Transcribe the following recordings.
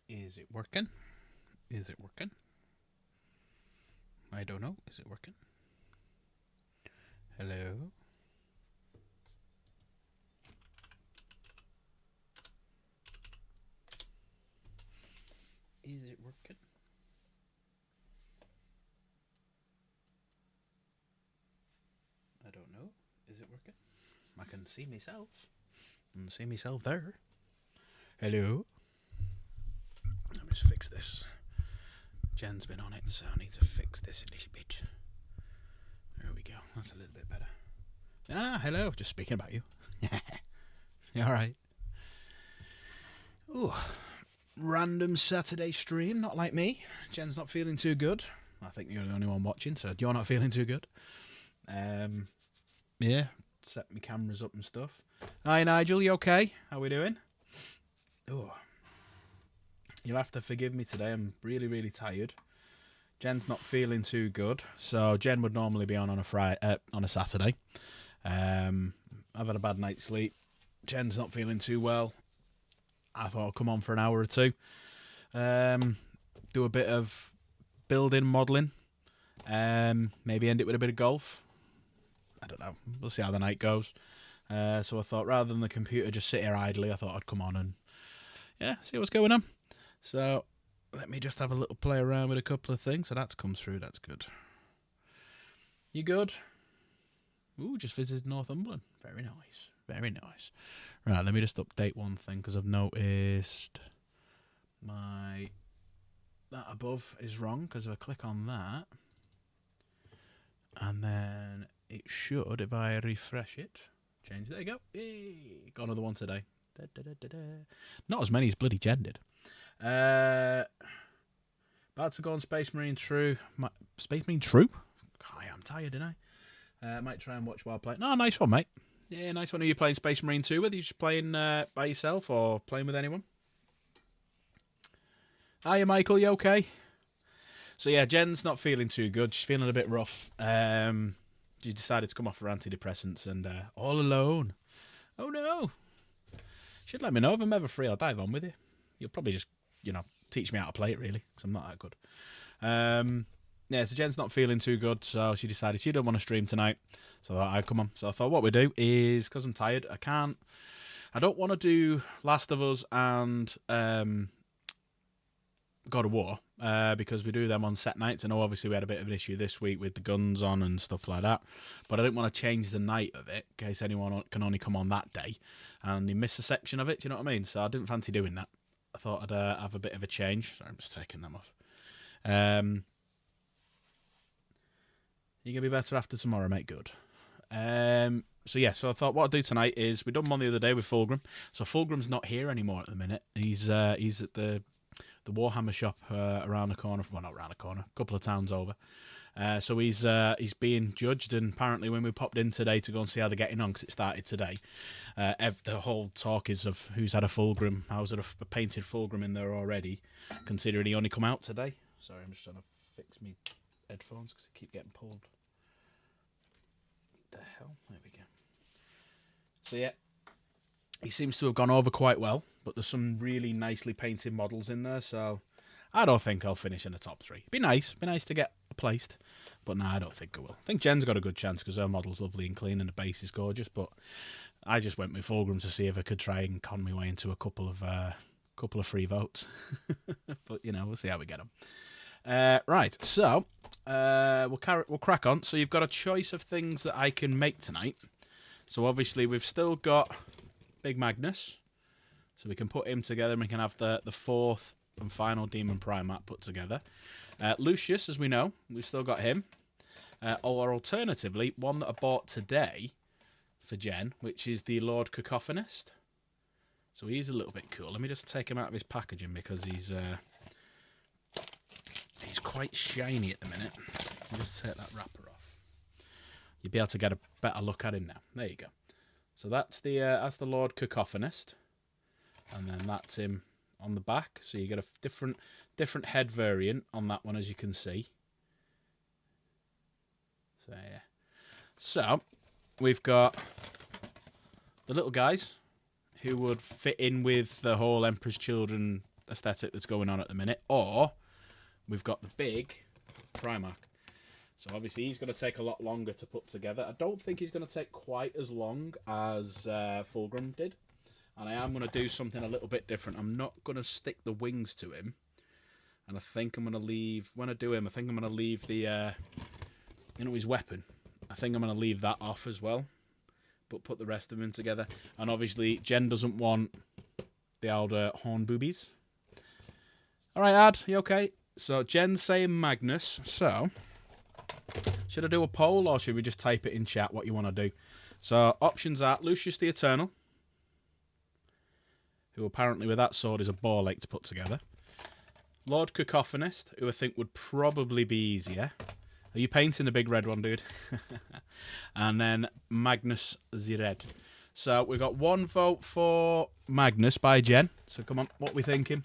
Is it working? Is it working? I don't know. Is it working? Hello? Is it working? I don't know. Is it working? I can see myself. I can see myself there. Hello? Let me just fix this. Jen's been on it, so I need to fix this a little bit. There we go. That's a little bit better. Ah, hello. Just speaking about you. You alright? Ooh. Random Saturday stream, not like me. Jen's not feeling too good. I think you're the only one watching, so you're not feeling too good. Yeah, set my cameras up and stuff. Hi Nigel, you okay? How we doing? Oh, you'll have to forgive me today. I'm really, really tired. Jen's not feeling too good, so Jen would normally be on a Friday, on a Saturday. I've had a bad night's sleep. Jen's not feeling too well. I thought I'd come on for an hour or two. Do a bit of building, modelling. Maybe end it with a bit of golf. I don't know. We'll see how the night goes. So I thought rather than the computer just sit here idly, I thought I'd come on and see what's going on. So let me just have a little play around with a couple of things. So that's come through. That's good. You good? Ooh, just visited Northumberland. Very nice. Very nice. Right, let me just update one thing because I've noticed that above is wrong because if I click on that and then it should, if I refresh it, change. There you go. Yay! Got another one today. Da, da, da, da, da. Not as many as bloody Jen did. About to go on Space Marine True. Space Marine True? God, I'm tired, didn't I? Might try and watch while playing. No, nice one, mate. Yeah, nice one. Are you playing Space Marine 2 with? Are you just playing by yourself or playing with anyone? Hiya, Michael. You okay? So, yeah, Jen's not feeling too good. She's feeling a bit rough. She decided to come off her antidepressants and all alone. Oh, no. She'd let me know if I'm ever free. I'll dive on with you. You'll probably just, teach me how to play it, really, because I'm not that good. Yeah, so Jen's not feeling too good, so she decided she didn't want to stream tonight. So I thought I'd come on. So I thought what we do is, because I'm tired, I don't want to do Last of Us and God of War, because we do them on set nights. I know obviously we had a bit of an issue this week with the guns on and stuff like that, but I didn't want to change the night of it in case anyone can only come on that day and they miss a section of it, do you know what I mean? So I didn't fancy doing that. I thought I'd have a bit of a change. Sorry, I'm just taking them off. You're going to be better after tomorrow, mate. Good. So I thought what I'd do tonight is, we done one the other day with Fulgrim. So Fulgrim's not here anymore at the minute. He's at the Warhammer shop around the corner. Well, not around the corner, a couple of towns over. So he's being judged, and apparently when we popped in today to go and see how they're getting on, because it started today, the whole talk is of who's had a Fulgrim, how's there a painted Fulgrim in there already, considering he only come out today. Sorry, I'm just trying to fix me headphones because they keep getting pulled. The hell? There we go. So yeah, he seems to have gone over quite well, but there's some really nicely painted models in there, so I don't think I'll finish in the top 3. Be nice to get placed, but no, I don't think I will. I think Jen's got a good chance because her model's lovely and clean and the base is gorgeous, but I just went with Fulgrim to see if I could try and con my way into a couple of free votes. But we'll see how we get them. Right, so we'll crack on. So you've got a choice of things that I can make tonight. So obviously we've still got Big Magnus, so we can put him together and we can have the fourth and final Demon Primat put together. Lucius, as we know, we've still got him. Or alternatively, one that I bought today for Jen, which is the Lord Cacophonist. So he's a little bit cool. Let me just take him out of his packaging because he's quite shiny at the minute. Let me just take that wrapper off. You'll be able to get a better look at him now. There you go. So that's the Lord Cacophonist, and then that's him on the back. So you get a different head variant on that one, as you can see. So yeah. So we've got the little guys who would fit in with the whole Emperor's Children aesthetic that's going on at the minute, or we've got the big Primarch. So obviously he's going to take a lot longer to put together. I don't think he's going to take quite as long as Fulgrim did. And I am going to do something a little bit different. I'm not going to stick the wings to him. And I think I'm going to leave... When I do him, I think I'm going to leave the... his weapon. I think I'm going to leave that off as well. But put the rest of them together. And obviously, Jen doesn't want the old horn boobies. Alright, Ad, you okay? So, Jen's saying Magnus. So... Should I do a poll or should we just type it in chat what you want to do? So, options are Lucius the Eternal, who apparently with that sword is a ball ache to put together. Lord Cacophonist, who I think would probably be easier. Are you painting the big red one, dude? And then Magnus the Red. So, we've got one vote for Magnus by Jen. So, come on, what are we thinking?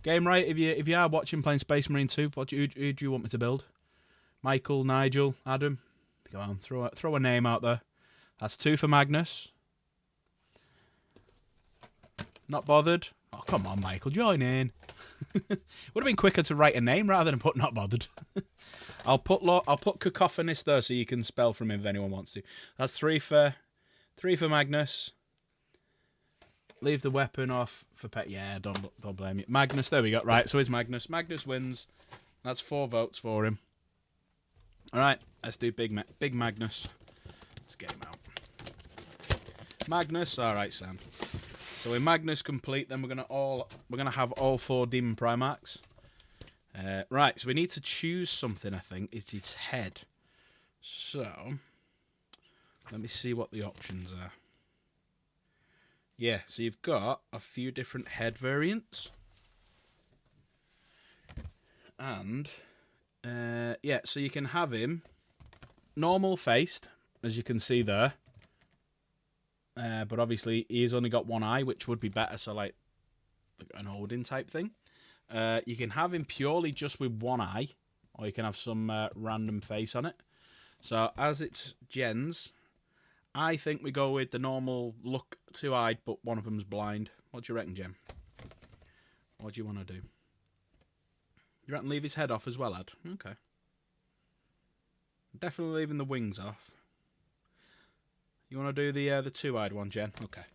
Game right, if you are watching playing Space Marine 2, who do you want me to build? Michael, Nigel, Adam. Come on, throw a name out there. That's 2 for Magnus. Not bothered? Oh, come on, Michael, join in. Would have been quicker to write a name rather than put not bothered. I'll put Cacophonist there so you can spell from him if anyone wants to. That's 3 for Magnus. Leave the weapon off for pet. Yeah, don't blame you. Magnus, there we go. Right, so it's Magnus. Magnus wins. That's 4 votes for him. All right, let's do Big Magnus. Let's get him out. Magnus, all right, Sam. So with Magnus complete, then we're gonna have all 4 Demon Primarchs. Right, so we need to choose something. I think it's its head. So let me see what the options are. Yeah, so you've got a few different head variants, and. Yeah, so you can have him normal faced, as you can see there. But obviously he's only got one eye, which would be better, so like an Odin type thing. You can have him purely just with one eye, or you can have some random face on it. So as it's Jen's, I think we go with the normal look 2-eyed, but one of them's blind. What do you reckon, Jen? What do you want to do? You reckon leave his head off as well, Ad? Okay. Definitely leaving the wings off. You want to do the 2-eyed one, Jen? Okay.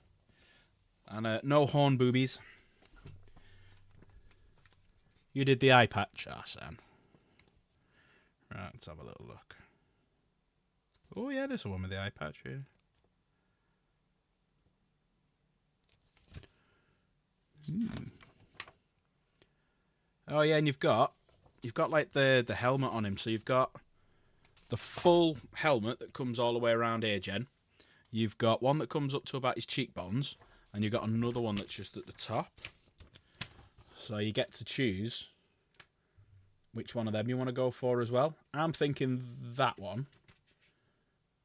And no horn boobies. You did the eye patch, Sam. Right, let's have a little look. Oh yeah, there's a one with the eye patch here. Oh yeah, and you've got like the helmet on him. So you've got the full helmet that comes all the way around here, Jen. You've got one that comes up to about his cheekbones, and you've got another one that's just at the top. So you get to choose which one of them you want to go for as well. I'm thinking that one,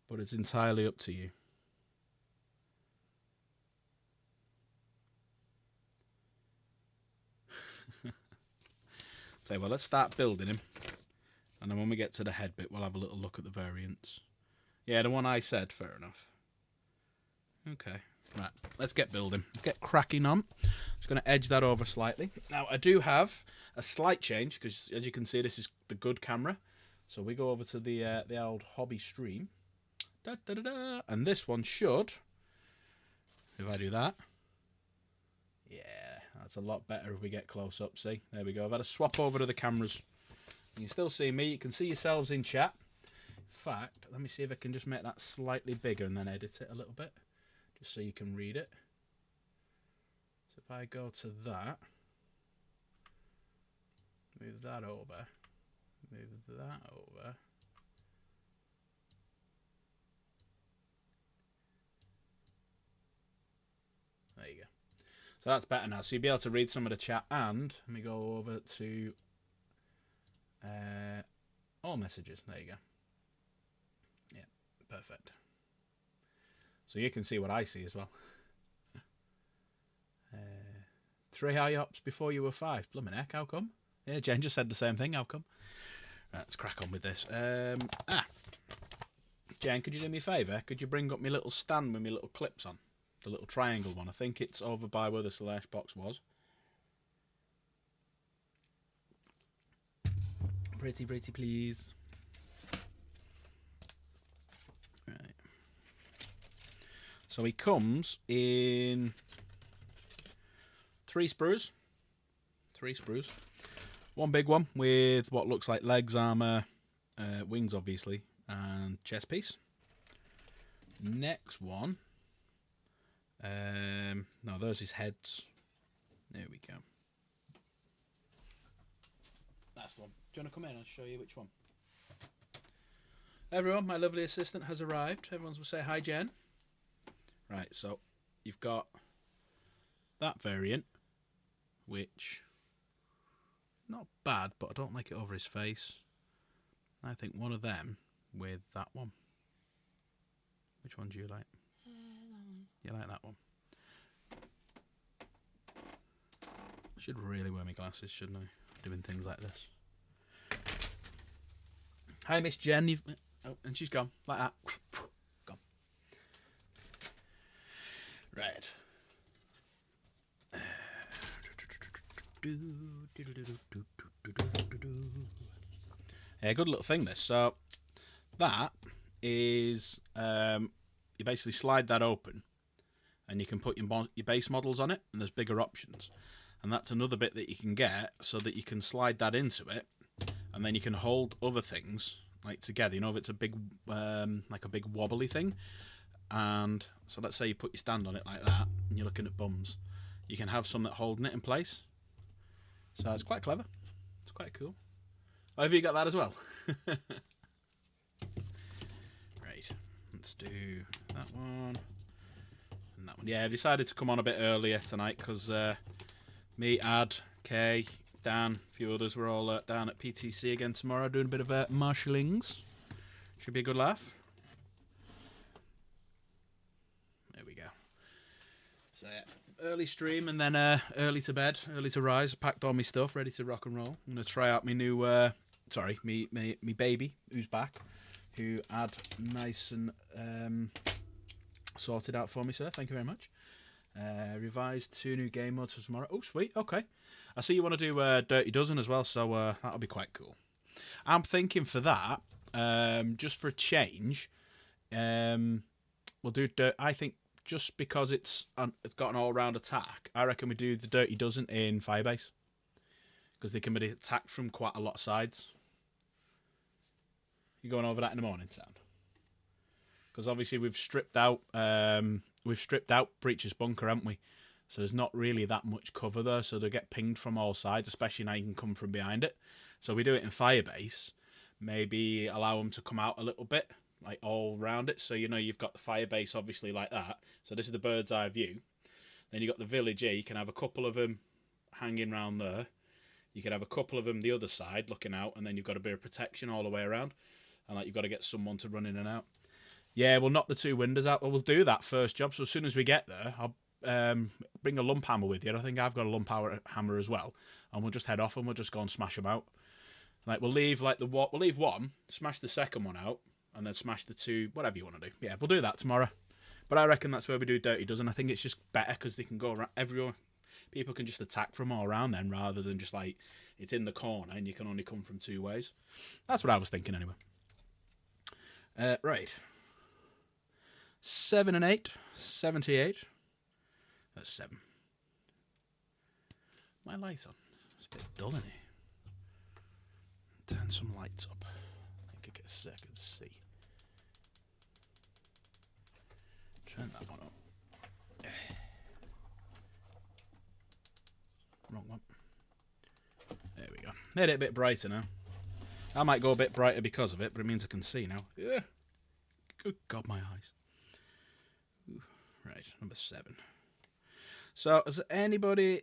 but it's entirely up to you. So, well, let's start building him. And then when we get to the head bit, we'll have a little look at the variants. Yeah, the one I said, fair enough. Okay, right, let's get building. Let's get cracking on. Just going to edge that over slightly. Now, I do have a slight change, because as you can see, this is the good camera. So we go over to the old hobby stream. Da, da, da, da. And this one should, if I do that, yeah, that's a lot better if we get close up, see? There we go. I've had to swap over to the cameras. You can still see me. You can see yourselves in chat. In fact, let me see if I can just make that slightly bigger and then edit it a little bit, just so you can read it. So if I go to that, move that over, move that over. There you go. So that's better now. So you'll be able to read some of the chat, and let me go over to all messages. There you go. Yeah, perfect. So you can see what I see as well. 3 IOPS before you were 5. Blimmin' heck, how come? Yeah, Jen just said the same thing. How come? Right, let's crack on with this. Jen, could you do me a favour? Could you bring up my little stand with my little clips on? The little triangle one. I think it's over by where the Slash box was. Pretty, please. Right. So he comes in 3 sprues. 3 sprues. One big one with what looks like legs, armour, wings obviously, and chest piece. Next one. No, those his heads. There we go. That's the one. Do you want to come in? I'll show you which one. Everyone, my lovely assistant has arrived. Everyone will say hi, Jen. Right, so you've got that variant, which not bad, but I don't like it over his face. I think one of them with that one. Which one do you like? That one. You like that one? I should really wear my glasses, shouldn't I? Doing things like this. Hi, Miss Jen. Oh, and she's gone. Like that. Gone. Right. Yeah, good little thing, this. So, that is... you basically slide that open, and you can put your base models on it, and there's bigger options. And that's another bit that you can get, so that you can slide that into it, and then you can hold other things like together. You know, if it's a big, like a big wobbly thing, and so let's say you put your stand on it like that, and you're looking at bums, you can have some that holding it in place. So it's quite clever. It's quite cool. Oh, have you got that as well? Right. Let's do that one and that one. Yeah, I've decided to come on a bit earlier tonight because me, Ad, Kay, Dan, a few others, we're all down at PTC again tomorrow doing a bit of marshallings. Should be a good laugh. There we go. So yeah, early stream and then early to bed, early to rise. Packed all my stuff, ready to rock and roll. I'm going to try out my new, me baby, who's back, who Ad nice and sorted out for me, sir. Thank you very much. Revised 2 new game modes for tomorrow. Oh, sweet. Okay. I see you want to do Dirty Dozen as well, so that'll be quite cool. I'm thinking for that, just for a change, we'll do I think just because it's got an all-round attack, I reckon we do the Dirty Dozen in Firebase. Because they can be attacked from quite a lot of sides. You going over that in the morning, Sam? Because obviously we've stripped out Breach's bunker, haven't we? So there's not really that much cover there, so they get pinged from all sides, especially now you can come from behind it. So we do it in Firebase, maybe allow them to come out a little bit, like all round it. So you know you've got the Firebase obviously like that. So this is the bird's eye view. Then you've got the village here. You can have a couple of them hanging around there. You could have a couple of them the other side looking out, and then you've got a bit of protection all the way around. And like you've got to get someone to run in and out. Yeah, we'll knock the 2 windows out. Well, we'll do that first job. So as soon as we get there, I'll bring a lump hammer with you. I think I've got a lump hammer as well. And we'll just head off and we'll just go and smash them out. Like we'll leave we'll leave one, smash the second one out, and then smash the 2, whatever you want to do. Yeah, we'll do that tomorrow. But I reckon that's where we do Dirty Dozen. I think it's just better because they can go around everyone. People can just attack from all around then, rather than just like it's in the corner and you can only come from 2 ways. That's what I was thinking anyway. Right. 7 and 8, 78. That's 7. My light on. It's a bit dull in here. Turn some lights up. I think I get a second to see. Turn that one up. Wrong one. There we go. Made it a bit brighter now. I might go a bit brighter because of it, but it means I can see now. Yeah. Good God, my eyes. Ooh. Right, number 7. So, does anybody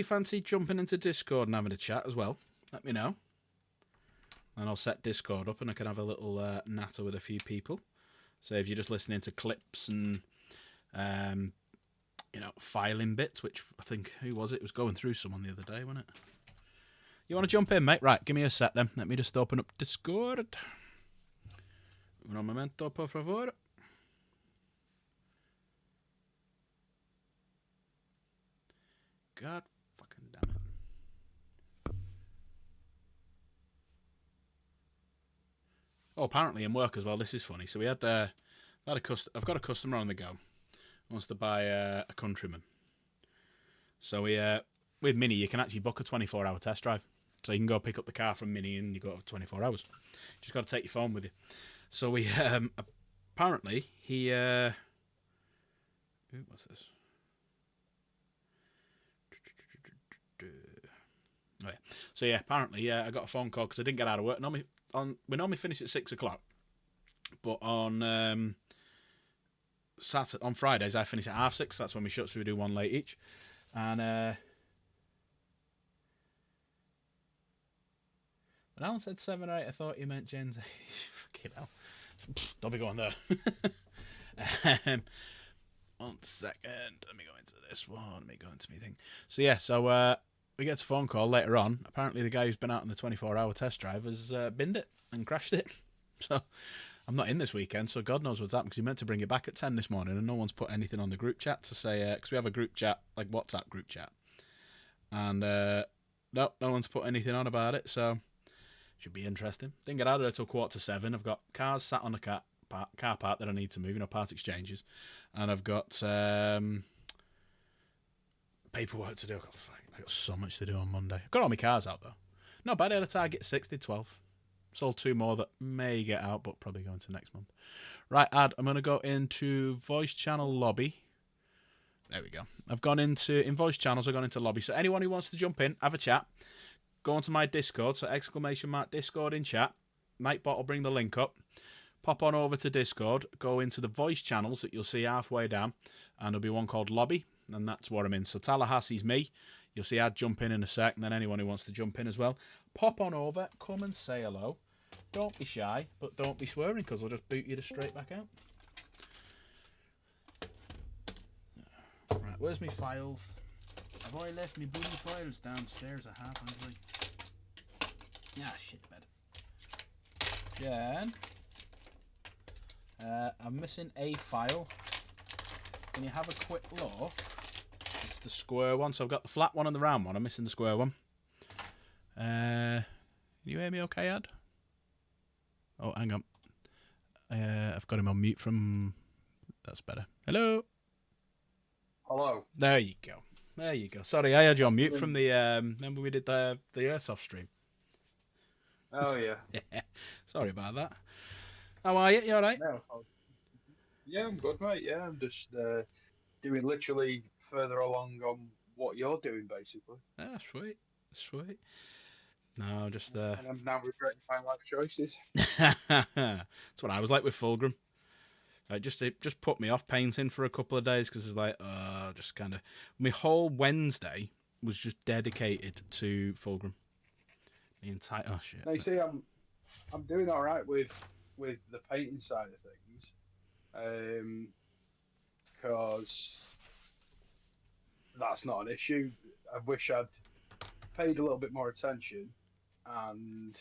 fancy jumping into Discord and having a chat as well? Let me know. And I'll set Discord up and I can have a little natter with a few people. So if you're just listening to clips and filing bits, which I think, who was it? It was going through someone the other day, wasn't it? You want to jump in, mate? Right, give me a sec then. Let me just open up Discord. Un momento, por favor. God fucking damn it. Oh, apparently in work as well. This is funny. So we had I've got a customer on the go. Wants to buy a Countryman. So with Mini, you can actually book a 24-hour test drive. So you can go pick up the car from Mini and you go for 24 hours. Just got to take your phone with you. So we apparently he what's this? Oh, yeah. So yeah, apparently I got a phone call because I didn't get out of work. We normally finish at 6 o'clock, but on Fridays I finish at 6:30. That's when we shut, so we do one late each. And when Alan said 7 or 8, I thought you meant Jen's age. Fucking hell. Don't be going there. 1 second. Let me go into this one. Let me go into my thing. So yeah, we get a phone call later on. Apparently the guy who's been out on the 24-hour test drive has binned it and crashed it. So I'm not in this weekend, so God knows what's happened, because he meant to bring it back at 10 this morning and no one's put anything on the group chat to say, because we have a group chat, like WhatsApp group chat. And no one's put anything on about it, so should be interesting. Didn't get out of there till 6:45. I've got cars sat on the car park that I need to move, part exchanges. And I've got paperwork to do. I've got so much to do on Monday. I've got all my cars out, though. Not bad. I had a target 6, did 12. Sold 2 more that may get out, but probably go into next month. Right, I'm going to go into voice channel lobby. There we go. I've gone in voice channels, I've gone into lobby. So anyone who wants to jump in, have a chat, go onto my Discord, so !Discord in chat. Nightbot will bring the link up. Pop on over to Discord, go into the voice channels that you'll see halfway down, and there'll be one called lobby, and that's what I'm in. So Tallahassee's me. You'll see I'd jump in a sec, and then anyone who wants to jump in as well, pop on over, come and say hello. Don't be shy, but don't be swearing, because I'll just boot you straight back out. Right, where's my files? Have I left my bloody files downstairs? I have, actually. Ah, shit bed. Jen, I'm missing a file. Can you have a quick look? It's the square one. So I've got the flat one and the round one. I'm missing the square one. Can you hear me okay, Ad? Oh, hang on. I've got him on mute from... That's better. Hello? Hello. There you go. There you go. Sorry, I had you on mute from the... remember we did the Airsoft stream? Oh, yeah. Sorry about that. How are you? You alright? Yeah, I'm good, mate. Yeah, I'm just doing literally further along on what you're doing, basically. Ah, sweet. Sweet. No, just... And I'm now regretting my life choices. That's what I was like with Fulgrim. It just put me off painting for a couple of days, because it's like, just kind of... My whole Wednesday was just dedicated to Fulgrim. The entire... Oh, shit. Now, you see, I'm doing all right with the painting side of things. Because that's not an issue. I wish I'd paid a little bit more attention, and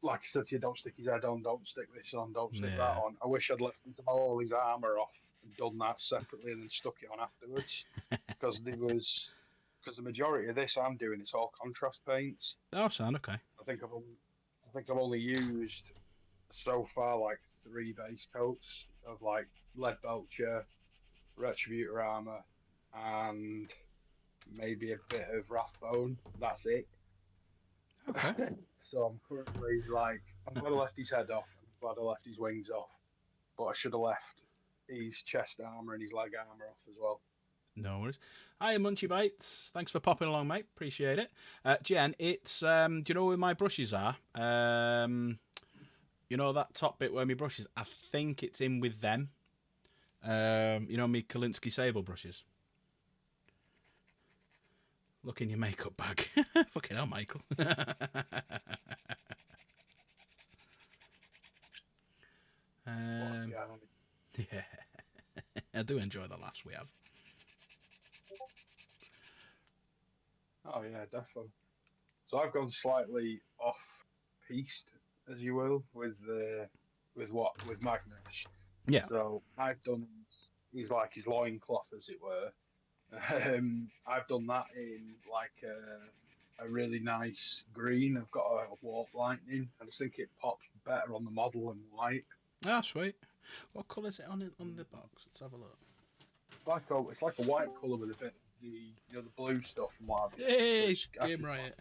like I said to you, don't stick his head on, don't stick this on, don't stick that on. I wish I'd left him to all his armour off and done that separately and then stuck it on afterwards, because the majority of this I'm doing, it's all contrast paints. Oh, sound okay. I think I've only used so far like 3 base coats of like lead belcher, retributor armour, and maybe a bit of rathbone. That's it. Okay. So I'm currently like, I'm glad I left his head off. I'm glad I left his wings off, but I should have left his chest armour and his leg armour off as well. No worries. Hi, Munchy Bites. Thanks for popping along, mate. Appreciate it. Jen, it's do you know where my brushes are? You know that top bit where my brushes? I think it's in with them. You know, me Kolinsky Sable brushes. Look in your makeup bag. Fucking hell, Michael. Yeah. I do enjoy the laughs we have. Oh yeah, definitely. So I've gone slightly off piste, as you will, with Magnus. Yeah. So I've done his loincloth, as it were. I've done that in like a really nice green. I've got a warp lightning. I just think it pops better on the model than white. Ah, sweet. What colour is it on the box? Let's have a look. It's like a white colour with a bit of the blue stuff and what have you. So Hey, it's Game actually Riot.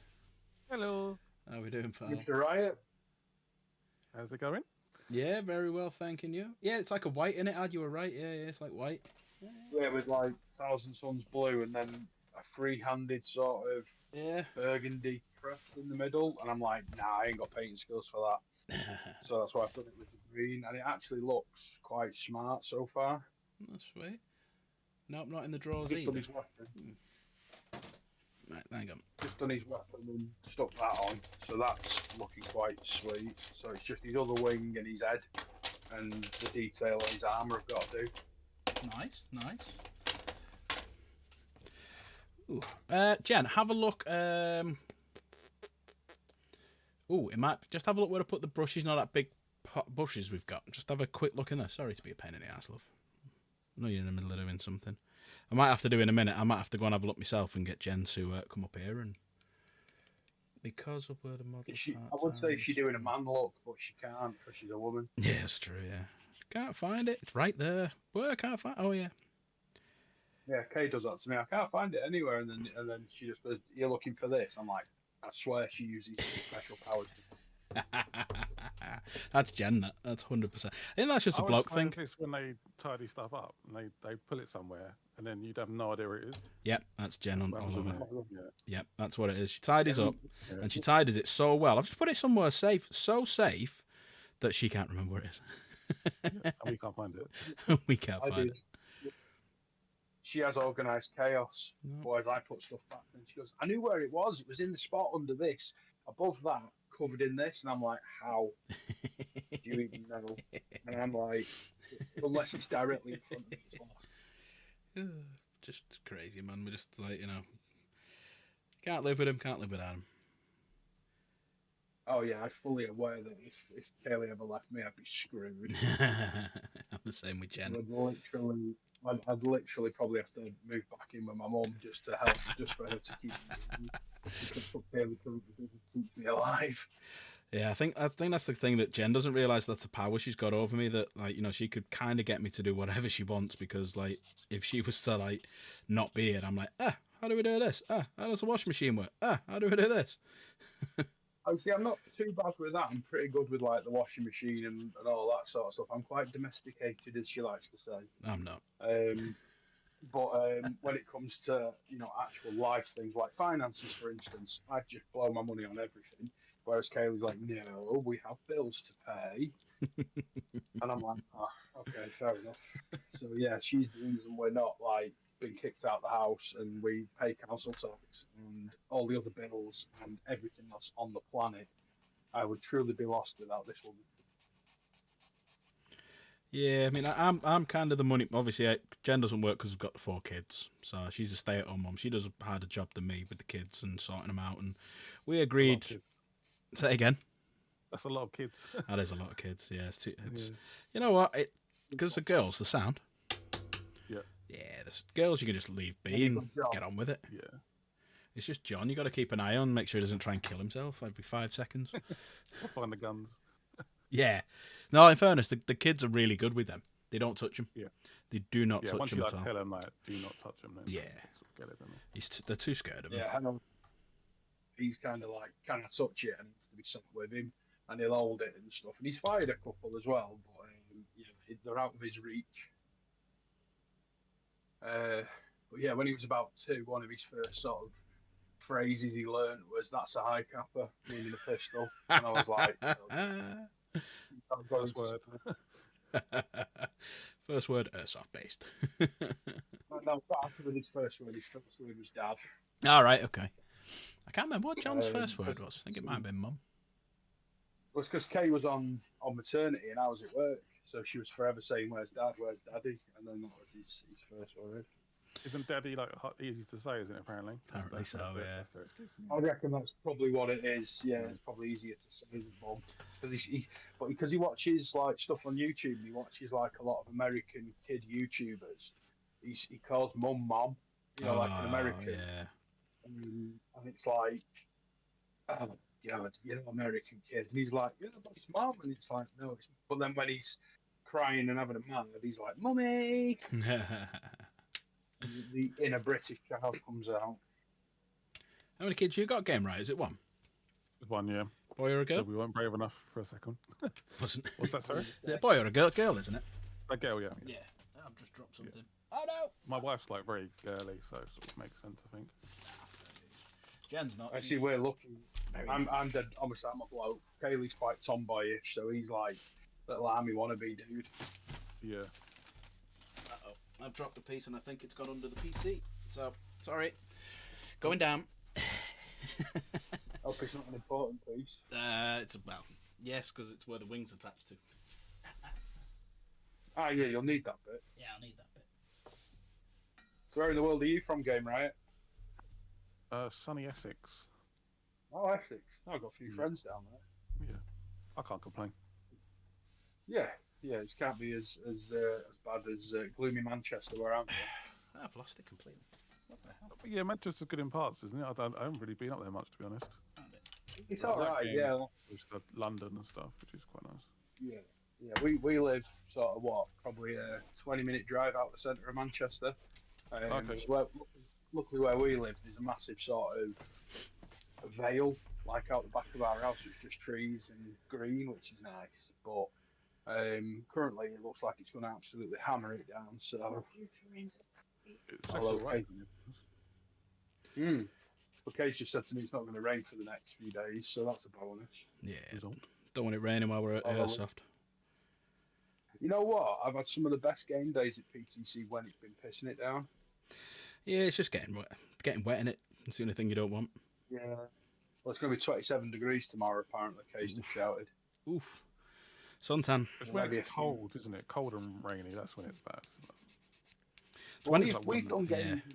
Hello. How we doing, pal? Mr. Riot. How's it going? Yeah, very well, thanking you. Yeah, it's like a white in it, Ad. You were right. Yeah, it's like white. Yeah, with like Thousand Suns blue and then a free-handed sort of burgundy crest in the middle. And I'm like, nah, I ain't got painting skills for that. So that's why I've done it with the green, and it actually looks quite smart so far. That's sweet. Nope, not in the drawers Just either. done his weapon. Right, hang on. Just done his weapon and stuck that on, so that's looking quite sweet. So it's just his other wing and his head, and the detail on his armor I've got to do. Nice. Ooh. Jen, have a look. It might just have a look where I put the brushes, not that big bushes we've got. Just have a quick look in there. Sorry to be a pain in the ass, love. I know you're in the middle of doing something. I might have to do in a minute. I might have to go and have a look myself and get Jen to come up here and because of where the model. I would say she's doing a man look, but she can't because she's a woman. Yeah, it's true. Yeah, can't find it. It's right there. Where I can't find. Oh yeah. Yeah, Kay does that to me. I can't find it anywhere, and then she just goes, "You're looking for this." I'm like, I swear she uses special powers. That's Jen. That's 100%. I think that's just a bloke thing. This when they tidy stuff up and they pull it somewhere, and then you'd have no idea where it is. Yep, that's Jen all over. Yeah. Yep, that's what it is. She tidies up, and she tidies it so well. I've just put it somewhere safe, so safe that she can't remember where it is. And we can't find it. We can't find it. She has organised chaos. Whereas I put stuff back, and she goes, "I knew where it was. It was in the spot under this, above that, covered in this." And I'm like, "How do you even know?" And I'm like, "Unless it's directly in front of me, it's lost." Just crazy, man. We're just like, can't live with him, can't live without him. Oh yeah, I'm fully aware that if Kaylee ever left me, I'd be screwed. I'm the same with Jen. I'd literally probably have to move back in with my mum just to help, just for her to keep me. Because Kaylee couldn't keep me alive. Yeah, I think that's the thing that Jen doesn't realise. That's the power she's got over me. That she could kind of get me to do whatever she wants because if she was to not be it, I'm like, how do we do this? How does the washing machine work? How do we do this? Oh, see, I'm not too bad with that. I'm pretty good with the washing machine and all that sort of stuff. I'm quite domesticated, as she likes to say. I'm not. But when it comes to actual life things like finances, for instance, I just blow my money on everything. Whereas Kaylee's like, no, we have bills to pay. And I'm like, okay, fair enough. So yeah, she's the reason we're not been kicked out of the house, and we pay council tax and all the other bills and everything else on the planet. I would truly be lost without this woman. Yeah, I mean, I'm kind of the money. Obviously, Jen doesn't work because we've got 4 kids, so she's a stay-at-home mom. She does a harder job than me with the kids and sorting them out. And we agreed. Say it again. That's a lot of kids. That is a lot of kids. Yeah, You know what? Because the girls, the sound. Yeah. Yeah, the girls you can just leave be and get on with it. Yeah. It's just John. You got to keep an eye on, make sure he doesn't try and kill himself every 5 seconds. I'll find the guns. Yeah. No, in fairness, the kids are really good with them. They don't touch them. Yeah. They do not touch once them you at all. tell them do not touch them. Then Yeah. Get it, They're too scared of him. Yeah, hang on. He's kind of can I touch it? And it's to be sat with him, and he'll hold it and stuff. And he's fired a couple as well, but they're out of his reach. But yeah, when he was about 2, one of his first sort of phrases he learned was, "That's a high capper," meaning a pistol. And I was like, First word. First word, airsoft based. No, after his first word was dad. All right, okay. I can't remember what John's first word was. I think it might have been mum. Well, it's because Kay was on maternity and I was at work, so she was forever saying, "Where's Dad? Where's Daddy?" And then that was his first word. Isn't Daddy easy to say? Isn't it? Apparently. Apparently so. Yeah. I reckon that's probably what it is. Yeah, it's probably easier to say than mum, because he watches stuff on YouTube. And he watches a lot of American kid YouTubers. He calls mum, like an American. Yeah. and it's like, American kid, and he's like, yeah, but it's mom, and it's like, no, it's. But then when he's crying and having a mad, he's like, mummy. And the inner British child comes out. How many kids you got, game right? Is it one? One, yeah. Boy or a So girl? we weren't brave enough for a second. Wasn't. What's that, sorry? Is it a boy or a girl? Girl, isn't it? A girl, yeah. Yeah. I've just dropped something. Oh no! My wife's like very girly, so it sort of makes sense, I think. Jen's not. I see we're looking. I'm dead. Obviously, I'm a bloke. Kaylee's quite tomboyish, so he's like little army wannabe dude. Yeah. I've dropped a piece and I think it's got under the PC. So, sorry. Going down. Hope it's not an important piece. Yes, because it's where the wing's attached to. Ah, yeah, you'll need that bit. Yeah, I'll need that bit. So where in the world are you from, Game Riot? Sunny Essex. Oh, Essex. I've got a few friends down there. Yeah. I can't complain. Yeah, it can't be as bad as gloomy Manchester, where I'm from. I've lost it completely. What the hell? But yeah, Manchester's good in parts, isn't it? I haven't really been up there much, to be honest. It's all right, yeah. Just London and stuff, which is quite nice. Yeah. We live sort of probably a 20-minute drive out the centre of Manchester. Okay. So luckily where we live, there's a massive sort of vale, like out the back of our house. It's just trees and green, which is nice. But currently, it looks like it's going to absolutely hammer it down. So, It's hello, actually right. But Case just said to me it's not going to rain for the next few days, so that's a bonus. Yeah. Don't want it raining while we're at Airsoft. You know what? I've had some of the best game days at PTC when it's been pissing it down. Yeah, it's just getting wet in it. It's the only thing you don't want. Yeah. Well, it's going to be 27 degrees tomorrow, apparently. Case just shouted. Oof. Suntan. It's when it's cold, isn't it? Cold and rainy, that's when it's bad. Well, we've done games. Yeah.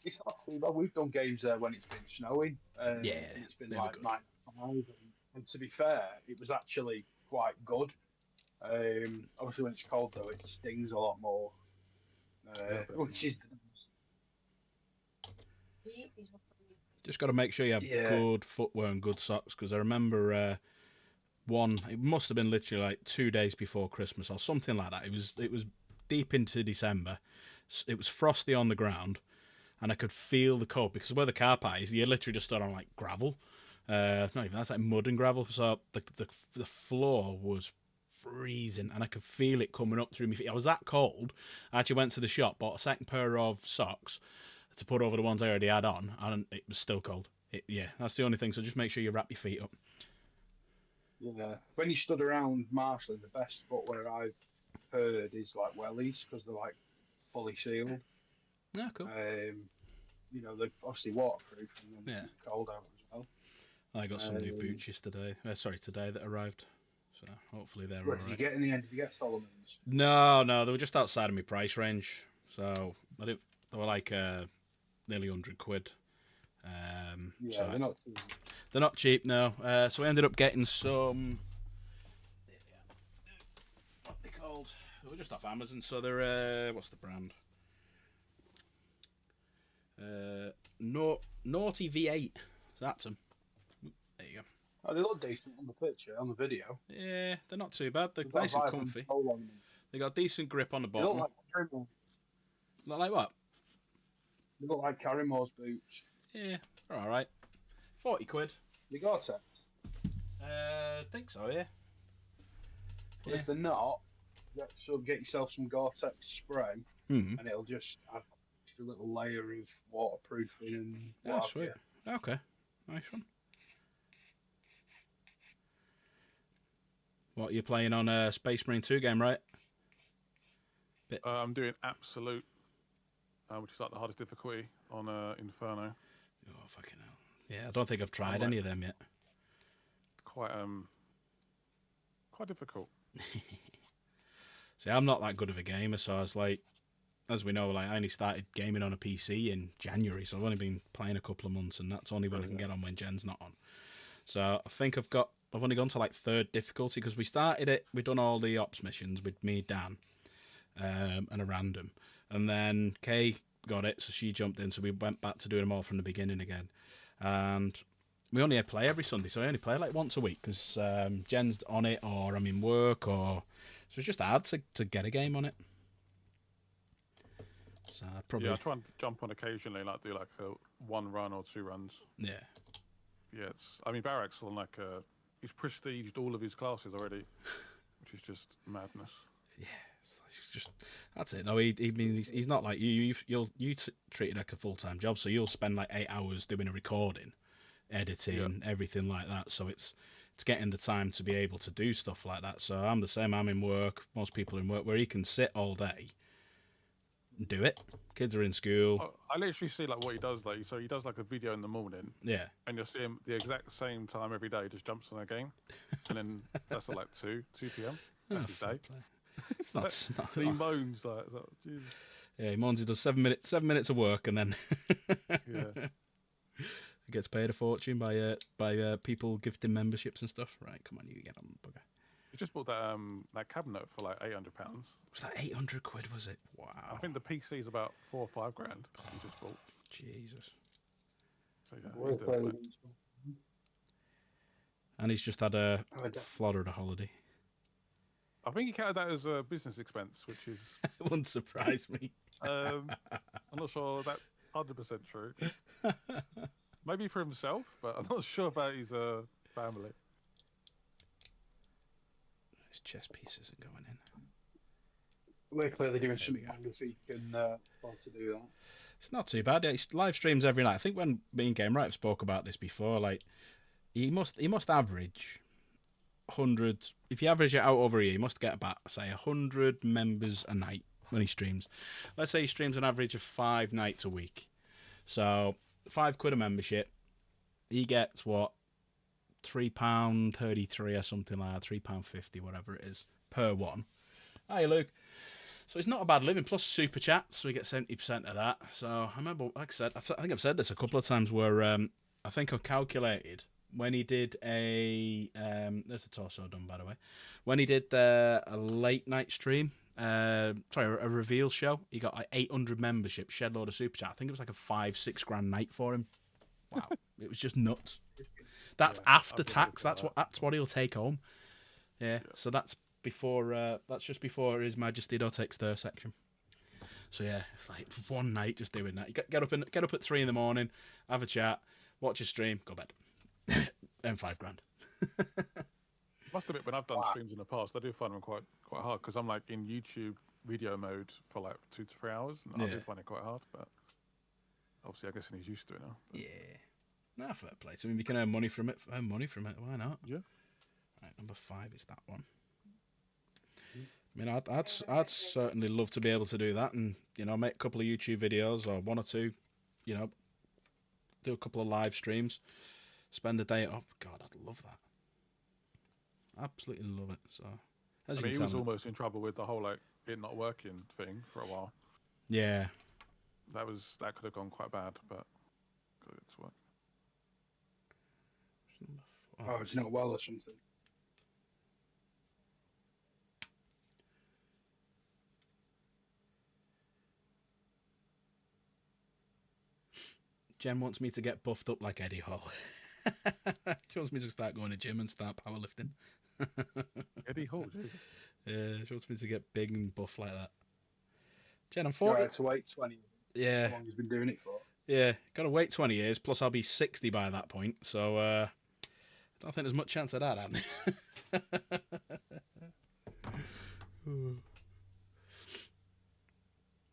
It's not too bad. We've done games there when it's been snowing. It's been like -5. And to be fair, it was actually quite good. Obviously, when it's cold, though, it stings a lot more. Which is... Just got to make sure you have good footwear and good socks, because I remember it must have been literally like 2 days before Christmas or something like that. It was deep into December. It was frosty on the ground, and I could feel the cold, because where the car park is, you literally just stood on like gravel. Not even that's like mud and gravel. So the floor was freezing, and I could feel it coming up through my feet. I was that cold. I actually went to the shop, bought a second pair of socks to put over the ones I already had on, and it was still cold. That's the only thing. So just make sure you wrap your feet up. Yeah, when you stood around marshalling, the best footwear I've heard is like wellies, because they're like fully sealed. Yeah, cool. They're obviously waterproof and then cold out as well. I got some new boots today that arrived. So hopefully they're all right. Did you get in the end? Did you get Solomon's? No, they were just outside of my price range. So they were like nearly £100. So they're not cheap, no. So we ended up getting some. What are they called? They were just off Amazon. So they're what's the brand? Naughty V8. So that's them. There you go. Oh, they look decent on the picture, on the video. Yeah, they're not too bad. They're nice and comfy. They got decent grip on the bottom. They look like Carrymore. Look like what? They look like Carrymore's boots. Yeah, they're all right. £40. They Gore-Tex? I think so, yeah. But if they're not, get yourself some Gore-Tex spray, and it'll just add a little layer of waterproofing and Oh, sweet. Okay, nice one. What, you're playing on Space Marine 2 game, right? I'm doing Absolute, which is like the hardest difficulty on Inferno. Oh, fucking hell. Yeah, I don't think I've tried any of them yet. Quite difficult. See, I'm not that good of a gamer, so I was like, as we know, like I only started gaming on a PC in January, so I've only been playing a couple of months, and that's only when I can get on when Jen's not on. So I think I've only gone to like 3rd difficulty, because we started it, we'd done all the ops missions with me, Dan, and a random, and then Kay got it, so she jumped in. So we went back to doing them all from the beginning again, and we only play every Sunday. So I only play like once a week because Jen's on it, or I'm in work, or so it's just hard to get a game on it. So I'd probably I try and jump on occasionally, like do like a 1 run or 2 runs. yeah. Yeah, I mean Barak's on like he's prestiged all of his classes already, which is just madness. Yeah, it's just that's it. No, he's not like you. You treat it like a full-time job, so you'll spend like 8 hours doing a recording, editing, everything like that. So it's getting the time to be able to do stuff like that. So I'm the same. I'm in work. Most people are in work where he can sit all day and do it. Kids are in school. I literally see like what he does. Like so, he does like a video in the morning. Yeah, and you'll see him the exact same time every day. Just jumps on a game, and then that's at like 2 p.m. That's his day. It's not. He moans like, Jesus. Yeah, he moans. He does 7 minutes of work, and then Yeah. he gets paid a fortune by people gifting memberships and stuff. Right, come on, you get on, bugger. He just bought that cabinet for like £800. Was that 800 quid? Was it? Wow. I think the PC is about 4 or 5 grand. He just bought. Jesus. So yeah, he's doing it. And he's just had a Florida holiday. I think he counted that as a business expense, which is. It wouldn't surprise me. I'm not sure that's 100% true. Maybe for himself, but I'm not sure about his family. His chess pieces are going in. We're clearly doing something longer so you can afford to do that. It's not too bad. He live streams every night. I think when me and Game Right have spoke about this before, like he must average 100. If you average it out over a year, he must get about say 100 members a night when he streams. Let's say he streams an average of 5 nights a week. So £5 a membership. He gets what? £3.33 or something like that, £3.50, whatever it is, per one. Hi, Luke. So it's not a bad living, plus super chats, so we get 70% of that. So I remember, like I said, I think I've said this a couple of times where I think I've calculated when he did there's the torso done, by the way. When he did a late night stream, a reveal show, he got like 800 memberships, shed load of super chat. I think it was like a 5-6 grand night for him. Wow. It was just nuts. That's after tax. That's what he'll take home. Yeah. So that's before. That's just before His Majesty takes their section. So yeah, it's like one night just doing that. You get up at 3 a.m, have a chat, watch a stream, go bed, and £5 grand. Must admit, when I've done streams in the past, I do find them quite hard because I'm like in YouTube video mode for like 2 to 3 hours, and I do find it quite hard. But obviously, I guess he's used to it now. Yeah. Nah, fair play. So if you can earn money from it, why not? Yeah. Right, number 5 is that one. I mean, I'd certainly love to be able to do that, and make a couple of YouTube videos or 1 or 2, do a couple of live streams, spend a day. Oh God, I'd love that. Absolutely love it. So, as he was almost in trouble with the whole like it not working thing for a while. Yeah. That could have gone quite bad, but good to work. Oh, it's not well or something. Jen wants me to get buffed up like Eddie Hall. She wants me to start going to gym and start powerlifting. Eddie Hall, Jesus. Yeah, she wants me to get big and buff like that. Jen, I'm 40. Right, to wait 20 years. Yeah. How long he's been doing it for? Yeah, got to wait 20 years, plus I'll be 60 by that point, so I don't think there's much chance of that happening.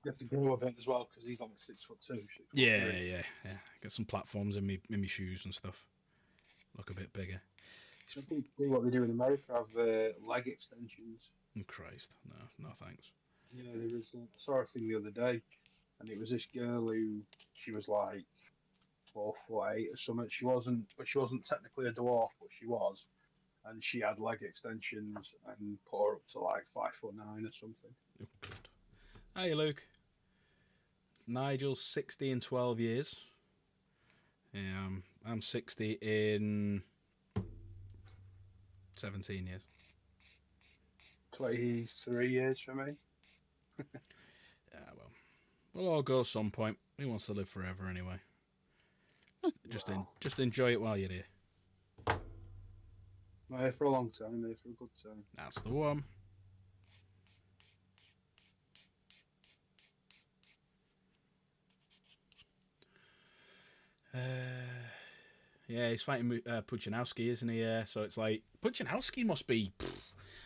You have to grow with him as well, because he's only 6'2". Yeah. Get some platforms in me shoes and stuff. Look a bit bigger. I think what they do in America have leg extensions. Oh, Christ, no thanks. Yeah, there was I saw a thing the other day, and it was this girl who she was like 4'8" or something. She wasn't technically a dwarf, but she was, and she had leg extensions and put her up to like 5'9" or something. Oh God. Hi, Luke. Nigel's 60 in 12 years. Yeah, I'm 60 in 17 years. 23 years for me. Yeah, well, We'll all go some point. Who wants to live forever anyway? Just enjoy it while you're here. I'm here for a long time, I'm here for a good time. That's the one. Yeah, he's fighting Puchanowski, isn't he? So it's like Puchanowski must be.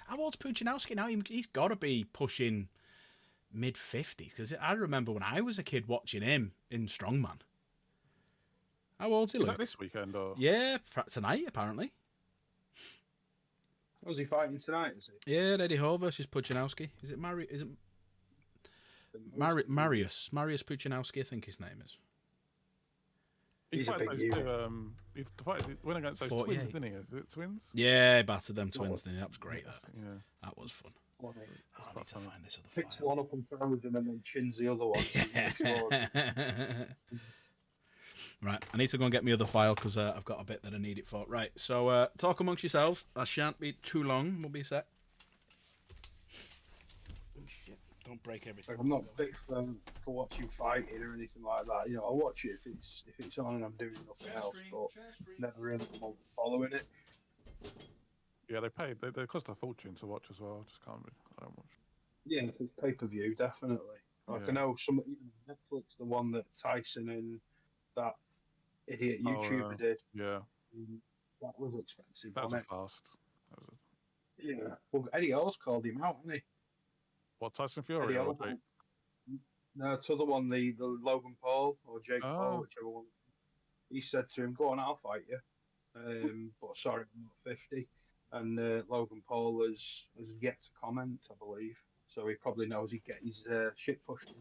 How old's Puchanowski now? He's got to be pushing mid-50s because I remember when I was a kid watching him in Strongman. How old's he? Is that this weekend or? Yeah, tonight apparently. Was he fighting tonight? Is he? Yeah, Eddie Hall versus Puchanowski. Is it Marius Puchanowski? I think his name is. He He's a fought big those unit. two. He went against those 48. twins, didn't he? Is it twins? Yeah, battered them twins. Then that was great. Yeah. That was fun. One Oh, I quite need to funny. find this other picks file. one up and throws him, and then chins the other one. Right, I need to go and get my other file because I've got a bit that I need it for. Right, so talk amongst yourselves. That shan't be too long. We'll be set. Oh, shit. Don't break everything. Like, I'm not big for watching fighting or anything like that. You know, I watch it if it's on and I'm doing nothing else, but never really following it. Yeah, they cost a fortune to watch as well. I just can't really. I don't watch. Yeah, if it's pay-per-view, definitely. Like Yeah. I know some even Netflix, the one that Tyson and that idiot YouTuber did. Yeah, That was expensive. that was wasn't a fast. That was a, it? Yeah. Well, Eddie Hall's called him out, hasn't he? what, Tyson Fury? Or Jake? No, it's the other one, the Logan Paul or Jake Oh. Paul, whichever one. He said to him, "Go on, I'll fight you." But sorry, I'm not 50. And Logan Paul has yet to comment, I believe. So he probably knows he'd get his shit pushed in.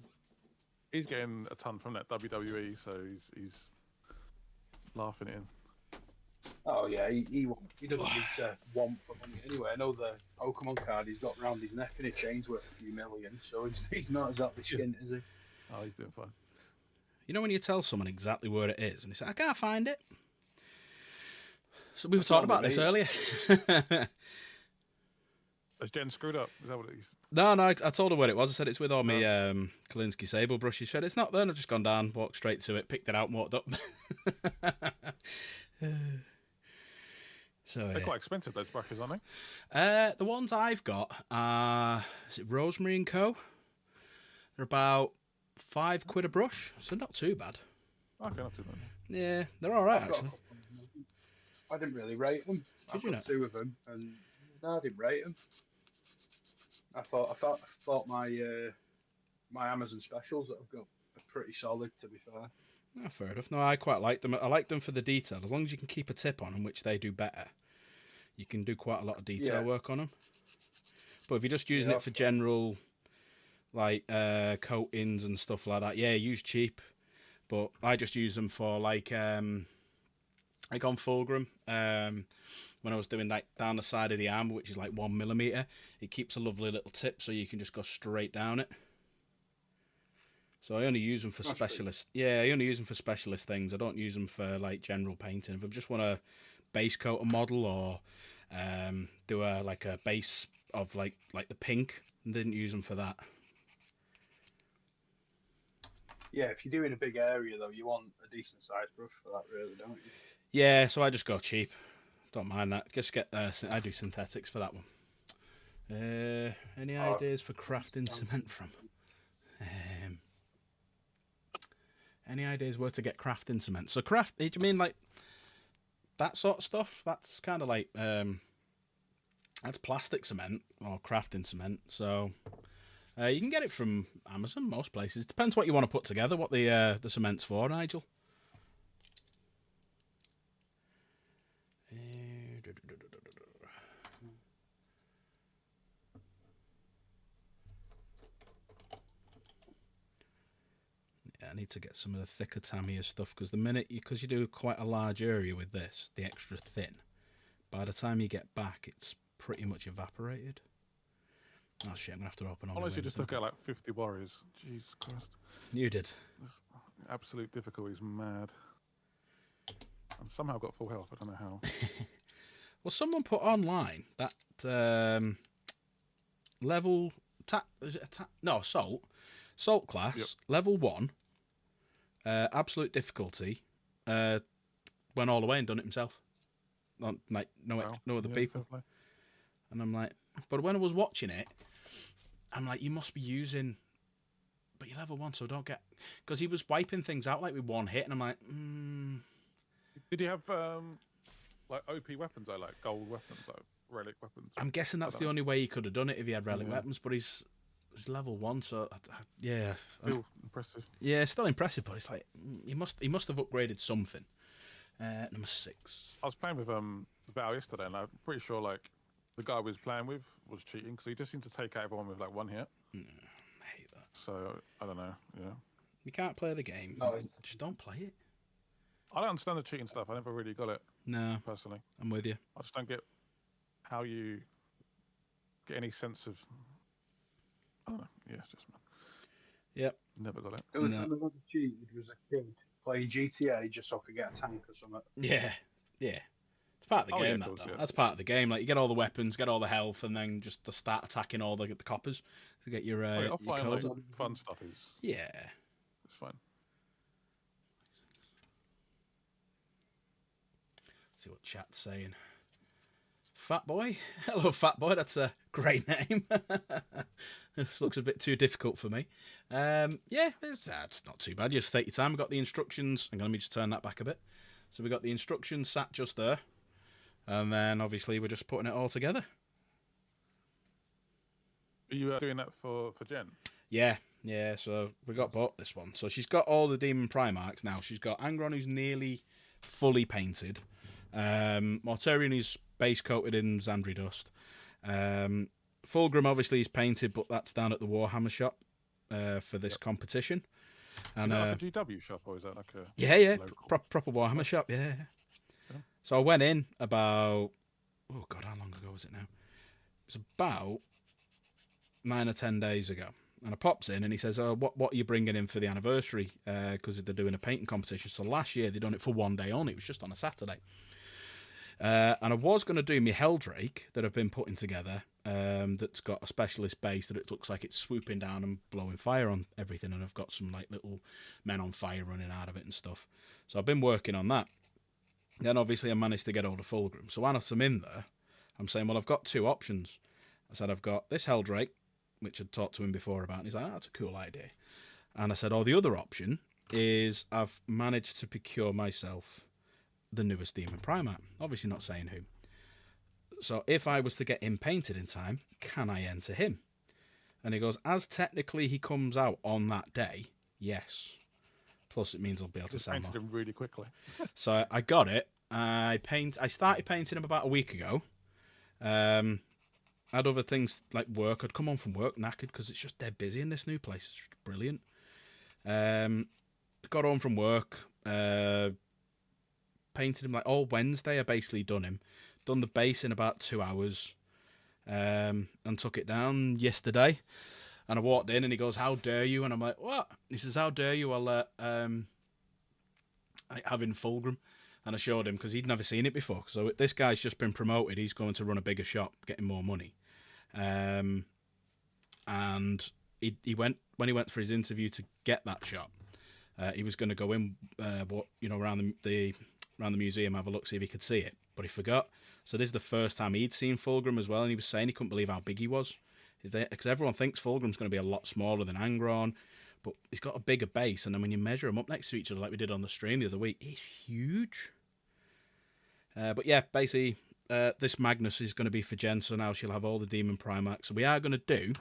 He's getting a ton from that WWE, so he's laughing it in. Oh yeah, he doesn't need to want for money anyway. I know the Pokemon card he's got round his neck and it chain's worth a few million, so he's not exactly skint, is he? Oh, he's doing fine. You know when you tell someone exactly where it is and they say, I can't find it? So we were talking about this earlier. Is Jen screwed up? Is that what it is? No, I told her where it was. I said it's with all my Kalinsky sable brush. She said it's not there. And I've just gone down, walked straight to it, picked it out, and walked up. So They're quite expensive, those brushes, aren't the ones I've got are, is it Rosemary and Co? They're about £5 a brush, so not too bad. they? Okay, not too bad. Yeah, they're all right I've got a actually. couple of them. I didn't really rate them. I've you got not? 2 of them, and no, I didn't rate them. I thought my my Amazon specials that I've got are pretty solid, to be fair. Oh, fair enough. No, I quite like them. I like them for the detail. As long as you can keep a tip on them, which they do better, you can do quite a lot of detail work on them. But if you're just using it for general, like coatings and stuff like that, yeah, use cheap. But I just use them for like on Fulgrim, when I was doing like down the side of the arm, which is like 1mm, it keeps a lovely little tip, so you can just go straight down it. So I only use them for specialist. Yeah, I only use them for specialist things. I don't use them for like general painting. If I just want to base coat a model or do a base of like the pink, I didn't use them for that. Yeah, if you're doing a big area though, you want a decent sized brush for that, really, don't you? Yeah, so I just go cheap. Don't mind that. Just get I do synthetics for that one. Any ideas for crafting cement from? Any ideas where to get crafting cement? So do you mean like that sort of stuff? That's kind of like that's plastic cement or crafting cement. So you can get it from Amazon, most places. Depends what you want to put together. What the cement's for, Nigel. I need to get some of the thicker Tamiya stuff because because you do quite a large area with this, the extra thin, by the time you get back, it's pretty much evaporated. Oh shit, I'm gonna have to open all Honestly, my just took out like 50 warriors. Jesus Christ. You did. This absolute difficulty is mad. And somehow got full health. I don't know how. Well, someone put online that level no, assault. Salt class, level 1, absolute difficulty, went all the way and done it himself. Like, no other people. And I'm like, but when I was watching it, I'm like, you must be using, but you're level 1, so don't get, because he was wiping things out like with one hit, and I'm like, Did he have like OP weapons, though, like gold weapons, like relic weapons? I'm guessing that's the only way he could have done it if he had relic weapons, but he's level 1, so yeah. Still impressive. Yeah, still impressive, but it's like, he must have upgraded something. Number 6. I was playing with Val yesterday, and I'm pretty sure like the guy I was playing with was cheating because he just seemed to take out everyone with like one hit. I hate that. So I don't know. Yeah. You can't play the game. No, just don't play it. I don't understand the cheating stuff. I never really got it. No, personally, I'm with you. I just don't get how you get any sense of. I don't know. Yeah, it's just. Yep. Never got it. The only time I ever cheated was a kid playing GTA just so I could get a tank or something. Yeah. It's part of the game. That's part of the game. Like, you get all the weapons, get all the health, and then just to start attacking all the coppers to get your offline codes. like, fun stuff is. Yeah. It's fun. See what chat's saying. Fat Boy? Hello, Fat Boy. That's a great name. This looks a bit too difficult for me. Yeah, it's not too bad. You just take your time. We've got the instructions. Let me just turn that back a bit. So we've got the instructions sat just there. And then, obviously, we're just putting it all together. Are you doing that for Jen? Yeah, so we got bought this one. So she's got all the Demon Primarchs now. She's got Angron, who's nearly fully painted. Mortarion is base coated in Xandri dust. Fulgrim obviously is painted, but that's down at the Warhammer shop for this competition. And is that like a GW shop, or is that like a proper Warhammer shop? Yeah. So I went in about how long ago was it now? It was about 9 or 10 days ago. And I pops in and he says, "Oh, what are you bringing in for the anniversary? Because they're doing a painting competition." So last year they done it for one day only. It was just on a Saturday. And I was going to do my Helldrake that I've been putting together. That's got a specialist base that it looks like it's swooping down and blowing fire on everything. And I've got some like little men on fire running out of it and stuff. So I've been working on that. Then obviously I managed to get hold of Fulgrim. So when I'm in there, I'm saying, well, I've got two options. I said, I've got this Helldrake, which I'd talked to him before about, and he's like, that's a cool idea. And I said, the other option is I've managed to procure myself the newest Demon Primarch. Obviously not saying who. So if I was to get him painted in time, can I enter him? And he goes, as technically he comes out on that day, yes. Plus it means I'll be able to sell more. Painted him really quickly. So I got it. I started painting him about a week ago. I had other things like work. I'd come home from work knackered because it's just dead busy in this new place. It's brilliant. Got home from work. Painted him like all Wednesday. I basically done the base in about 2 hours, and took it down yesterday. And I walked in and he goes, "How dare you?" And I'm like, "What?" He says, "How dare you? I'll having Fulgrim." And I showed him because he'd never seen it before. So this guy's just been promoted. He's going to run a bigger shop, getting more money. And he went when he went for his interview to get that shop. He was going to go in, around the museum, have a look, see if he could see it, but he forgot. So this is the first time he'd seen Fulgrim as well, and he was saying he couldn't believe how big he was, because everyone thinks Fulgrim's going to be a lot smaller than Angron, but he's got a bigger base. And then when you measure them up next to each other, like we did on the stream the other week, he's huge. But yeah, basically, this Magnus is going to be for Jen, so now she'll have all the Demon Primarchs. So we are going to do.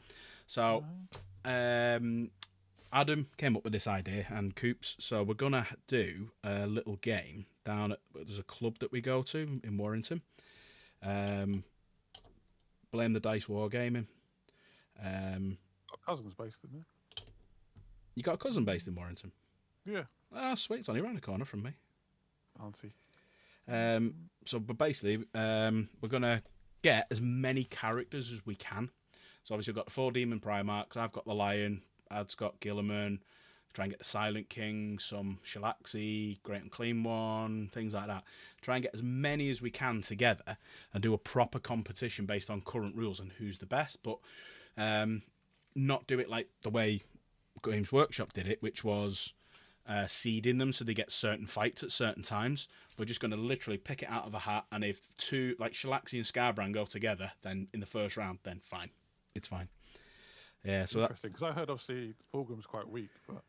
So Adam came up with this idea, and Coops. So we're going to do a little game down at, there's a club that we go to in Warrington. Blame the Dice Wargaming. Cousin's based in there. You got a cousin based in Warrington? Yeah. Ah, sweet. It's only around the corner from me. Auntie. But basically, we're going to get as many characters as we can. So obviously we've got the 4 Demon Primarchs. I've got the Lion. Ad's got Gilliman. Try and get the Silent King, some Shalaxi, Great and Clean One, things like that. Try and get as many as we can together and do a proper competition based on current rules and who's the best. But not do it like the way Games Workshop did it, which was seeding them so they get certain fights at certain times. We're just going to literally pick it out of a hat, and if two, like Shalaxi and Scarbrand, go together, then in the first round, then fine. It's fine. Yeah, so interesting. Because I heard obviously Fulgrim's quite weak, but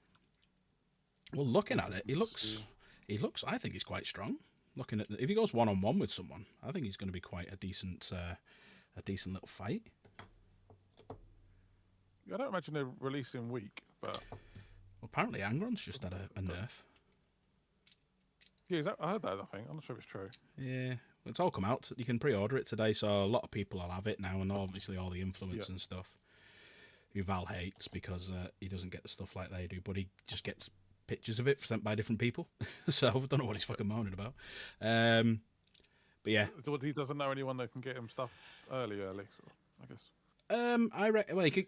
well, looking at it, he looks. I think he's quite strong. Looking at if he goes 1-on-1 with someone, I think he's going to be quite a decent little fight. I don't imagine they're releasing weak, but Well, apparently Angron's just had a nerf. Yeah, I heard that. I think I'm not sure if it's true. Yeah, it's all come out. You can pre-order it today, so a lot of people will have it now, and obviously all the influence and stuff. Who Val hates because he doesn't get the stuff like they do, but he just gets pictures of it sent by different people. So I don't know what he's fucking moaning about. But yeah, So he doesn't know anyone that can get him stuff early, so I guess. I reckon. Well, he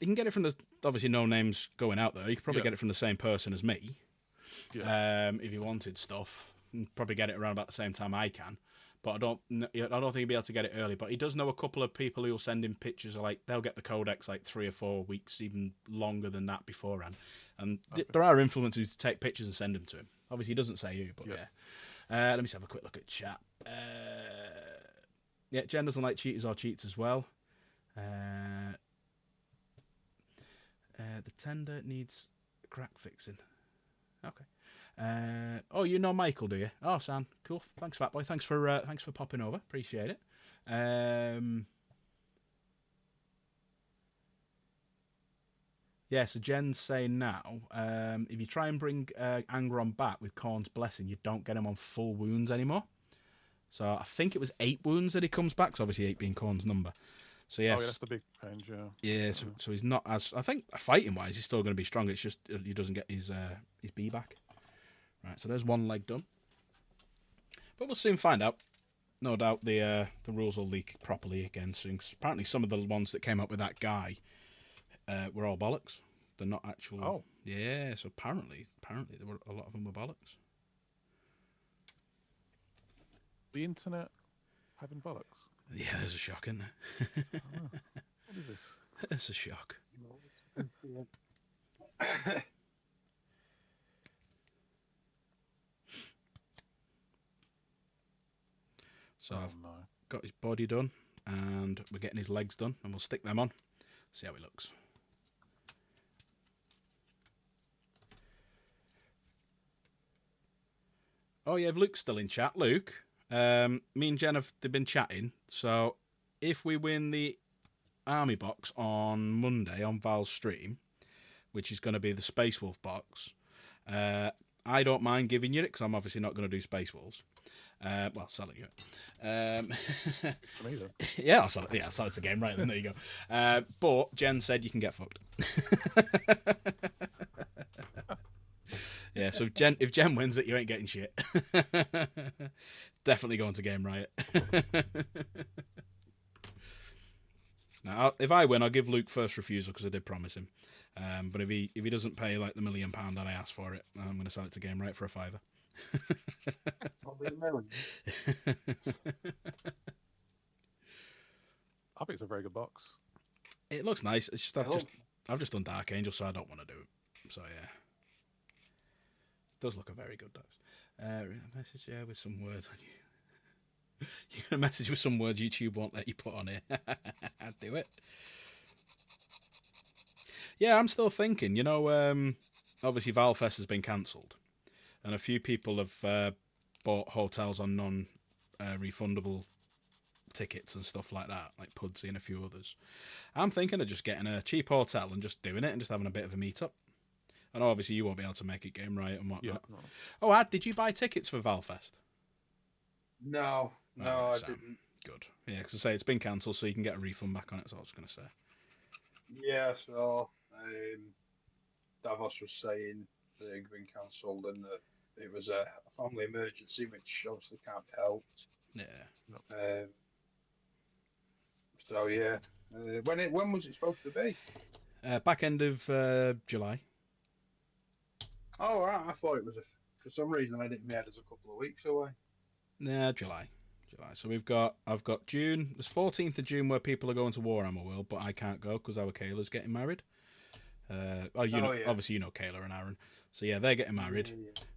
can get it from the obviously no names going out there. You could probably get it from the same person as me. Yeah. If he wanted stuff, he'd probably get it around about the same time I can. But I don't think he'll be able to get it early. But he does know a couple of people who will send him pictures. Like they'll get the codex like 3 or 4 weeks, even longer than that beforehand. And there are influencers who take pictures and send them to him. Obviously, he doesn't say who, but yeah. Let me just have a quick look at chat. Yeah, Jen doesn't like cheaters or cheats as well. The tender needs crack fixing. Okay. Oh, you know Michael, do you? Oh, Sam, cool. Thanks, Fat Boy. Thanks for popping over. Appreciate it. Yeah, so Jen's saying now, if you try and bring Angron back with Khorne's Blessing, you don't get him on full wounds anymore. So I think it was 8 wounds that he comes back, so obviously 8 being Khorne's number. So yes. Oh, yeah, that's the big change, yeah. Yeah, so he's not as... I think fighting-wise, he's still going to be strong. It's just he doesn't get his B back. Right, so there's one leg done. But we'll soon find out. No doubt the rules will leak properly again soon. 'Cause apparently some of the ones that came up with that guy were all bollocks. They're not actual... Oh. Yeah, so apparently there were a lot of them were bollocks. The internet having bollocks? Yeah, there's a shock, isn't there? What is this? It's a shock. So I've got his body done, and we're getting his legs done, and we'll stick them on. See how he looks. Oh yeah, Luke's still in chat. Luke, me and Jen have been chatting. So if we win the army box on Monday on Val's stream, which is going to be the Space Wolf box, I don't mind giving you it because I'm obviously not going to do Space Wolves. Well, selling you it. It's amazing. Yeah, I'll sell it. Yeah, I'll sell it to game. Right then, there you go. But Jen said you can get fucked. Yeah, so if Jen wins it, you ain't getting shit. Definitely going to Game Riot. Now, if I win, I'll give Luke first refusal because I did promise him. But if he doesn't pay like the £1 million that I asked for it, I'm going to sell it to Game Riot for a £5. Probably a million. I think it's a very good box. It looks nice. It's just I've just done Dark Angel, so I don't want to do it. So yeah. Does look a very good dice. Message with some words on you. You're gonna message with some words YouTube won't let you put on it. I'd do it. Yeah, I'm still thinking. You know, obviously Valfest has been cancelled, and a few people have bought hotels on non-refundable tickets and stuff like that, like Pudsey and a few others. I'm thinking of just getting a cheap hotel and just doing it and just having a bit of a meet-up. And obviously you won't be able to make it Game Riot and whatnot. Yeah. Oh, Ad, did you buy tickets for Valfest? No, I didn't. Good. Yeah, because I say it's been cancelled, so you can get a refund back on it. That's what I was going to say. Yeah, so Davos was saying that it had been cancelled and that it was a family emergency, which obviously can't be helped. Yeah. So yeah, when was it supposed to be? Back end of July. Oh, right. I thought it was for some reason I didn't know it was a couple of weeks away. Nah, July. So I've got June. There's 14th of June where people are going to Warhammer World, but I can't go because our Kayla's getting married. Obviously you know Kayla and Aaron. So yeah, they're getting married.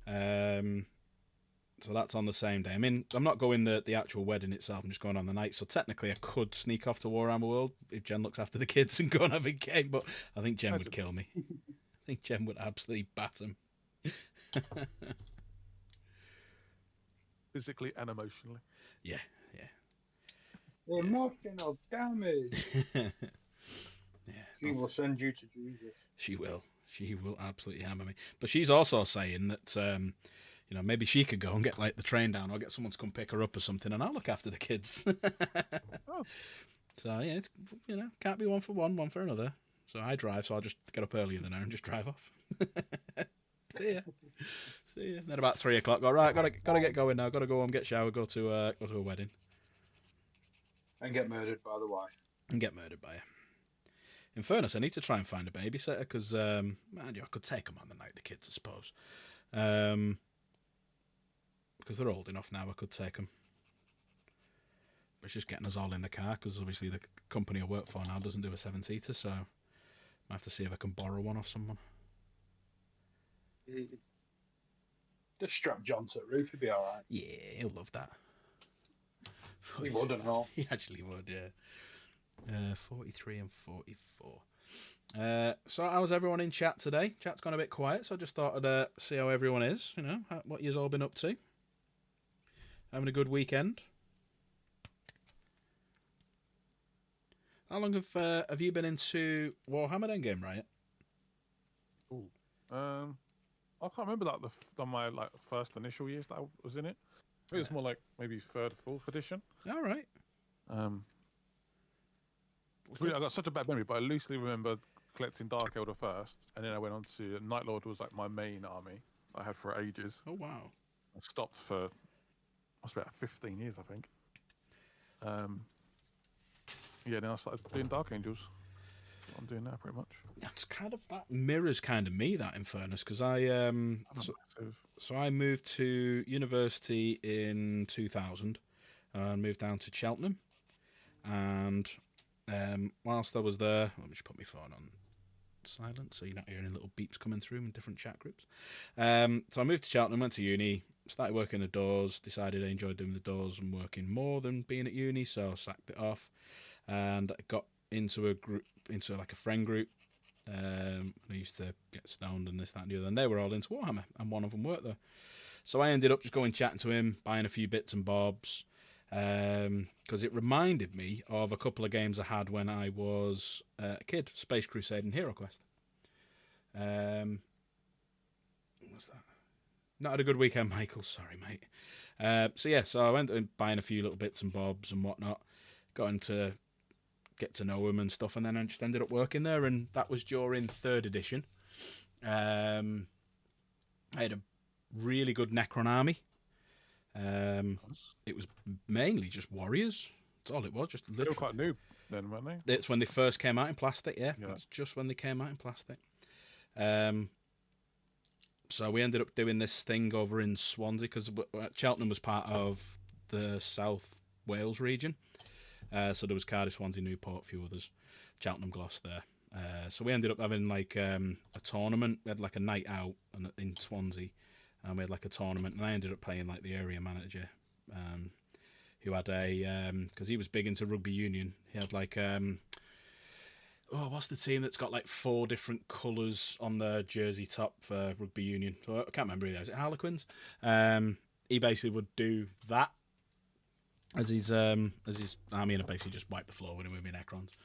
So that's on the same day. I mean, I'm not going the actual wedding itself. I'm just going on the night. So technically, I could sneak off to Warhammer World if Jen looks after the kids and go and have a game. But I think Jen would kill me. I think Jen would absolutely bat him. Physically and emotionally. Yeah. Emotional damage. Yeah. She will send you to Jesus. She will. She will absolutely hammer me. But she's also saying that, maybe she could go and get like the train down or get someone to come pick her up or something, and I'll look after the kids. Oh. So yeah, it's can't be one for one, one for another. So I drive, so I'll just get up earlier than her and just drive off. See ya. Then about 3 o'clock, go right. Gotta get going now. Gotta go home, get showered, go to a wedding, and get murdered by the wife. And get murdered by her. In fairness, I need to try and find a babysitter because, I could take them on the night, the kids, I suppose. Because they're old enough now, I could take them. But it's just getting us all in the car because obviously the company I work for now doesn't do a 7-seater, so I have to see if I can borrow one off someone. Just strap John to the roof, he'd be alright. Yeah, he'll love that. He wouldn't, no. He actually would, yeah. 43 and 44. So how's everyone in chat today? Chat's gone a bit quiet, so I just thought I'd see how everyone is. What you've all been up to. Having a good weekend. How long have you been into Warhammer then, Game Riot? Ooh. I can't remember my first initial years that I was in it. It was more like maybe 3rd, 4th edition. All right. I got such a bad memory, but I loosely remember collecting Dark Elder first, and then I went on to Night Lord was like my main army I had for ages. Oh wow! I stopped for about 15 years, I think. Then I started doing Dark Angels. I'm doing that pretty much. That's that mirrors me, that, in fairness, because I so I moved to university in 2000 and moved down to Cheltenham, and whilst I was there, let me just put my phone on silent so you're not hearing little beeps coming through in different chat groups. So I moved to Cheltenham, went to uni, started working the doors, decided I enjoyed doing the doors and working more than being at uni, so sacked it off, and got into a friend group. I used to get stoned and this, that, and the other, and they were all into Warhammer, and one of them worked there. So I ended up just going chatting to him, buying a few bits and bobs, because it reminded me of a couple of games I had when I was a kid, Space Crusade and Hero Quest. What's that? Not had a good weekend, Michael. Sorry, mate. So I went and buying a few little bits and bobs and whatnot, got into get to know him and stuff, and then I just ended up working there, and that was during 3rd edition. I had a really good Necron army. It was mainly just warriors. That's all it was. Just literally. They were quite new then, weren't they? It's when they first came out in plastic. Yeah, that's just when they came out in plastic. So we ended up doing this thing over in Swansea because Cheltenham was part of the South Wales region. So there was Cardiff, Swansea, Newport, a few others, Cheltenham, Gloucester. So we ended up having a tournament. We had a night out in Swansea, and we had a tournament. And I ended up playing the area manager, who had because he was big into rugby union. He had what's the team that's got 4 different colours on the jersey top for rugby union? So I can't remember who that is. Harlequins. He basically would do that as his army, and basically just wipe the floor with him with my Necrons.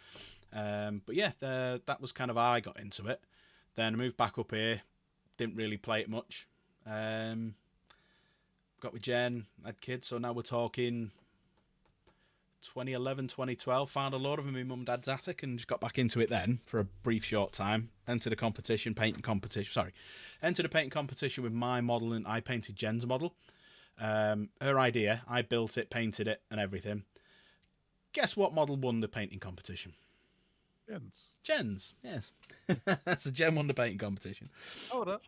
But yeah, that was how I got into it. Then I moved back up here, didn't really play it much. Got with Jen, had kids, so now we're talking 2011, 2012. Found a lot of them in my mum and dad's attic and just got back into it then for a brief short time. Entered a painting competition with my model, and I painted Jen's model. Her idea, I built it, painted it, and everything. Guess what model won the painting competition? Jen's, yes. So Jen won the painting competition. Oh, that.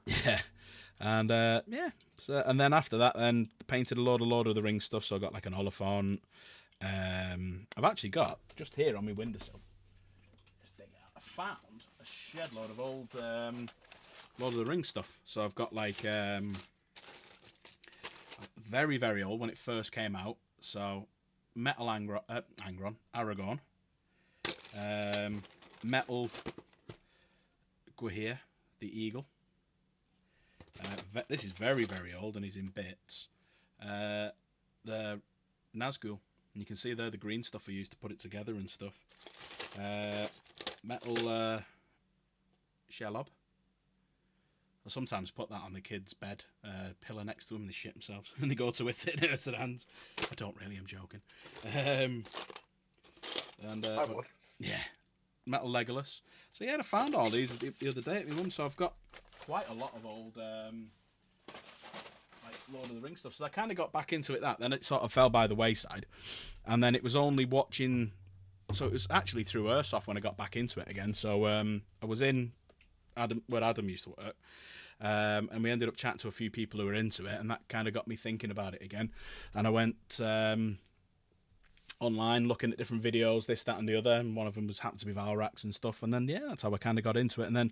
Yeah, and and then after that, then painted a load of Lord of the Rings stuff. So I got an Oliphant. I've actually got just here on my windowsill. Just dig it out. I found a shed load of old Lord of the Rings stuff. So I've got like very, very old when it first came out. So metal Aragorn, metal Guahir, the eagle. This is very, very old and he's in bits. The Nazgul, and you can see there the green stuff we used to put it together and stuff. Metal Shelob. I sometimes put that on the kids' bed, pillow next to them, and they shit themselves, and they go to it, and it hurts their hands. I don't really, I'm joking. Yeah, Metal Legolas. So yeah, I found all these the other day at my mum, so I've got quite a lot of old like Lord of the Rings stuff. So I kind of got back into it then it sort of fell by the wayside, and then it was only watching. So it was actually through Airsoft when I got back into it again. So I was in where Adam used to work. And we ended up chatting to a few people who were into it, and that kind of got me thinking about it again. And I went online looking at different videos, this, that, and the other, and one of them happened to be Valrax and stuff. And then, yeah, that's how I kind of got into it. And then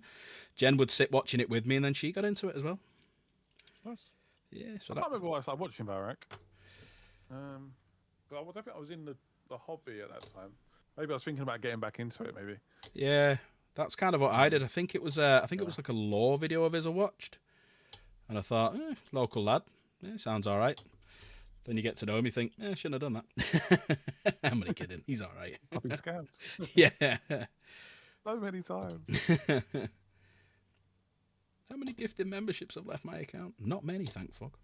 Jen would sit watching it with me, and then she got into it as well. Nice. Yeah. So I can't remember why I started watching Valrax. But I think I was in the hobby at that time. Maybe I was thinking about getting back into it, maybe. Yeah. That's kind of what I did. I think it was like a lore video of his I watched, and I thought, local lad, sounds all right. Then you get to know him, you think, shouldn't have done that. I'm only kidding. He's all right. I've been scammed. Yeah. So many times. How many gifted memberships have left my account? Not many, thank fuck.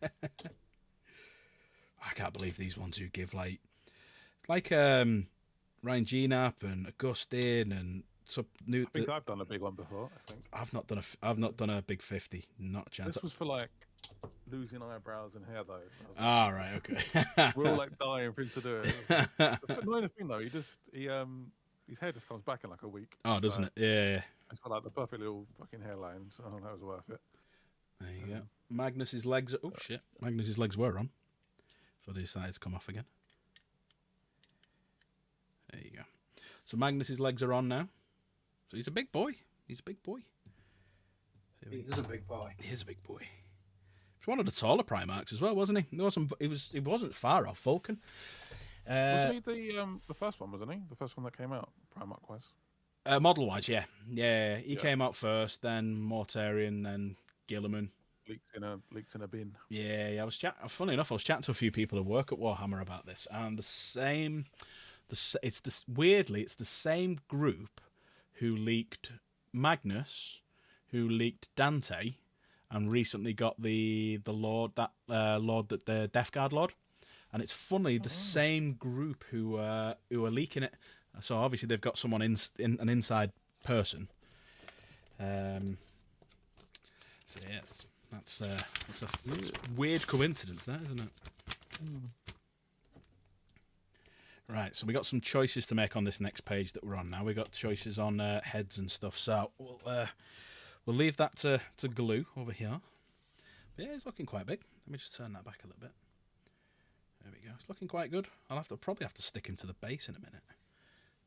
I can't believe these ones who give like Ryan Gnap and Augustine and I think I've done a big one before. I think I've not done a big 50. Not a chance. This was for like losing eyebrows and hair though. Ah, right, okay. We're all like dying for him to do it. The annoying thing though, his hair just comes back in like a week. Oh, doesn't it? Yeah. It's got like the perfect little fucking hairline, so that was worth it. There you go. Magnus's legs. Oh shit! Magnus's legs were on. So they decided to come off again. There you go. So Magnus's legs are on now. So he's a big boy. He's a big boy. He is a big boy. He is a big boy. He's one of the taller Primarchs as well, wasn't he? He wasn't far off Vulcan. Wasn't he the first one? Wasn't he the first one that came out Primarch wise? Model wise, yeah. He came out first, then Mortarion, then Guilliman. Leaked in a bin. Yeah. Funny enough, I was chatting to a few people who work at Warhammer about this, and weirdly, it's the same group who leaked Magnus, who leaked Dante, and recently got the Lord the Death Guard Lord, and it's funny the same group who are leaking it. So obviously they've got someone in an inside person. So yes, that's a weird coincidence, that isn't it? Right, so we got some choices to make on this next page that we're on now. We got choices on heads and stuff. So we'll leave that to glue over here. But yeah, it's looking quite big. Let me just turn that back a little bit. There we go. It's looking quite good. I'll probably have to stick him to the base in a minute.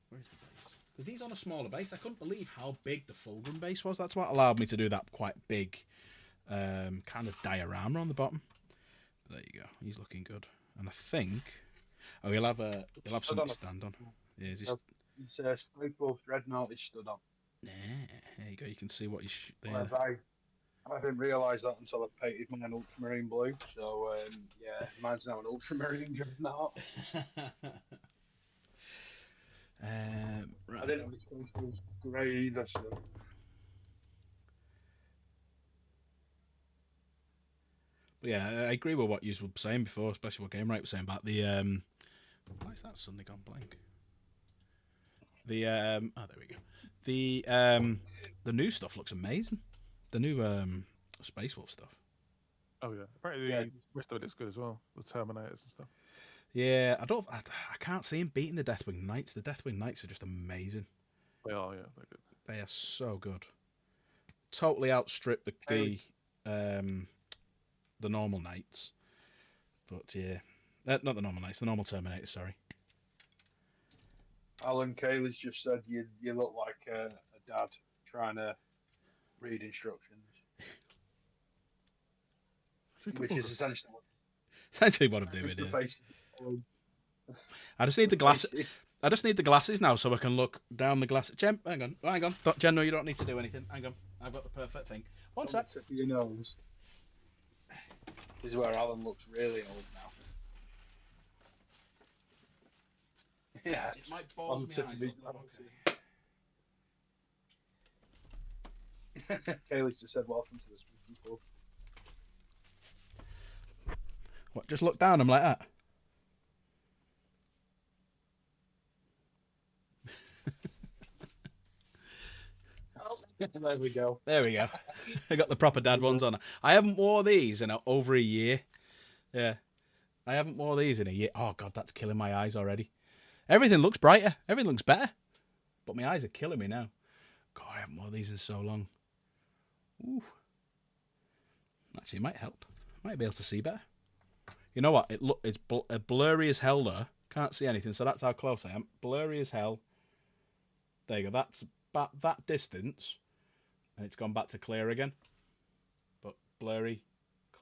Where's the base? Because he's on a smaller base. I couldn't believe how big the Fulgrim base was. That's what allowed me to do that quite big kind of diorama on the bottom. But there you go. He's looking good. And I think... Oh, he'll have something to stand on. Yeah, His Spikebuff Dreadnought is stood on. Nah, there you go. You can see what he's there. I didn't realise that until I painted mine ultramarine blue. So yeah, mine's now an ultramarine Dreadnought. Right. I didn't know this place was grey either. So. But yeah, I agree with what you were saying before, especially what Game Right was saying about the. Why is that suddenly gone blank? There we go. The new stuff looks amazing. The new Space Wolf stuff. Oh yeah, apparently the rest of it looks good as well. The Terminators and stuff. Yeah, I can't see him beating the Deathwing Knights. The Deathwing Knights are just amazing. They are, yeah, they're good. They are so good. Totally outstrip the normal Knights. But yeah, not the normal Knights, the normal Terminators. Sorry. Alan Cayley's just said you look like a dad trying to read instructions, which is essentially what I'm doing. it's the Yeah. face. I just need the glass. It's I just need the glasses now so I can look down the glass. Jen, hang on. Jen, no, you don't need to do anything. Hang on, I've got the perfect thing. One sec. tip of your nose. This is where Alan looks really old now. Yeah, It might on balls the me tip eyes of his up, nose. Kaylee's just said, "Welcome to the Spooky Club." What? Just look down. I'm like that. There we go. There we go. I got the proper dad ones on. I haven't wore these in over a year. Yeah, I haven't wore these in a year. Oh god, that's killing my eyes already. Everything looks brighter. Everything looks better. But my eyes are killing me now. God, I haven't worn these in so long. Ooh. Actually, it might help. Might be able to see better. You know what? It's blurry as hell though. Can't see anything, so that's how close I am. Blurry as hell. There you go. That's about that distance. And it's gone back to clear again. But blurry,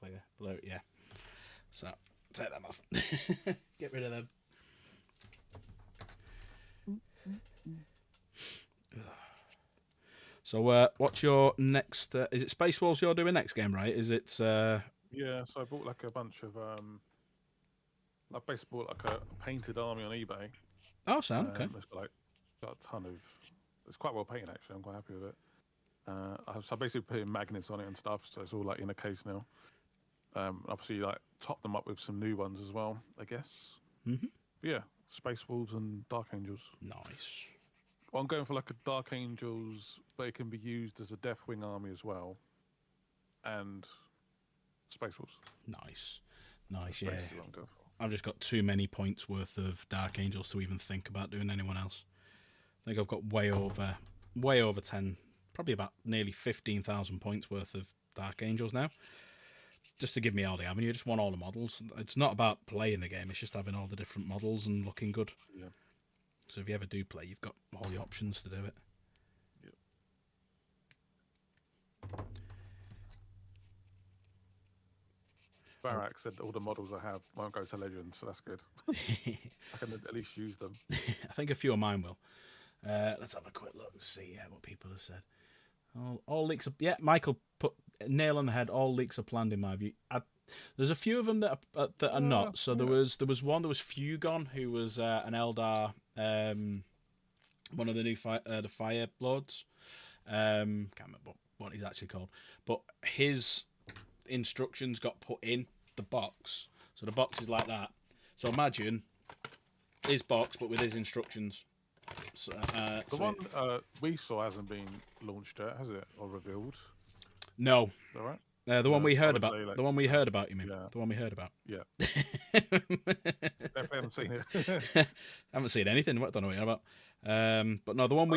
clear, blurry, yeah. So, take them off. Get rid of them. So, what's your next... is it Space Wolves you're doing next game, right? Is it... Yeah, so I bought like a bunch of... I basically bought like a painted army on eBay. Oh, sound, okay. It's got a ton of... It's quite well painted, actually. I'm quite happy with it. So I basically put in magnets on it and stuff, so it's all like in a case now. Obviously, like top them up with some new ones as well, I guess. Mm-hmm. Yeah, Space Wolves and Dark Angels. Nice. Well, I'm going for like a Dark Angels, but it can be used as a Deathwing army as well, and Space Wolves. Nice, yeah. Basically what I'm going for. I've just got too many points worth of Dark Angels to even think about doing anyone else. I think I've got way over 10, probably about nearly 15,000 points worth of Dark Angels now. Just to give me all the avenue. I just want all the models. It's not about playing the game, it's just having all the different models and looking good. Yeah. So if you ever do play, you've got all the options to do it. Yep. Barak said all the models I have won't go to Legends, so that's good. I can at least use them. I think a few of mine will. Let's have a quick look and see what people have said. All leaks are... Yeah, Michael put nail on the head. All leaks are planned in my view. There's a few of them that are not. So there was one. There was Fugon, who was an Eldar, one of the new the Fire Lords. Can't remember what he's actually called, but his instructions got put in the box. So the box is like that. So imagine his box, but with his instructions. So, the one we saw hasn't been launched yet, has it, or revealed? No. All right. The one we heard about. Like, the one we heard about, you mean? Yeah. The one we heard about. Yeah. Definitely haven't seen it. Haven't seen anything. I don't know what you're about. But no, the one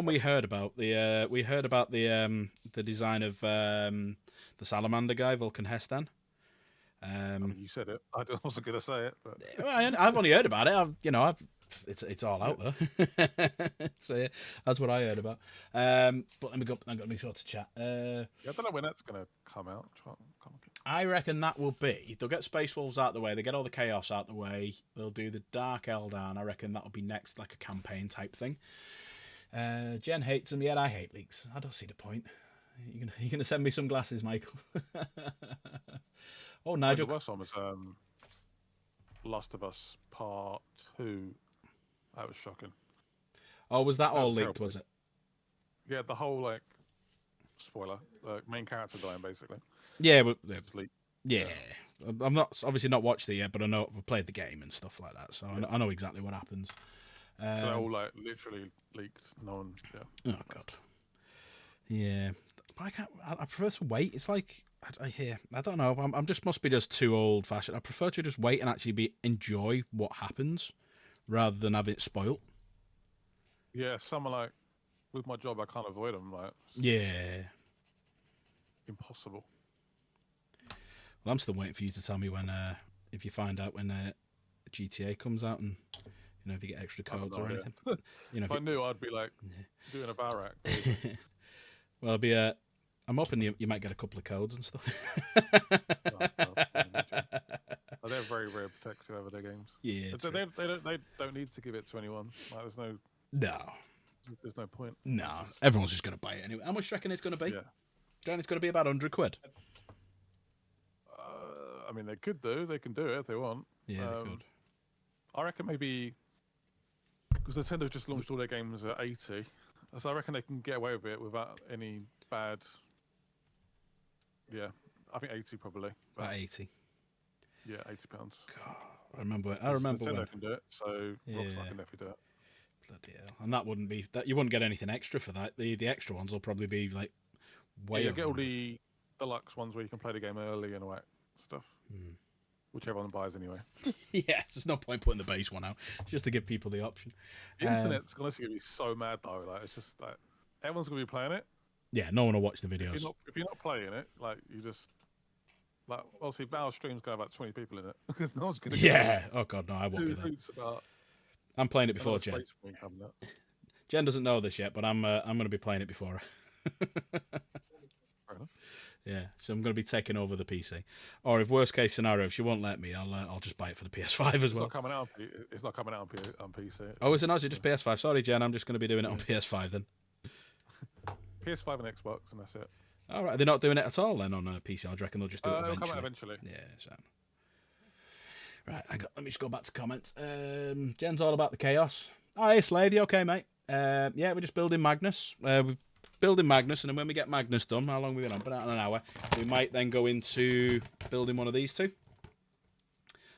we heard about. We heard about the design of the salamander guy, Vulcan Hestan. I mean, you said it. I wasn't going to say it, but I've only heard about it. It's all out there. So yeah, that's what I heard about. But I've got to make sure to chat. I don't know when that's going to come out. I reckon that will be. They'll get Space Wolves out the way. They get all the Chaos out the way. They'll do the Dark Eldar. And I reckon that'll be next, like a campaign type thing. Jen hates them. Yeah, I hate leaks. I don't see the point. You're gonna send me some glasses, Michael. Oh, Nigel. The worst one was Last of Us Part 2. That was shocking. Oh, was that all leaked, terrible. was it? Yeah, the whole, spoiler, main character dying, basically. Yeah, but It's leaked. yeah. I'm obviously not watched it yet, but I know I've played the game and stuff like that, so I know exactly what happens. So they're all, literally leaked. No one, yeah. Oh, God. Yeah. But I prefer to wait. It's like... I don't know. I'm just must be just too old fashioned. I prefer to just wait and actually enjoy what happens rather than have it spoilt. Yeah, some are with my job I can't avoid them. Yeah, impossible. Well, I'm still waiting for you to tell me when if you find out when GTA comes out and if you get extra I have codes no or idea. anything. You know, If I knew, I'd be like doing a Barak. well, it'll be I'm hoping you might get a couple of codes and stuff. They're very, very protective over their games. Yeah, they don't need to give it to anyone. Like, there's no point. No, everyone's just going to buy it anyway. How much do you reckon it's going to be? Yeah. Do you reckon it's going to be about £100? I mean, they could do. They can do it if they want. Yeah, they could. I reckon maybe because Nintendo just launched all their games at 80, so I reckon they can get away with it without any bad. Yeah, I think 80 probably. About 80. Yeah, £80. God, I remember Nintendo when. can do it, so Rockstar can definitely do it. Bloody hell! And that wouldn't be that. You wouldn't get anything extra for that. The extra ones will probably be like way. You get all the deluxe ones where you can play the game early and all that stuff, which everyone buys anyway. Yeah, there's no point putting the base one out just to give people the option. The internet's honestly gonna be so mad though. Like, it's just like everyone's gonna be playing it. Yeah, no one will watch the videos. If you're not playing it, like you just like obviously Valve stream's got about 20 people in it because no one's gonna. Yeah. Oh god, no, I won't be there. About I'm playing it before Jen. Jen doesn't know this yet, but I'm going to be playing it before her. Fair enough. Yeah, so I'm going to be taking over the PC. Or if worst case scenario, if she won't let me, I'll just buy it for the PS5 as well. It's not coming out on PC. Oh, is it not? Is it just PS5? Sorry, Jen, I'm just going to be doing it on PS5 then. PS5 and Xbox, and that's it. All right, they're not doing it at all then on PC. I reckon they'll just do it eventually. It'll come out eventually. Yeah, so. Right, let me just go back to comments. Jen's all about the chaos. Oh, hey, Slade, you okay, mate? Yeah, we're just building Magnus. We're building Magnus, and then when we get Magnus done, how long have we been on? About an hour. We might then go into building one of these two.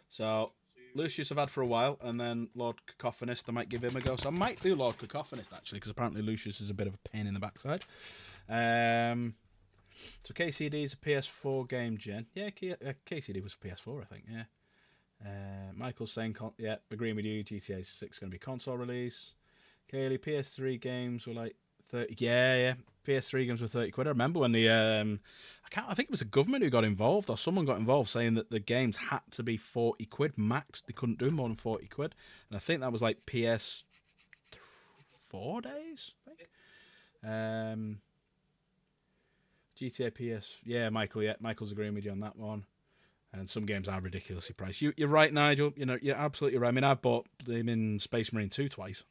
So, Lucius I've had for a while, and then Lord Cacophonist, I might give him a go. So I might do Lord Cacophonist, actually, because apparently Lucius is a bit of a pain in the backside. So KCD is a PS4 game, Jen. Yeah, KCD was PS4, I think, yeah. Michael's saying, yeah, agreeing with you, GTA 6 is going to be console release. Kaylee, PS3 games were like 30. Yeah. PS3 games were 30 quid. I remember when I think it was the government who got involved, or someone got involved saying that the games had to be 40 quid max. They couldn't do more than 40 quid. And I think that was like PS4 days, I think. GTA PS. Yeah, Michael. Yeah, Michael's agreeing with you on that one. And some games are ridiculously priced. You're right, Nigel. You know, you're absolutely right. I mean, I've bought them in Space Marine 2 twice.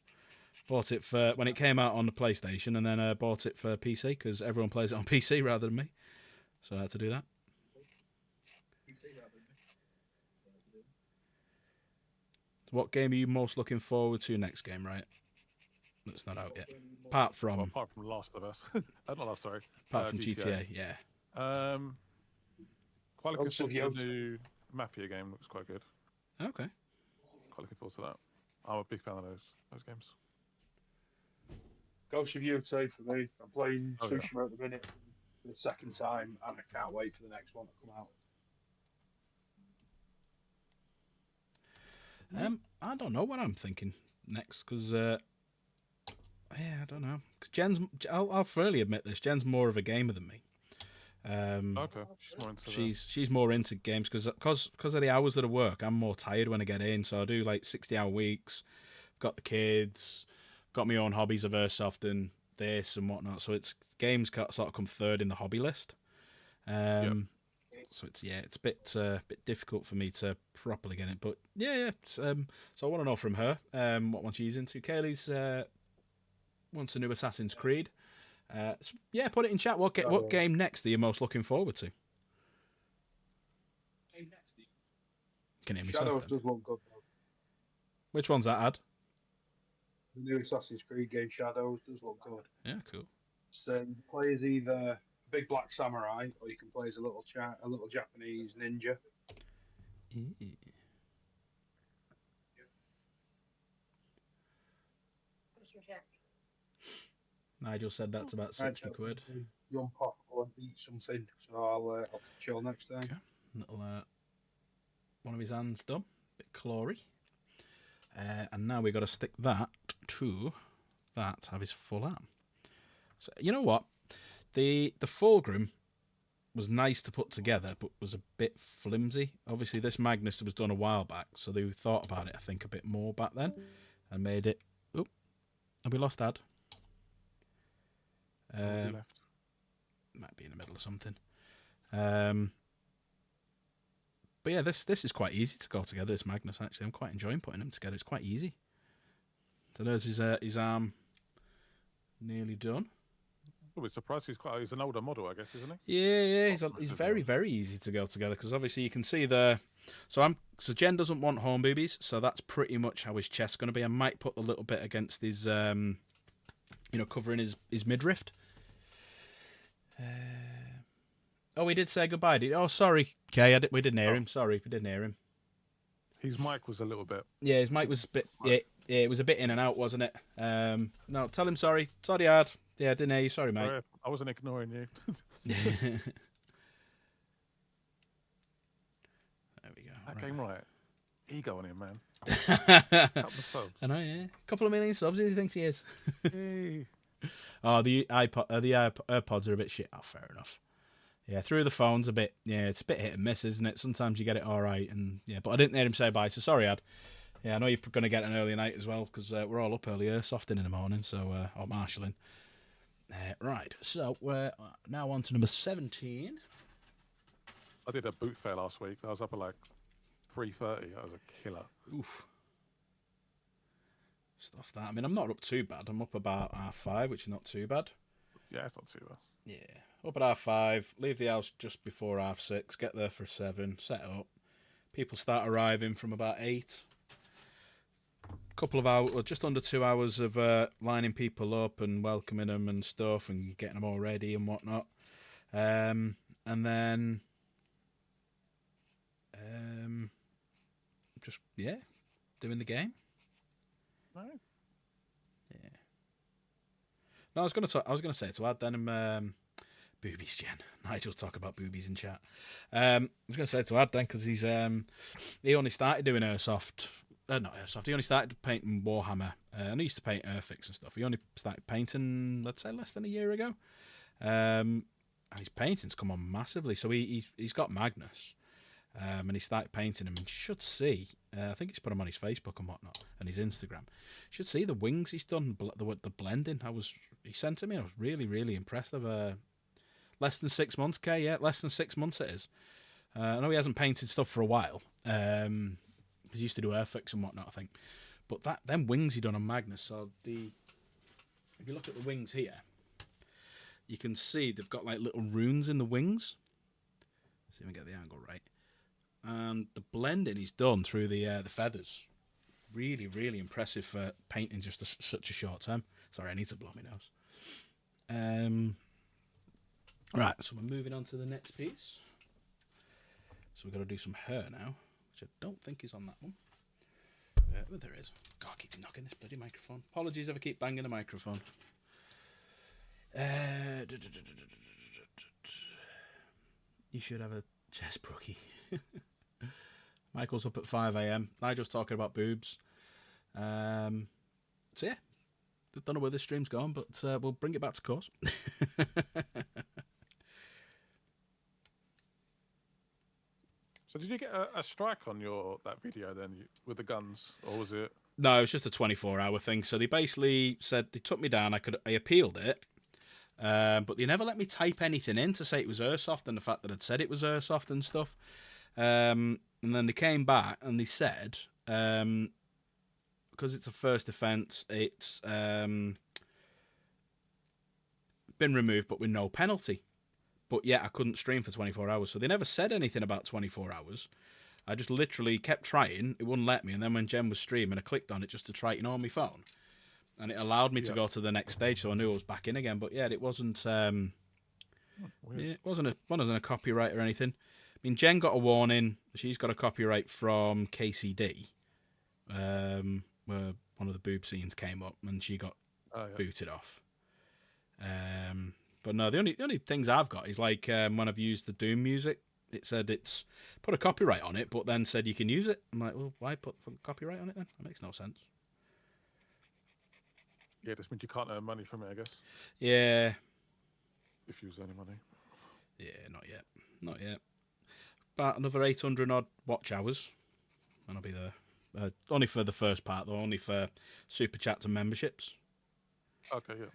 Bought it for when it came out on the PlayStation, and then bought it for PC because everyone plays it on PC rather than me. So I had to do that. What game are you most looking forward to next game, right? That's not out yet. Apart from Last of Us. Not Last, sorry. Apart from GTA, yeah. Quite looking forward to the new Mafia game. Looks quite good. Okay. Quite looking forward to that. I'm a big fan of those games. Ghost of Yotei for me. I'm playing Tsushima at the minute for the second time, and I can't wait for the next one to come out. I don't know what I'm thinking next because, yeah, I don't know. I'll fairly admit this. Jen's more of a gamer than me. Okay, she's more into games because of the hours that I work. I'm more tired when I get in, so I do like 60-hour weeks. Got the kids, got my own hobbies of airsoft and this and whatnot. So it's games sort of come third in the hobby list. So it's a bit difficult for me to properly get it. But yeah. So I want to know from her what one she's into. Kaylee's wants a new Assassin's Creed. So yeah, put it in chat. What game next are you most looking forward to? Can hear me. Shadows does look good though. Which one's that, Ad? The new Assassin's Creed game Shadows does look good. Yeah, cool. So you play as either a big black samurai or you can play as a little Japanese ninja. Nigel said that's about 60 quid. Young pop and eat something, so I'll chill next time. Okay. Little one of his hands done, bit clory. And now we've got to stick that to that, have his full arm. So you know what? The Fulgrim was nice to put together, but was a bit flimsy. Obviously, this Magnus was done a while back, so they thought about it, I think, a bit more back then. and made it. Oop, have we lost Dad? He left. Might be in the middle of something. But yeah, this is quite easy to go together. This Magnus, actually, I'm quite enjoying putting them together. It's quite easy. So there's his arm nearly done. Oh, it's surprised he's an older model, I guess, isn't he? Yeah. He's very, very easy to go together because obviously you can see the. So Jen doesn't want horn boobies, so that's pretty much how his chest's going to be. I might put a little bit against his, covering his midriff. Oh, we did say goodbye. Oh, sorry, Kay. We didn't hear him. Sorry, we didn't hear him. His mic was a little bit. Yeah, his mic was a bit. Yeah, it was a bit in and out, wasn't it? No, tell him sorry. Sorry, Ad. Yeah, I didn't hear you. Sorry, mate. Sorry, I wasn't ignoring you. There we go. That came right. Ego on him, man. I Couple of subs. know, yeah. Couple of million subs. He thinks he is. Hey. Oh, the AirPods are a bit shit. Oh, fair enough. Yeah, through the phone's a bit. Yeah, it's a bit hit and miss, isn't it? Sometimes you get it all right, and yeah. But I didn't hear him say bye, so sorry, Ad. Yeah, I know you're going to get an early night as well because we're all up earlier, softing in the morning, so or marshalling. Right, so we're now on to number 17. I did a boot fair last week. I was up at like 3:30. That was a killer. Oof. Stuff that. I mean, I'm not up too bad. I'm up about 5:30, which is not too bad. Yeah, it's not too bad. Yeah, up at 5:30. Leave the house just before 6:30. Get there for 7. Set up. People start arriving from about 8. Couple of hours, or just under 2 hours of lining people up and welcoming them and stuff and getting them all ready and whatnot. And then just doing the game. Nice. Yeah. No, I was gonna say to add then boobies, Jen. Nigel's talk about boobies in chat. I was gonna say to add then because he only started doing airsoft. Not airsoft. He only started painting Warhammer. And he used to paint Earthix and stuff. He only started painting, let's say, less than a year ago. And his painting's come on massively. So he's got Magnus. And he started painting him. And you should see, I think he's put him on his Facebook and whatnot, and his Instagram. You should see the wings he's done, the blending. He sent to me. I was really, really impressed. Of less than 6 months, Kay. Yeah, less than 6 months it is. I know he hasn't painted stuff for a while. He used to do Airfix and whatnot, I think. But them wings he done on Magnus. So if you look at the wings here, you can see they've got like little runes in the wings. See if we get the angle right. And the blending he's done through the feathers, really, really impressive for painting just such a short time. Sorry, I need to blow my nose. Right, so we're moving on to the next piece. So we've got to do some hair now, which I don't think is on that one. But there is. God, I keep knocking this bloody microphone. Apologies if I keep banging the microphone. You should have a chest brookie. Michael's up at 5 a.m. Nigel's talking about boobs. So yeah, don't know where this stream's going, but we'll bring it back to course. So did you get a strike on that video then with the guns, or was it? No, it was just a 24-hour thing. So they basically said they took me down. I appealed it, but they never let me type anything in to say it was airsoft and the fact that I'd said it was airsoft and stuff. And then they came back and they said, because it's a first offence, it's been removed but with no penalty. But yeah, I couldn't stream for 24 hours. So they never said anything about 24 hours. I just literally kept trying. It wouldn't let me. And then when Jen was streaming, I clicked on it just to try it on my phone. And it allowed me to go to the next stage. So I knew I was back in again. But yeah, it wasn't it wasn't a copyright or anything. I mean, Jen got a warning. She's got a copyright from KCD, where one of the boob scenes came up and she got booted off. But no, the only things I've got is like when I've used the Doom music, it said it's put a copyright on it, but then said you can use it. I'm like, well, why put copyright on it then? That makes no sense. Yeah, this means you can't earn money from it, I guess. Yeah. If you use any money. Yeah, not yet. About another 800 odd watch hours, and I'll be there. Only for the first part, though. Only for super chats and memberships. Okay, yeah.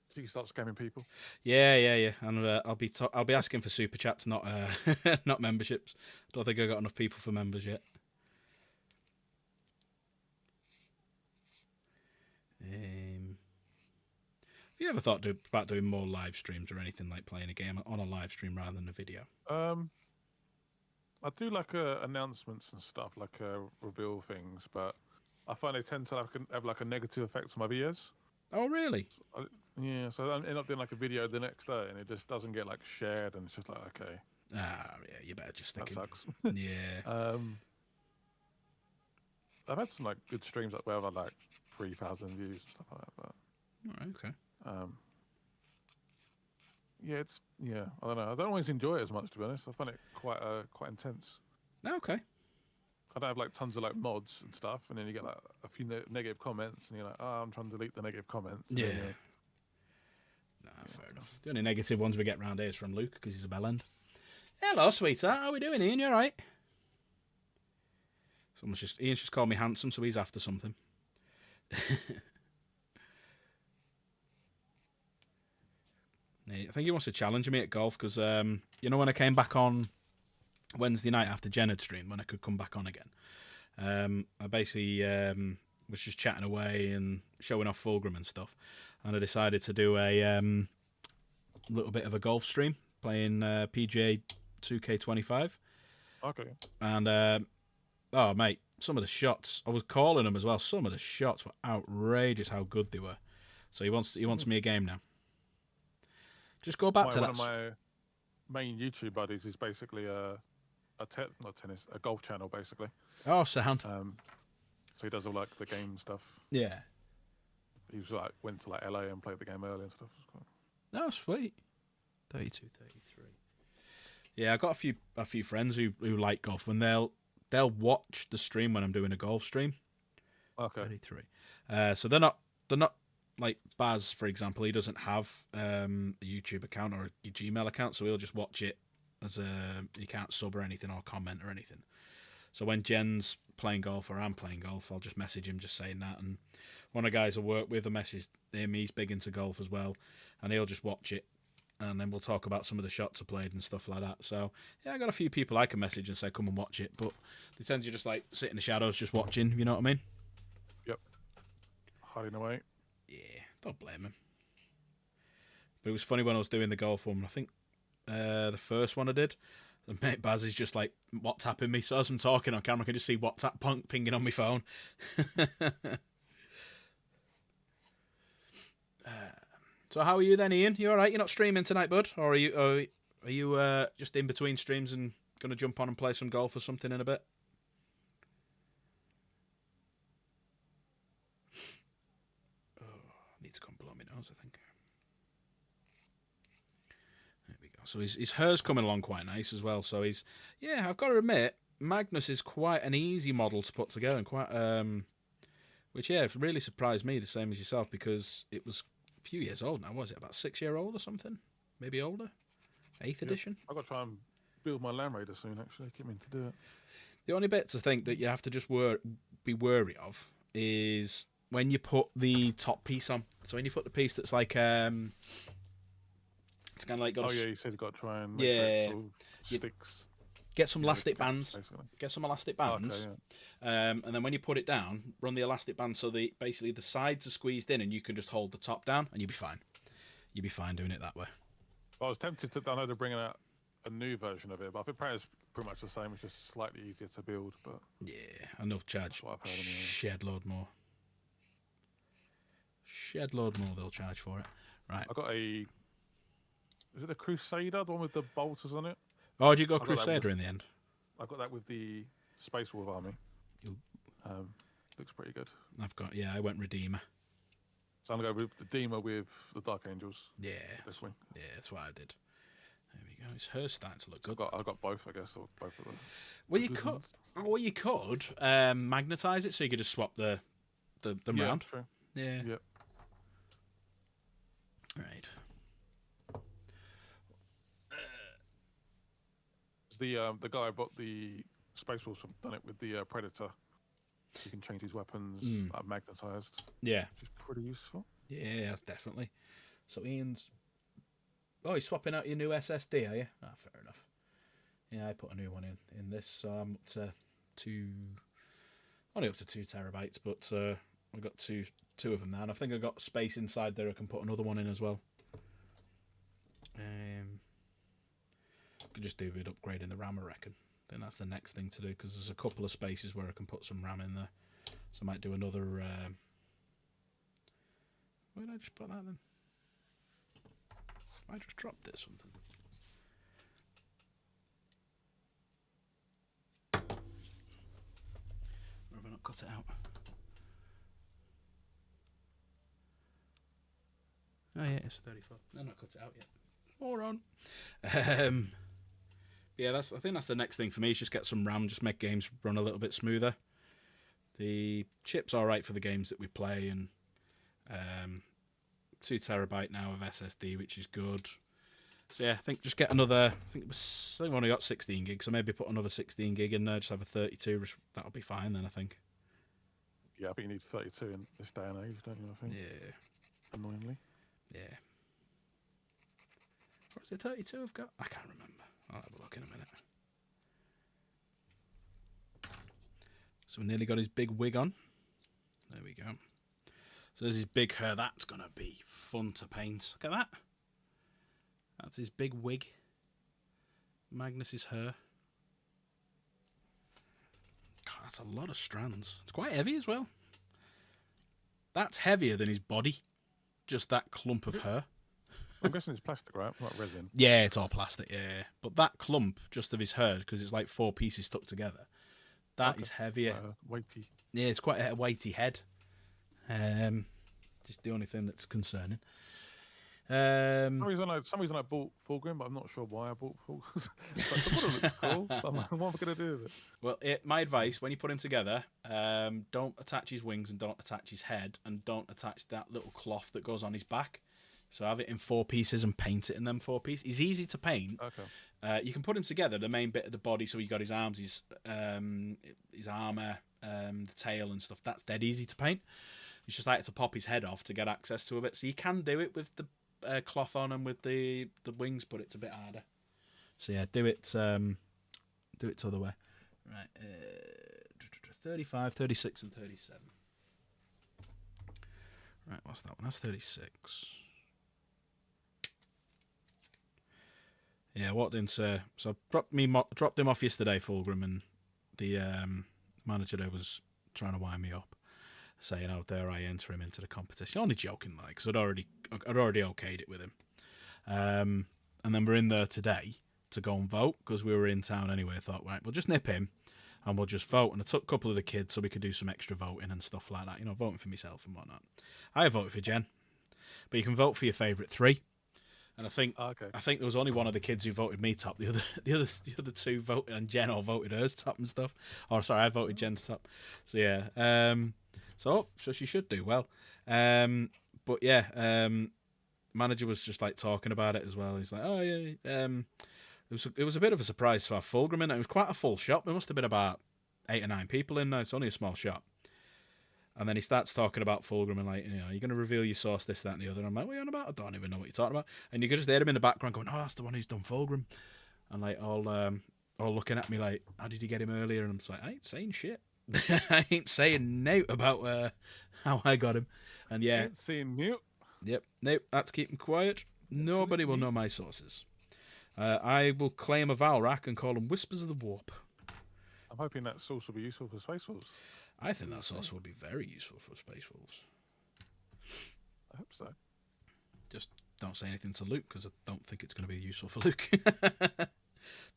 So you can start scamming people. Yeah. And I'll be asking for super chats, not not memberships. Don't think I got enough people for members yet. Have you ever thought about doing more live streams or anything, like playing a game on a live stream rather than a video? I do like announcements and stuff, like reveal things, but I find they tend to have like a negative effect on my videos. Oh, really? Yeah, so I end up doing like a video the next day, and it just doesn't get like shared, and it's just like, okay. Ah, yeah, you better just think. That sucks. Yeah. I've had some like good streams like where I've had like 3,000 views and stuff like that, but. All right, okay. Yeah, I don't know. I don't always enjoy it as much, to be honest. I find it quite intense. Okay. I don't have like tons of like mods and stuff, and then you get like a few negative comments, and you're like, oh, I'm trying to delete the negative comments. Yeah. Fair enough. The only negative ones we get round here is from Luke because he's a bellend. Hello, sweetheart. How are we doing, Ian? You all right? Ian's just called me handsome, so he's after something. I think he wants to challenge me at golf because, you know, when I came back on Wednesday night after Jen had streamed, when I could come back on again, I basically was just chatting away and showing off Fulgrim and stuff, and I decided to do a little bit of a golf stream playing PGA 2K25. Okay. And, oh, mate, some of the shots, I was calling them as well, some of the shots were outrageous how good they were. So he wants me a game now. Just go back to that. One of my main YouTube buddies is basically a golf channel, basically. Oh, sound. So he does all like the game stuff. Yeah. He was like went to like LA and played the game early and stuff. Oh, sweet. 32, 33. Yeah, I got a few friends who like golf, and they'll watch the stream when I'm doing a golf stream. Okay. 33. So they're not like Baz, for example. He doesn't have a YouTube account or a Gmail account, so he'll just watch it as he can't sub or anything or comment or anything. So when Jen's playing golf or I'm playing golf, I'll just message him just saying that. And one of the guys I work with, I message him. He's big into golf as well, and he'll just watch it. And then we'll talk about some of the shots I played and stuff like that. So, yeah, I got a few people I can message and say, come and watch it. But they tend to just, like, sit in the shadows just watching, you know what I mean? Yep. Hiding away. Yeah, don't blame him. But it was funny when I was doing the golf one. I think the first one I did, the mate Baz is just, like, WhatsApping me. So as I'm talking on camera, I can just see WhatsApp pinging on my phone. So how are you then, Ian? You all right? You're not streaming tonight, bud? Or are you just in between streams and going to jump on and play some golf or something in a bit? Oh, I need to come blow my nose, I think. There we go. So his hair's coming along quite nice as well. So yeah, I've got to admit, Magnus is quite an easy model to put together and quite, which, yeah, really surprised me, the same as yourself, because it was few years old now, was it? About 6 year old or something? Maybe older? 8th edition? I've got to try and build my Land Raider soon, actually. Keep me to do it. The only bit to think that you have to just be wary of is when you put the top piece on. So when you put the piece that's like, it's kind of like... Oh, yeah, you said you've got to try and make sure it sort of sticks. Get some elastic bands. Basically. Get some elastic bands. Okay, yeah. And then when you put it down, run the elastic band so basically the sides are squeezed in and you can just hold the top down and you'll be fine. You'll be fine doing it that way. I was tempted to, I know they're bringing out a new version of it, but I think it's pretty much the same. It's just slightly easier to build. But yeah, and they'll charge shed load more. Shed load more they'll charge for it. Right. I got is it a Crusader, the one with the bolters on it? Oh, did you go Crusader in the end? I got that with the Space Wolf army. Looks pretty good. I went Redeemer. So I'm going to go with the Redeemer with the Dark Angels. Yeah. This one. Yeah, that's what I did. There we go. His hair's starting to look good. I've got both, I guess, or both of them. Well, you could magnetize it so you could just swap the round. True. Yeah. Yep. Right. The guy I bought the Space Wolves from done it with the Predator. So you can change his weapons, like magnetized. Yeah. Which is pretty useful. Yeah, definitely. So Ian's... Oh, he's swapping out your new SSD, are you? Ah, fair enough. Yeah, I put a new one in this, so I'm up to only up to 2 terabytes, but I've got two of them now, and I think I've got space inside there I can put another one in as well. Could just do with upgrading the RAM, I reckon. Then that's the next thing to do, because there's a couple of spaces where I can put some RAM in there. So I might do another... Where did I just put that then? I just dropped it something. Or have I not cut it out? Oh yeah, it's 34. No, not cut it out yet. Moron. Yeah, I think that's the next thing for me, is just get some RAM, just make games run a little bit smoother. The chip's alright for the games that we play, and 2 terabyte now of SSD, which is good. So yeah, I think just get another. I think I've only got 16 gigs, so maybe put another 16 gig in there. Just have a 32. That'll be fine then, I think. Yeah, but you need 32 in this day and age, don't you? I think. Yeah. Annoyingly. Yeah. Or is it 32 I've got? I can't remember. I'll have a look in a minute. So we nearly got his big wig on. There we go. So there's his big hair. That's going to be fun to paint. Look at that. That's his big wig. Magnus's hair. God, that's a lot of strands. It's quite heavy as well. That's heavier than his body. Just that clump of hair. I'm guessing it's plastic, right? Not resin. Yeah, it's all plastic, yeah. But that clump just of his hair, because it's like 4 pieces stuck together, that is heavier. Weighty. Yeah, it's quite a weighty head. Just the only thing that's concerning. Some reason I bought Fulgrim, but I'm not sure why I bought Fulgrim. Like, the model looks cool, but I'm like, what am I going to do with it? Well, my advice, when you put him together, don't attach his wings and don't attach his head, and don't attach that little cloth that goes on his back. So have it in 4 pieces and paint it in them 4 pieces. He's easy to paint. Okay. You can put him together, the main bit of the body, so you got his arms, his armour, the tail and stuff. That's dead easy to paint. It's just like to pop his head off to get access to it. So you can do it with the cloth on and with the wings, but it's a bit harder. So yeah, do it the other way. Right, 35, 36 and 37. Right, what's that one? That's 36. Yeah, walked into... So I dropped him off yesterday, Fulgrim, and the manager there was trying to wind me up, saying, "Oh, dare I enter him into the competition?" Only joking, like, because I'd already okayed it with him. And then we're in there today to go and vote, because we were in town anyway. I thought, right, we'll just nip him, and we'll just vote. And I took a couple of the kids so we could do some extra voting and stuff like that, voting for myself and whatnot. I voted for Jen, but you can vote for your favourite 3. And I think there was only one of the kids who voted me top. The other 2 voted, and Jen all voted hers top and stuff. Oh, sorry, I voted Jen's top. So yeah, so she should do well. But yeah, manager was just like talking about it as well. He's like, oh yeah, it was a bit of a surprise to have Fulgrim in it. It was quite a full shop. There must have been about 8 or 9 people in there. It's only a small shop. And then he starts talking about Fulgrim and like, you're going to reveal your source, this, that, and the other. And I'm like, what are you on about? I don't even know what you're talking about. And you could just hear him in the background going, oh, that's the one who's done Fulgrim. And like all looking at me like, how did you get him earlier? And I'm just like, I ain't saying shit. I ain't saying no about how I got him. And yeah. Ain't saying no. Yep. Nope. That's keeping quiet. Nobody will know my sources. I will claim a Valrak and call them Whispers of the Warp. I'm hoping that source will be useful for Space Wolves. I think that source would be very useful for Space Wolves. I hope so. Just don't say anything to Luke, because I don't think it's going to be useful for Luke. I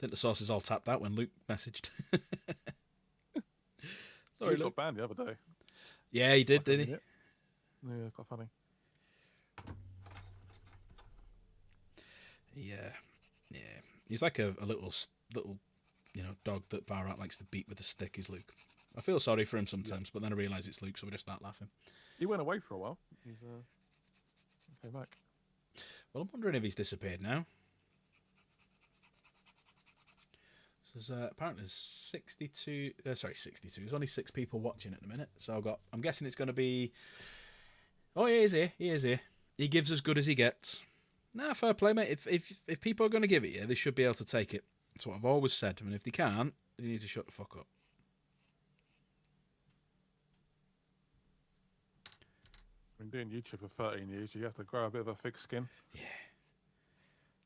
think the source is all tapped out when Luke messaged. Sorry, Luke Luke. got banned the other day. Yeah, he did, didn't he? Yeah, quite funny. Yeah. He's like a little dog that Barat likes to beat with a stick, is Luke. I feel sorry for him sometimes, but then I realise it's Luke, so I just start laughing. He went away for a while. He came back. Well, I'm wondering if he's disappeared now. So There's apparently there's 62. Sorry, 62. There's only 6 people watching at the minute. So I'm guessing it's going to be. Oh, he is here. He is here. He gives as good as he gets. Nah, fair play, mate. If people are going to give it you, they should be able to take it. That's what I've always said. I mean, if they can't, they need to shut the fuck up. Been doing YouTube for 13 years. You have to grow a bit of a thick skin. Yeah.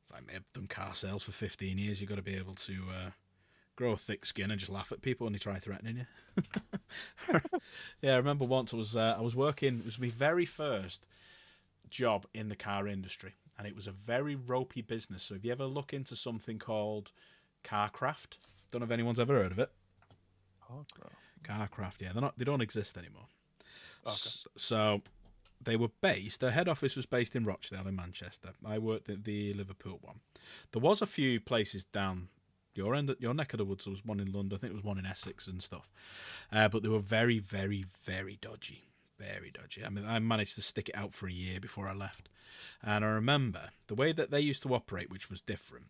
It's like, I've done car sales for 15 years. You've got to be able to grow a thick skin and just laugh at people when they try threatening you. Yeah, I remember once I was working. It was my very first job in the car industry, and it was a very ropey business. So if you ever look into something called Carcraft, don't know if anyone's ever heard of it. Carcraft, yeah, they don't exist anymore. Okay. So they were based. Their head office was based in Rochdale in Manchester. I worked at the Liverpool one. There was a few places down your end, your neck of the woods. There was one in London. I think there was one in Essex and stuff. But they were very, very, very dodgy. Very dodgy. I mean, I managed to stick it out for a year before I left. And I remember the way that they used to operate, which was different,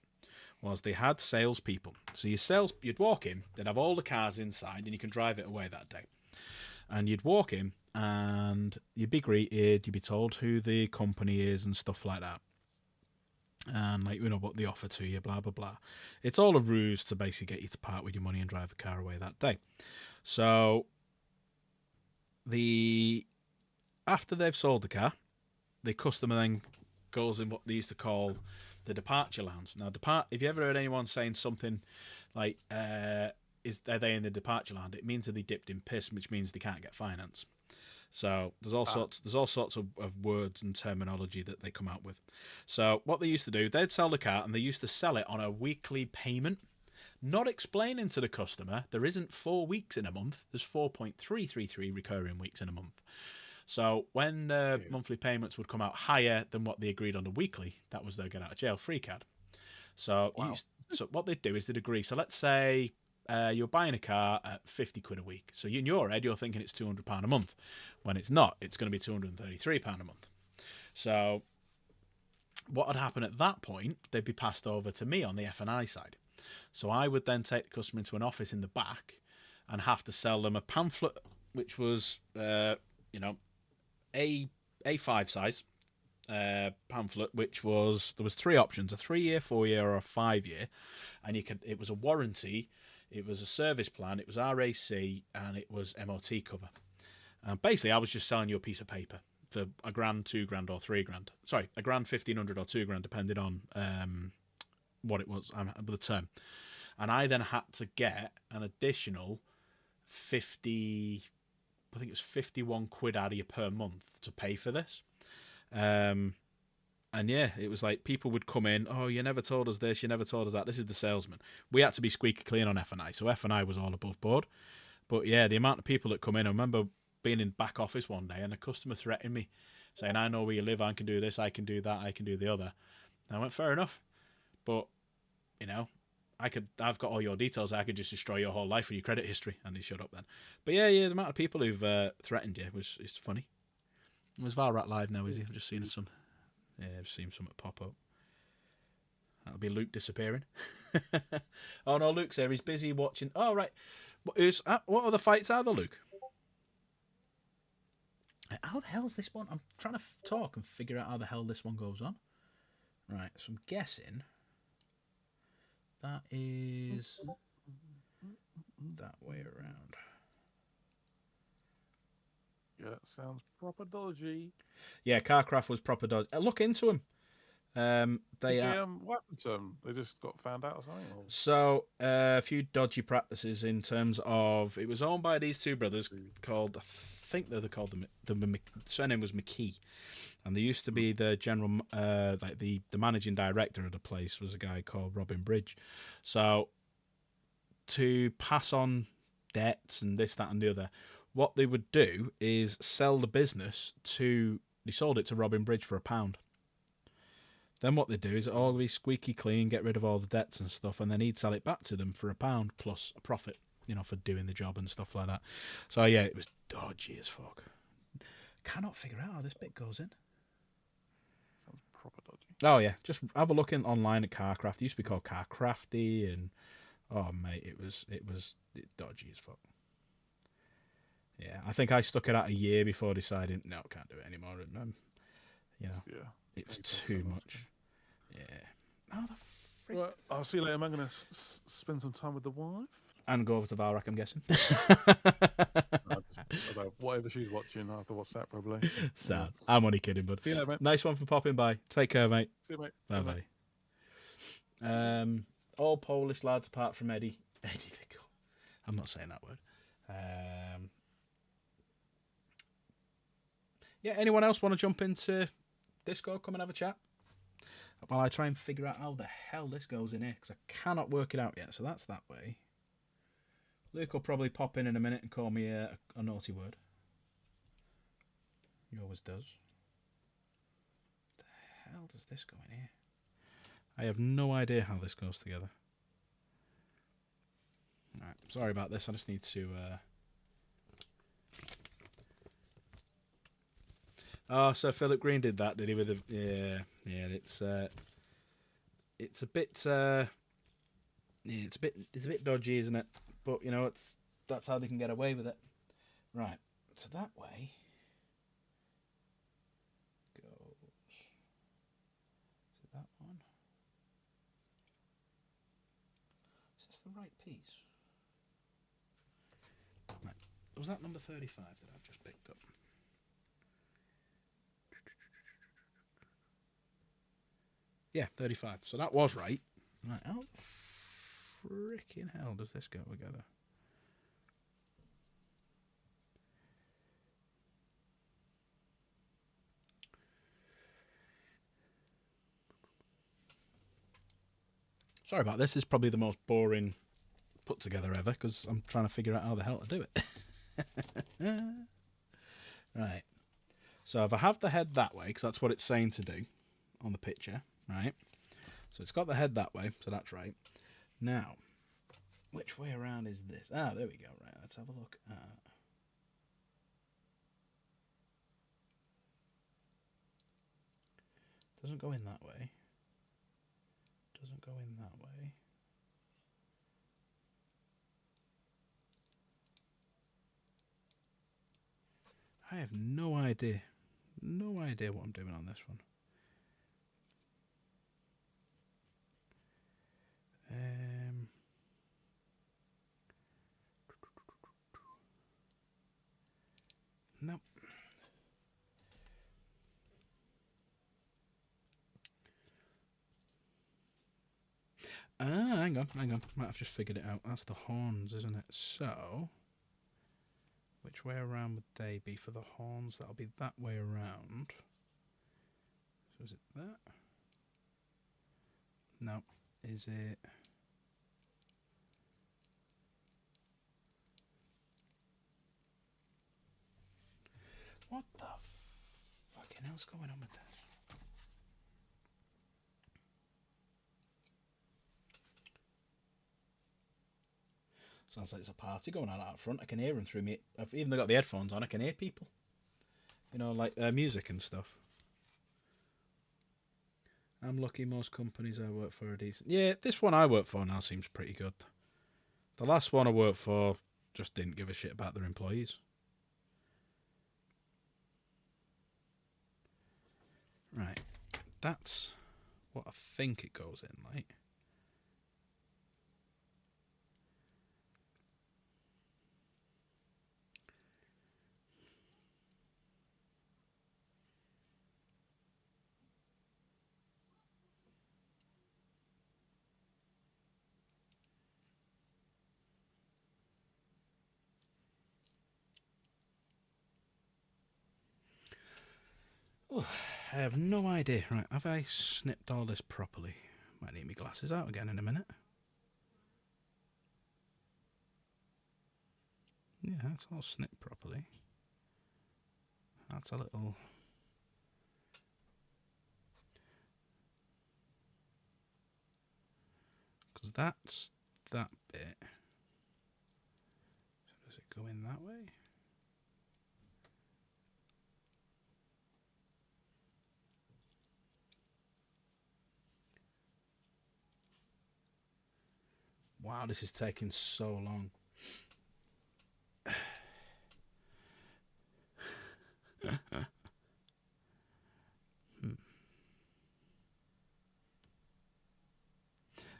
was they had salespeople. So you'd walk in, they'd have all the cars inside, and you can drive it away that day. And you'd walk in, and you'd be greeted, you'd be told who the company is and stuff like that. And, like, you know, what they offer to you, blah, blah, blah. It's all a ruse to basically get you to part with your money and drive the car away that day. So after they've sold the car, the customer then goes in what they used to call the departure lounge. Now, if you ever heard anyone saying something like, are they in the departure lounge? It means that they dipped in piss, which means they can't get finance. So there's all sorts of words and terminology that they come out with. So what they used to do, they'd sell the car, and they used to sell it on a weekly payment, not explaining to the customer there isn't 4 weeks in a month. There's 4.333 recurring weeks in a month. So when the monthly payments would come out higher than what they agreed on the weekly, that was their get out of jail free card. So so what they'd do is they'd agree. So let's say you're buying a car at 50 quid a week. So in your head, you're thinking it's £200 a month. When it's not, it's going to be £233 a month. So what would happen at that point, they'd be passed over to me on the F&I side. So I would then take the customer into an office in the back and have to sell them a pamphlet, which was, A5 size pamphlet, which was, there was 3 options, a 3-year, 4-year, or a 5-year. And it was a warranty, it was a service plan, it was RAC, and it was MOT cover. And basically, I was just selling you a piece of paper for £1,000, £2,000, or £3,000. Sorry, £1,000, £1,500, or £2,000, depending on what it was, the term. And I then had to get an additional 51 quid out of you per month to pay for this. And yeah, it was like people would come in, oh, you never told us this, you never told us that. This is the salesman. We had to be squeaky clean on F&I, so F&I was all above board. But yeah, the amount of people that come in, I remember being in back office one day and a customer threatened me, saying, I know where you live, I can do this, I can do that, I can do the other. And I went, fair enough. But, you know, I've got all your details, I could just destroy your whole life with your credit history. And he shut up then. But yeah, the amount of people who've threatened you it's funny. It was Valrat Live now, is he? I've just seen some. Yeah, I've seen something pop up. That'll be Luke disappearing. Oh no, Luke's there. He's busy watching. Oh right. What other fights are there, Luke? How the hell is this one? I'm trying to talk and figure out how the hell this one goes on. Right, so I'm guessing that is that way around. Yeah, sounds proper dodgy. Yeah, Carcraft was proper dodgy. Look into them. What happened to them? They just got found out or something? Or? So, a few dodgy practices in terms of, it was owned by these 2 brothers called, I think they're called the surname was McKee, and they used to be the general, like the managing director of the place was a guy called Robin Bridge. So, to pass on debts and this, that, and the other, what they would do is sell the business they sold it to Robin Bridge for £1. Then what they do is all be squeaky clean, get rid of all the debts and stuff, and then he'd sell it back to them for £1 plus a profit, for doing the job and stuff like that. So yeah, it was dodgy as fuck. Cannot figure out how this bit goes in. Sounds proper dodgy. Oh yeah, just have a look online at Carcraft. It used to be called Carcrafty and Oh mate, it was dodgy as fuck. Yeah, I think I stuck it out a year before deciding no, can't do it anymore. And, you know, Yeah. it's Makes sense too so much. Yeah. Oh, the frick. Right, I'll see you later. I'm going to spend some time with the wife. And go over to Valrak, I'm guessing. About whatever she's watching, I have to watch that probably. Sad. I'm only kidding, bud. See you later, mate. Nice one for popping by. Take care, mate. See you, mate. Bye bye. All Polish lads apart from Eddie. Eddie the Goat. I'm not saying that word. Yeah, anyone else want to jump into Discord? Come and have a chat. While I try and figure out how the hell this goes in here, because I cannot work it out yet. So that's that way. Luke will probably pop in a minute and call me a naughty word. He always does. The hell does this go in here? I have no idea how this goes together. Right, sorry about this. I just need to. Oh, so Philip Green did that, did he? With the yeah. It's a bit. Yeah, it's a bit dodgy, isn't it? But you know, that's how they can get away with it. Right. So that way goes to that one. Is this the right piece? Right. Was that number 35 that I've just picked up? Yeah, 35. So that was right. Right. How the freaking hell does this go together? Sorry about this. This is probably the most boring put together ever because I'm trying to figure out how the hell to do it. Right. So if I have the head that way, because that's what it's saying to do on the picture, right? So it's got the head that way, so that's right. Now, which way around is this? Ah, there we go. Right, let's have a look at... Doesn't go in that way. Doesn't go in that way. I have no idea. No idea what I'm doing on this one. Nope. Hang on. Might have just figured it out. That's the horns, isn't it? So, which way around would they be for the horns? That'll be that way around. So is it that? No. Is it... What the fucking hell's going on with this? Sounds like it's a party going on out front. I can hear them through me. I've even got the headphones on. I can hear people. You know, like music and stuff. I'm lucky most companies I work for are decent. Yeah, this one I work for now seems pretty good. The last one I worked for just didn't give a shit about their employees. Right. That's what I think it goes in like. Oh, I have no idea. Right, have I snipped all this properly? Might need my glasses out again in a minute. Yeah, that's all snipped properly. That's a little... Because that's that bit. So does it go in that way? Wow, this is taking so long.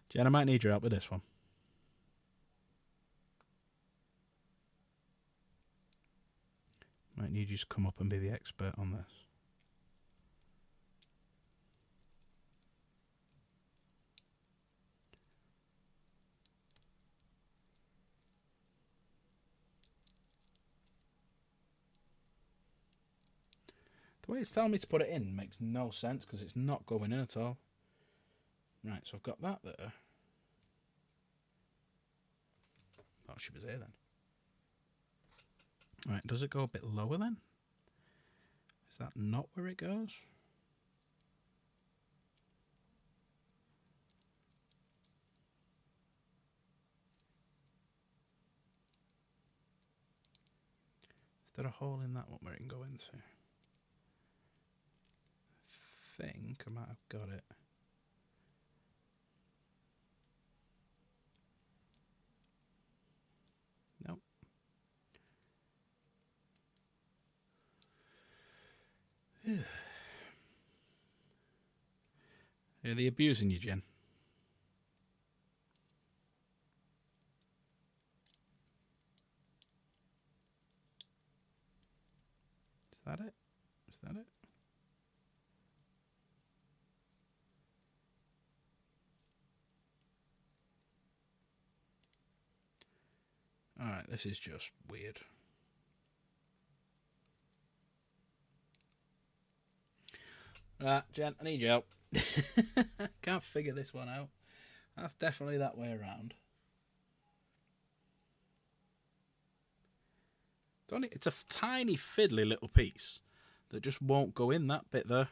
Jen, I might need your help with this one. Might need you to come up and be the expert on this. The way it's telling me to put it in makes no sense because it's not going in at all. Right, so I've got that there. Oh, she was here then. Right, does it go a bit lower then? Is that not where it goes? Is there a hole in that one where it can go into? I think I might have got it. Nope. Are they abusing you, Jen? Is that it? Is that it? Alright, this is just weird. Right, Jen, I need your help. Can't figure this one out. That's definitely that way around. It's a tiny fiddly little piece that just won't go in that bit there.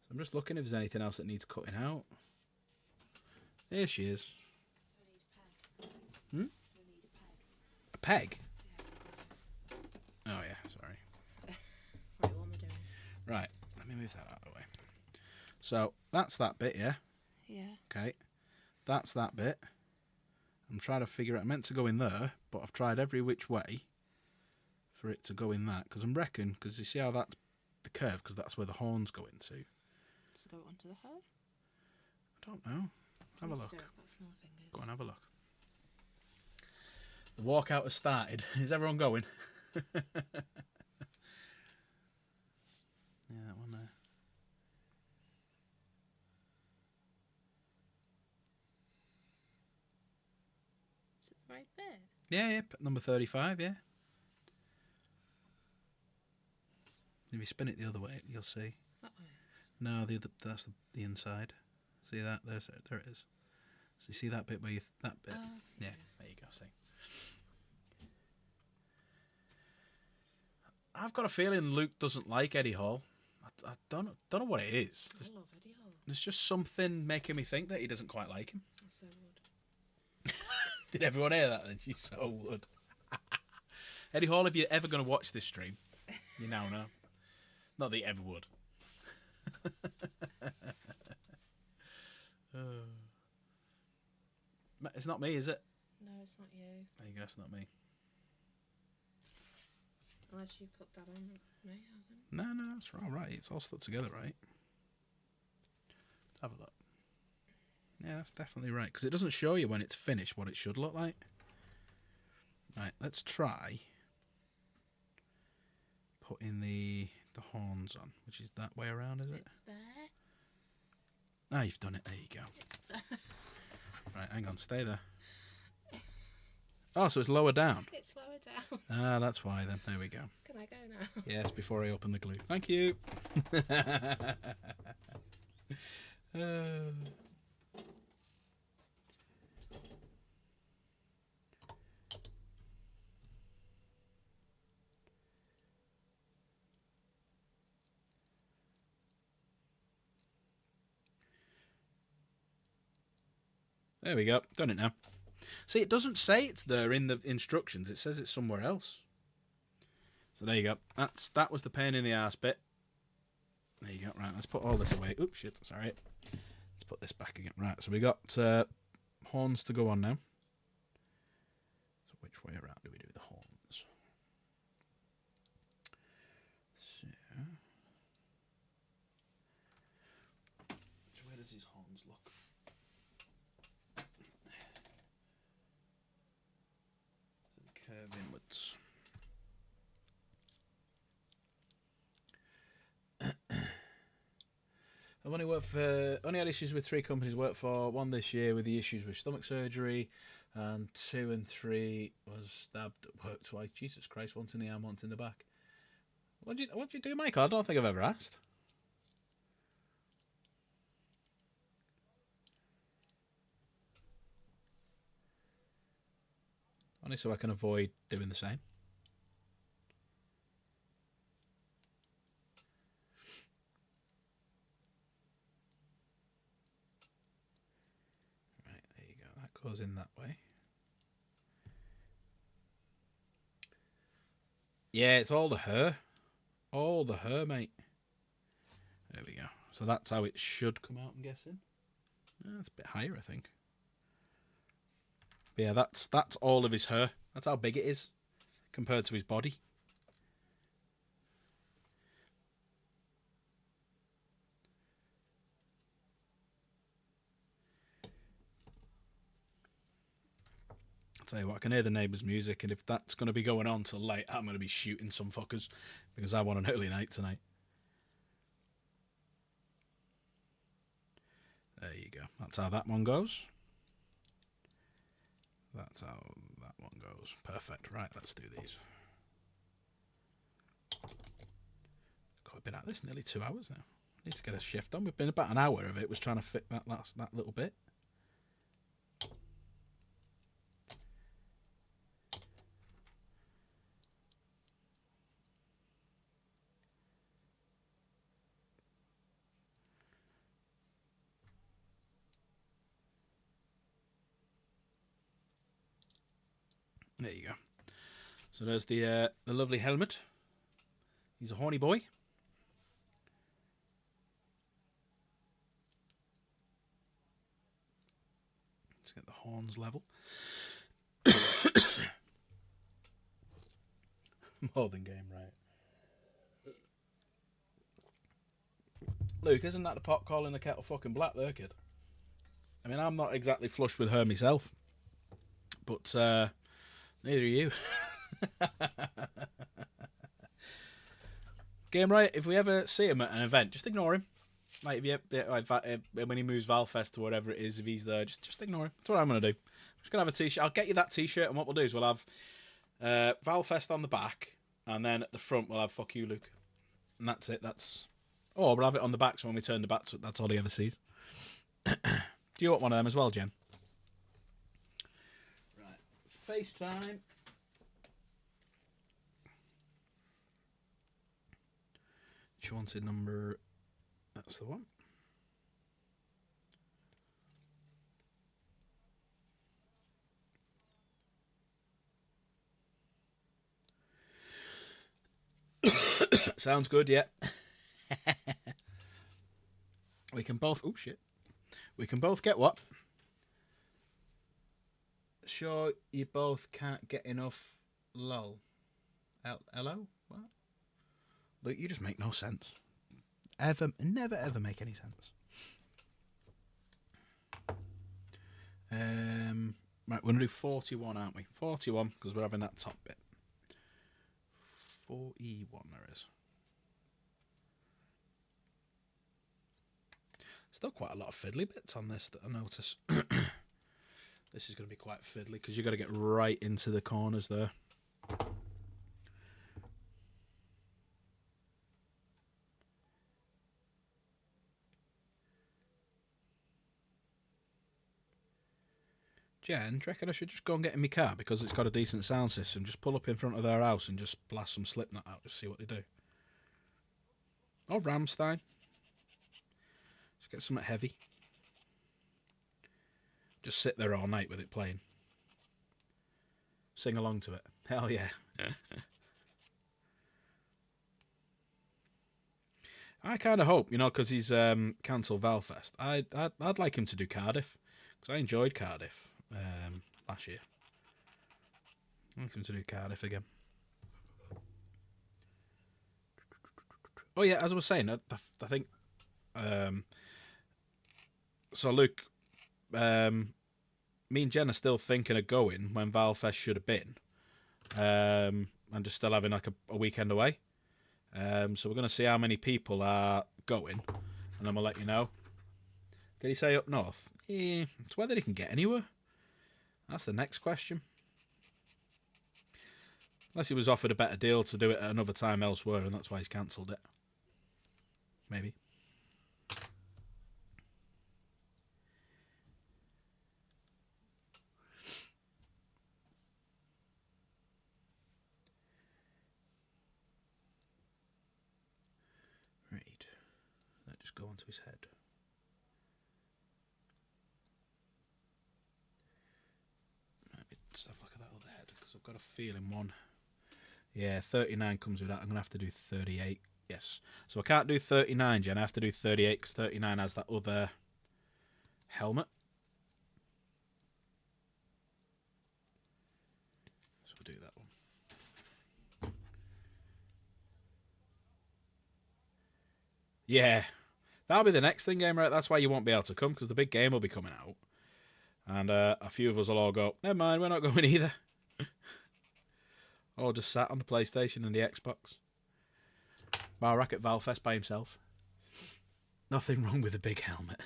So I'm just looking if there's anything else that needs cutting out. Here she is. Hmm? A peg? Oh yeah, sorry. Right, what am I doing? Right, let me move that out of the way. So that's that bit, yeah? Yeah. Okay. That's that bit. I'm trying to figure out, I meant to go in there, but I've tried every which way for it to go in that, because I'm reckon, because you see how that's the curve, because that's where the horns go into. Does it go onto the head? I don't know. Have a look. Stir up that small fingers. Go on, have a look. The walkout has started. Is everyone going? Yeah, that one there. Is it the right bit? Yeah, number 35, yeah. If you spin it the other way, you'll see. That way. No, that's the inside. See that? There it is. So you see that bit where that bit? Yeah, there you go. See. I've got a feeling Luke doesn't like Eddie Hall. I don't know what it is. I love Eddie Hall. There's just something making me think that he doesn't quite like him. I so would. Did everyone hear that then? You so would. Eddie Hall, if you're ever going to watch this stream, you now know. Not that you ever would. It's not me, is it? No, it's not you. There you go, it's not me. Unless you put that on me, haven't. No, that's all right. It's all stuck together, right? Let's have a look. Yeah, that's definitely right. Because it doesn't show you when it's finished what it should look like. Right, let's try putting the horns on, which is that way around, is it? It's there. Ah, you've done it. There you go. It's there. Right, hang on. Stay there. Oh, so it's lower down. It's lower down. Ah, that's why then. There we go. Can I go now? Yes, before I open the glue. Thank you. There we go. Done it now. See, it doesn't say it's there in the instructions. It says it's somewhere else. So there you go. That was the pain in the arse bit. There you go. Right, let's put all this away. Oops, shit. Sorry. Let's put this back again. Right, so we got horns to go on now. So which way around do we do the horns? So where does his horns look? Curve inwards. I've only had issues with 3 companies. Worked for 1 this year with the issues with stomach surgery, and 2 and 3 was stabbed at work twice. Jesus Christ! Once in the arm, once in the back. What'd you do, Michael? I don't think I've ever asked. Only so I can avoid doing the same. Goes in that way. Yeah, it's all the hair. All the hair, mate. There we go. So that's how it should come out, I'm guessing. It's a bit higher, I think. But yeah, that's all of his hair. That's how big it is compared to his body. Tell you what, I can hear the neighbours' music, and if that's going to be going on till late, I'm going to be shooting some fuckers because I want an early night tonight. There you go. That's how that one goes. That's how that one goes. Perfect. Right, let's do these. I've been at this nearly 2 hours now. Need to get a shift on. We've been about an hour of it. Was trying to fit that little bit. There you go. So there's the lovely helmet. He's a horny boy. Let's get the horns level. More than game, right? Luke, isn't that the pot calling the kettle fucking black there, kid? I mean, I'm not exactly flush with her myself. But, neither are you. Game right, if we ever see him at an event, just ignore him. Like, when he moves Valfest or whatever it is, if he's there, just ignore him. That's what I'm going to do. I'm just going to have a t-shirt. I'll get you that t-shirt, and what we'll do is we'll have Valfest on the back, and then at the front we'll have Fuck You, Luke. And that's it. Or we'll have it on the back, so when we turn the back, that's all he ever sees. Do you want one of them as well, Jen? Right. FaceTime. She wanted number... That's the one. Sounds good, yeah. We can both... Oh, shit. We can both get what? Sure, you both can't get enough lol. Hello? What? Look, you just make no sense. Never ever make any sense. Right, we're going to do 41, aren't we? 41, because we're having that top bit. 41 there is. Still quite a lot of fiddly bits on this that I notice. This is going to be quite fiddly, because you've got to get right into the corners there. Jen, do you reckon I should just go and get in my car because it's got a decent sound system? Just pull up in front of their house and just blast some Slipknot out, just see what they do. Or Rammstein. Just get something heavy. Just sit there all night with it playing. Sing along to it. Hell yeah. I kind of hope, because he's cancelled Valfest. I'd like him to do Cardiff. Because I enjoyed Cardiff last year. I'm looking to do Cardiff again. Oh yeah, as I was saying, I think. So Luke, me and Jen are still thinking of going when Valfest should have been, and just still having like a weekend away. So we're going to see how many people are going, and then we'll let you know. Did he say up north? It's whether he can get anywhere. That's the next question. Unless he was offered a better deal to do it at another time elsewhere, and that's why he's cancelled it. Maybe. Right. That just go onto his head. Let's have a look at that other head, because I've got a feeling one. Yeah, 39 comes with that. I'm going to have to do 38. Yes. So I can't do 39, Jen. I have to do 38 because 39 has that other helmet. So we'll do that one. Yeah. That'll be the next thing, Gamer. That's why you won't be able to come, because the big game will be coming out. And a few of us will all go, never mind, we're not going either. Or just sat on the PlayStation and the Xbox. Barak at Valfest by himself. Nothing wrong with a big helmet.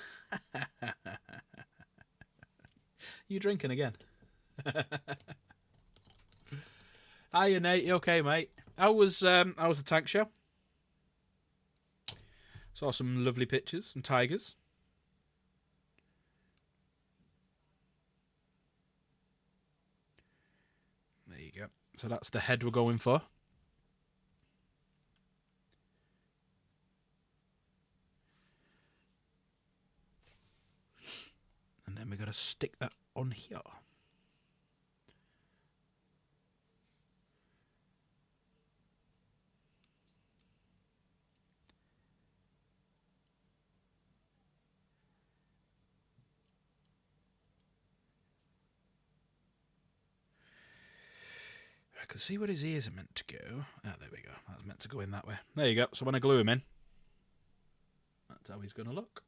You drinking again? Hiya, Nate. You okay, mate? How was the tank show? Saw some lovely pictures, some tigers. There you go. So that's the head we're going for. And then we're going to stick that on here. I can see where his ears are meant to go. Ah, there we go. That's meant to go in that way. There you go. So when I glue him in, that's how he's going to look.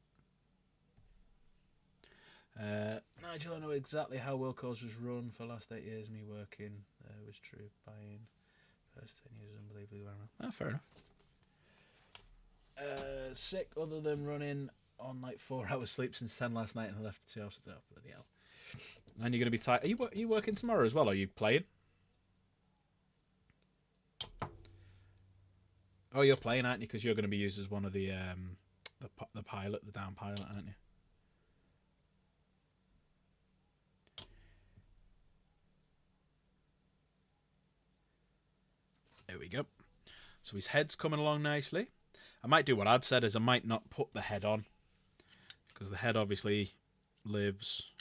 Nigel, I know exactly how Wilco's was run for the last 8 years. Me working there was true. Buying first 10 years, unbelievably well. Ah, fair enough. Sick other than running on like 4 hours sleep since 10 last night and I left 2 hours to bloody hell. And you're going to be tight. Are you working tomorrow as well? Or are you playing? Oh, you're playing, aren't you? Because you're going to be used as one of the pilot, the down pilot, aren't you? There we go. So his head's coming along nicely. I might do what I'd said, is I might not put the head on, because the head obviously lives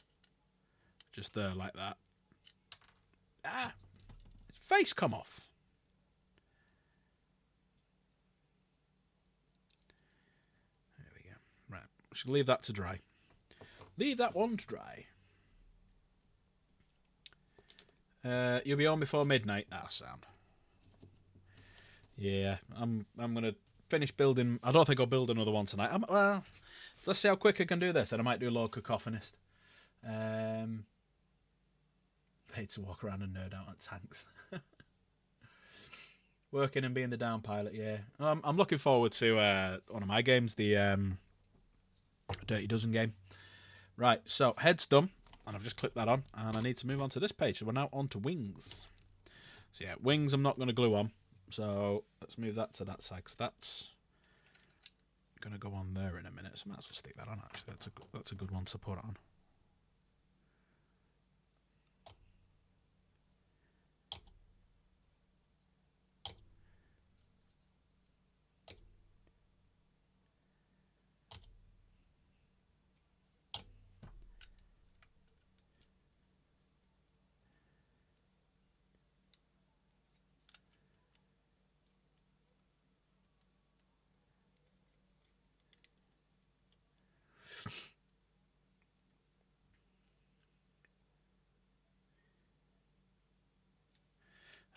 just there like that. Ah! His face come off. There we go. Right. We should leave that to dry. Leave that one to dry. You'll be on before midnight. Ah, sound. Yeah, I'm gonna finish building. I don't think I'll build another one tonight. Well, let's see how quick I can do this, and I might do a low cacophonist. Paid to walk around and nerd out at tanks. Working and being the down pilot, yeah. I'm looking forward to one of my games, the Dirty Dozen game. Right, so head's done, and I've just clicked that on, and I need to move on to this page. So we're now on to wings. So yeah, wings I'm not going to glue on. So let's move that to that side, because that's going to go on there in a minute. So I might as well stick that on, actually. That's a good one to put on.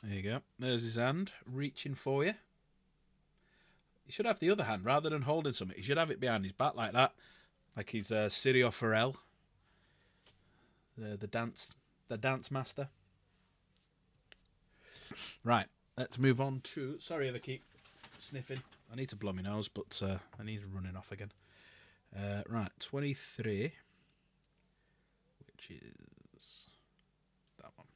There you go. There's his hand, reaching for you. He should have the other hand, rather than holding something. He should have it behind his back like that. Like he's Sirio Pharrell. The dance master. Right, let's move on to... Sorry if I keep sniffing. I need to blow my nose, but I need running off again. Right, 23. Which is... that one.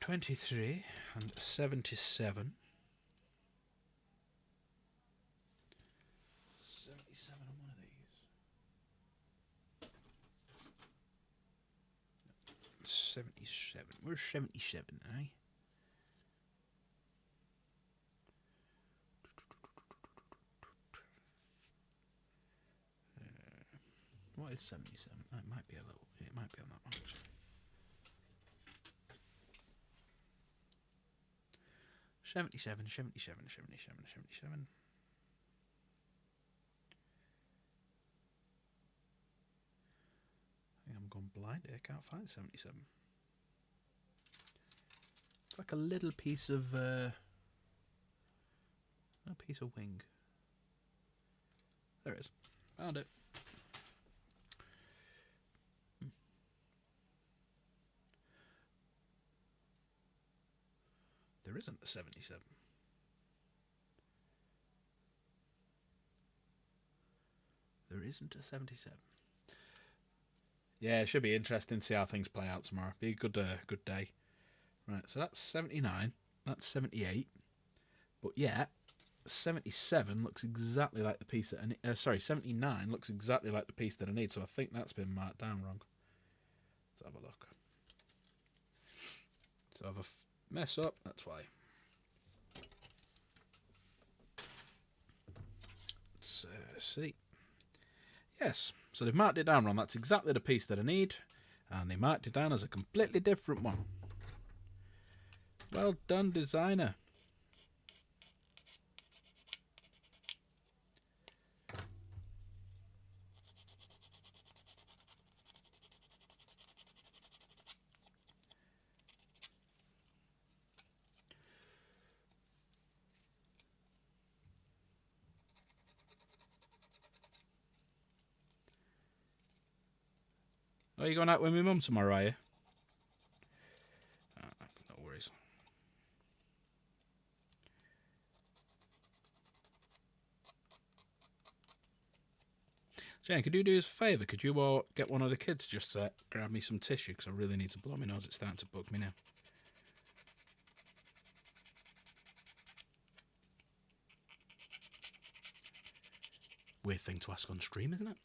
$23 and $77. 77 on one of these. 77. Where's 77, eh? What is 77? It might be a little. It might be on that one. Actually. Seventy-seven. I think I'm going blind here. I can't find 77. It's like a little piece of a piece of wing. There it is. Found it. There isn't a 77. There isn't a 77. Yeah, it should be interesting to see how things play out tomorrow. Be a good day. Right, so that's 79. That's 78. But yeah, 77 looks exactly like the piece that I need. 79 looks exactly like the piece that I need. So I think that's been marked down wrong. Let's have a look. So I've mess up, that's why. Let's see. Yes, so they've marked it down wrong. That's exactly the piece that I need. And they marked it down as a completely different one. Well done, designer. Are you going out with my mum tomorrow, are you? No worries. Jane, could you do us a favour? Could you get one of the kids just to grab me some tissue? Because I really need to blow my nose. It's starting to bug me now. Weird thing to ask on stream, isn't it?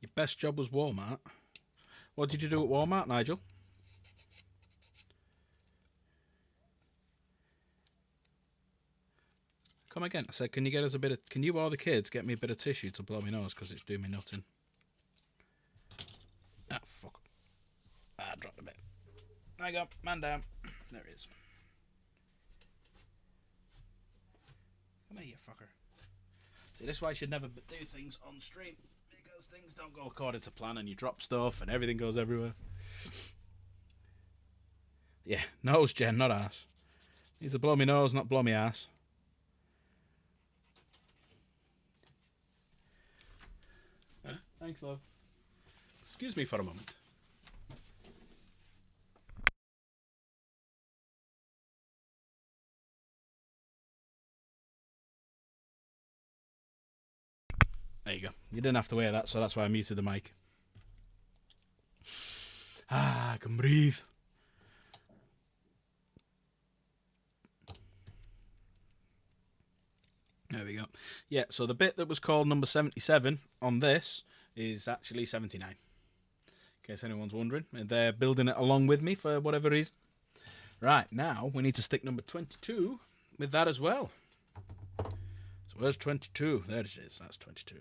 Your best job was Walmart. What did you do at Walmart, Nigel? Come again. I said, can you get us a bit of... Can you or the kids get me a bit of tissue to blow my nose because it's doing me nothing? Ah, fuck. I dropped a bit. There you go. Man down. There it is. Come here, you fucker. See, this is why I should never do things on stream. Because things don't go according to plan and you drop stuff and everything goes everywhere. Yeah, nose, Jen, not ass. Needs to blow me nose, not blow me ass. Thanks, love. Excuse me for a moment. There you go. You didn't have to wear that, so that's why I muted the mic. Ah, I can breathe. There we go. Yeah, so the bit that was called number 77 on this is actually 79. In case anyone's wondering. They're building it along with me for whatever reason. Right, now we need to stick number 22 with that as well. So where's 22? There it is. That's 22.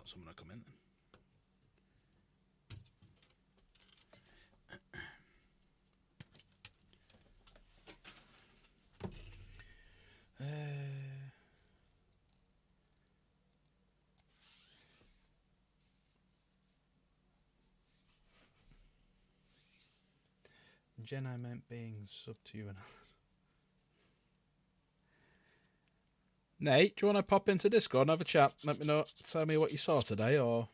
thought someone had come in then. Jen, I meant being sub to you and Nate, do you want to pop into Discord and have a chat? Let me know, tell me what you saw today, or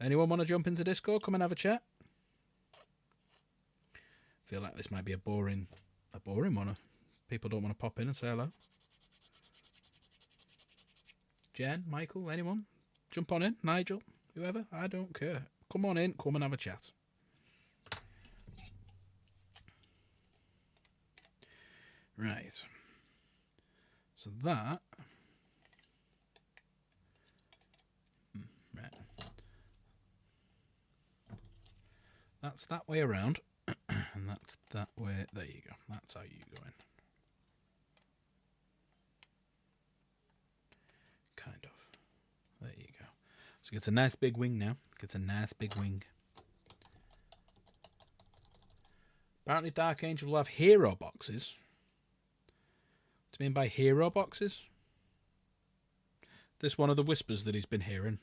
anyone want to jump into Discord? Come and have a chat. Feel like this might be a boring one. People don't want to pop in and say hello. Jen, Michael, anyone? Jump on in. Nigel, whoever. I don't care. Come on in. Come and have a chat. Right. So that... Right. That's that way around. And that's that way. There you go. That's how you go in. Kind of. There you go. So it gets a nice big wing now. Gets a nice big wing. Apparently Dark Angel will have hero boxes. What do you mean by hero boxes? This one of the whispers that he's been hearing.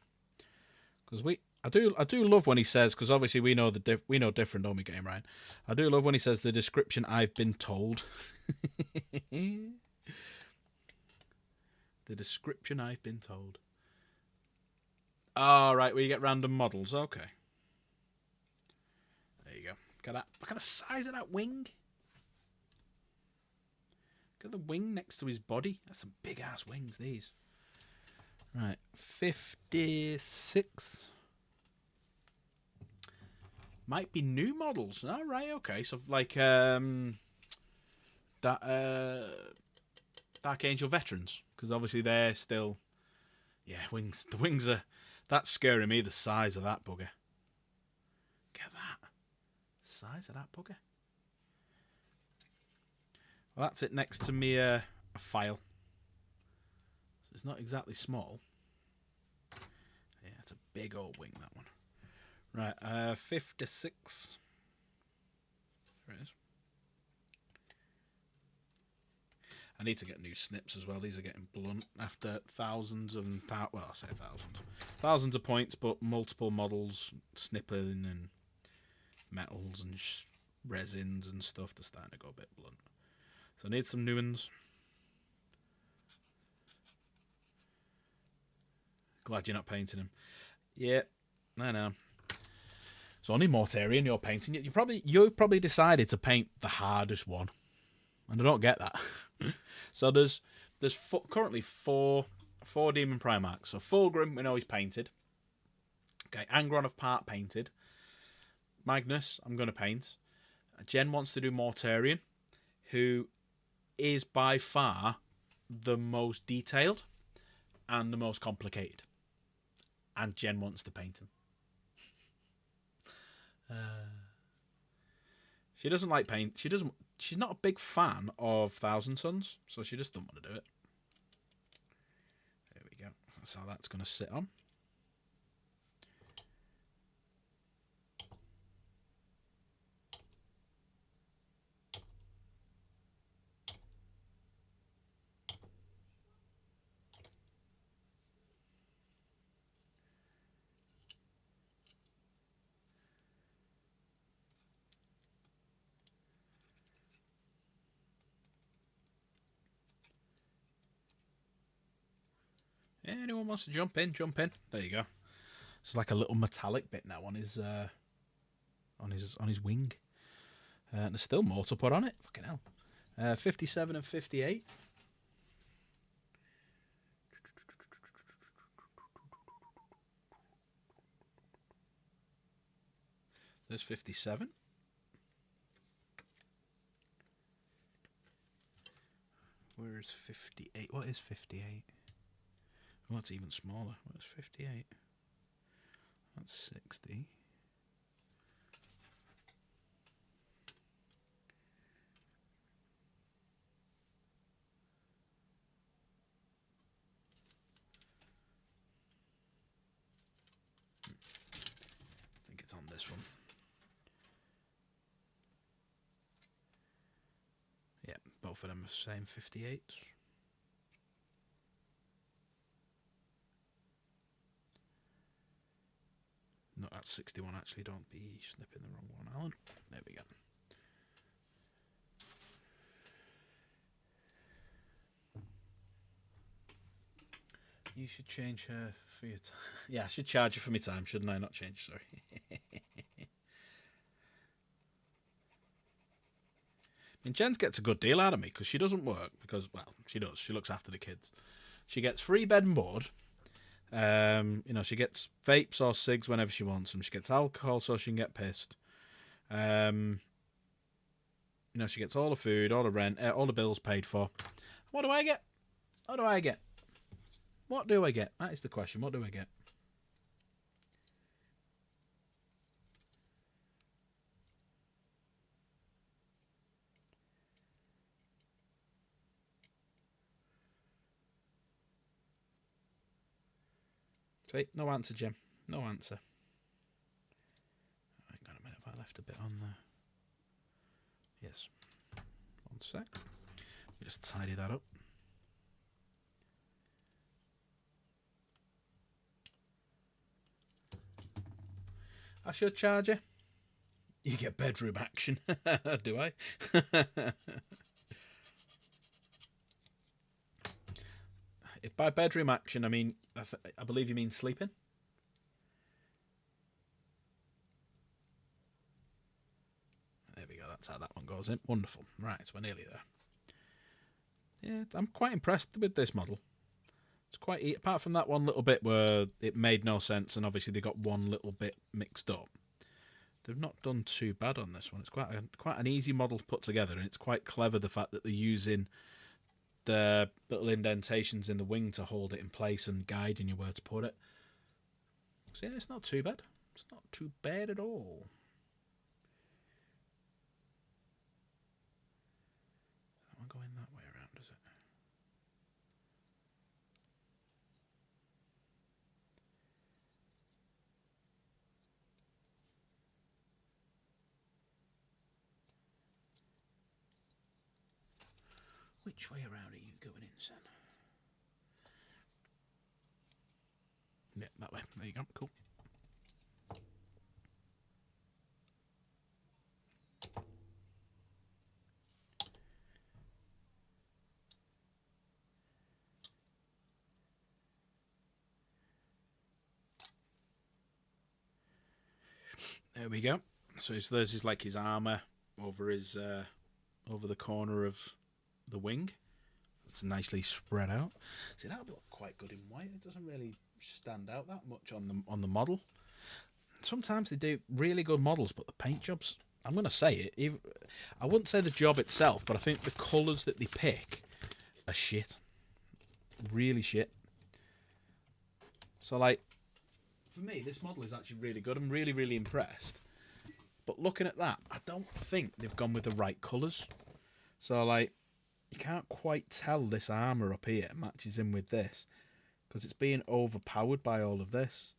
Because I do love when he says, because obviously we know different, don't we, Game Ryan? I do love when he says the description I've been told. The description I've been told. Oh, right, where you get random models. Okay. There you go. Look at the size of that wing. Look at the wing next to his body. That's some big ass wings, these. Right, 56. Might be new models. Oh, right, okay. So like that Dark Angel veterans, because obviously they're still, wings. The wings are, that's scaring me. The size of that bugger. Get that size of that bugger. Well, that's it next to me. A file. So it's not exactly small. Yeah, it's a big old wing, that one. Right, 56. There it is. I need to get new snips as well. These are getting blunt after thousands and I say thousands of points, but multiple models snipping and metals and resins and stuff. They're starting to go a bit blunt. So I need some new ones. Glad you're not painting them. Yeah, I know. So only Mortarian you're painting. You've probably decided to paint the hardest one, and I don't get that. So there's currently four Demon Primarchs. So Fulgrim, we know he's painted. Okay, Angron of part painted. Magnus, I'm going to paint. Jen wants to do Mortarian, who is by far the most detailed and the most complicated. And Jen wants to paint him. She doesn't like paint. She's not a big fan of Thousand Suns, so she just doesn't want to do it. There we go. That's how that's going to sit on. Anyone wants to jump in, jump in. There you go. It's like a little metallic bit now on his wing. And there's still more to put on it. Fucking hell. 57 and 58. There's 57. Where's 58? What is 58? Oh, that's even smaller. What's 58? That's 60. this one. Yeah, both of them are the same 58s. No, that's 61 actually. Don't be snipping the wrong one, Alan. There we go. You should change her for your time. Yeah, I should charge her for my time, shouldn't I? Not change, sorry. I mean, Jens gets a good deal out of me because she doesn't work. Because, well, she does. She looks after the kids. She gets free bed and board. You know, she gets vapes or cigs whenever she wants them. She gets alcohol so she can get pissed. You know, she gets all the food, all the rent, all the bills paid for. What do I get? What do I get? What do I get? That is the question. What do I get? See, no answer, Jim. No answer. Hang on a minute, have I left a bit on there? Yes. One sec. Let me just tidy that up. I should charge you. You get bedroom action. Do I? If by bedroom action, I mean, I believe you mean sleeping. There we go. That's how that one goes in. Wonderful. Right, so we're nearly there. Yeah, I'm quite impressed with this model. It's quite, apart from that one little bit where it made no sense, and obviously they got one little bit mixed up. They've not done too bad on this one. It's quite an easy model to put together, and it's quite clever the fact that they're using the little indentations in the wing to hold it in place and guiding you where to put it. So yeah, it's not too bad. It's not too bad at all. Am I going that way around, is it? Which way around are you going in, son? Yeah, that way. There you go. Cool. There we go. So there's his, like, his armour over his over the corner of the wing. It's nicely spread out. See, that would look quite good in white. It doesn't really stand out that much on the model. Sometimes they do really good models, but the paint jobs, I'm going to say it, I wouldn't say the job itself, but I think the colours that they pick are shit. Really shit. So, like, for me, this model is actually really good. I'm really, really impressed. But looking at that, I don't think they've gone with the right colours. So, like, you can't quite tell this armour up here matches in with this, because it's being overpowered by all of this.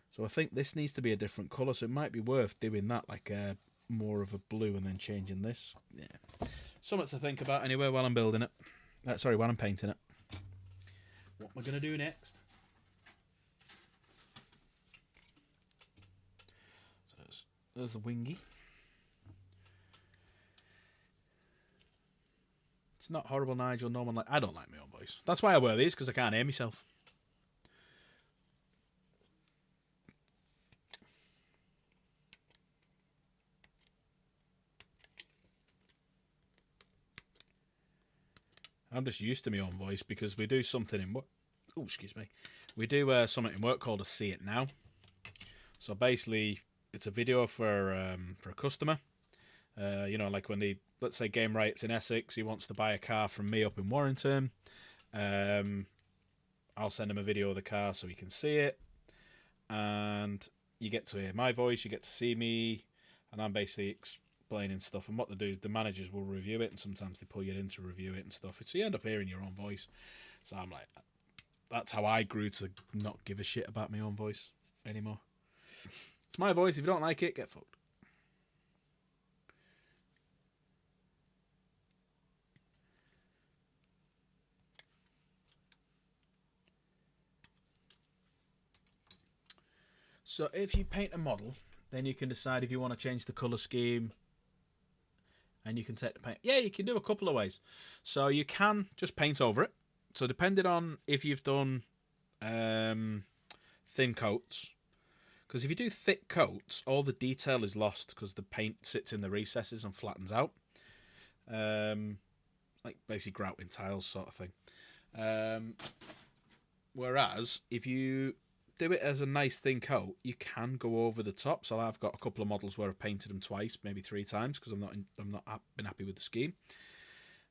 So I think this needs to be a different colour, so it might be worth doing that, like more of a blue and then changing this. Yeah, something to think about anyway while I'm building it. While I'm painting it. What am I going to do next? So there's the wingy. It's not horrible, Nigel. No one I don't like my own voice. That's why I wear these, because I can't hear myself. I'm just used to my own voice because we do something in work. Oh, excuse me. We do something in work called a See It Now. So basically, it's a video for a customer. You know, like when let's say Game Right's in Essex, he wants to buy a car from me up in Warrington. I'll send him a video of the car so he can see it. And you get to hear my voice, you get to see me, and I'm basically explaining stuff. And what they do is the managers will review it, and sometimes they pull you in to review it and stuff. So you end up hearing your own voice. So I'm like, that's how I grew to not give a shit about my own voice anymore. It's my voice. If you don't like it, get fucked. So if you paint a model, then you can decide if you want to change the colour scheme. And you can take the paint. Yeah, you can do a couple of ways. So you can just paint over it. So depending on if you've done thin coats. Because if you do thick coats, all the detail is lost because the paint sits in the recesses and flattens out. Like basically grouting tiles sort of thing. Whereas if you do it as a nice thin coat, you can go over the top. So I've got a couple of models where I've painted them twice, maybe 3 times, because I'm not been happy with the scheme.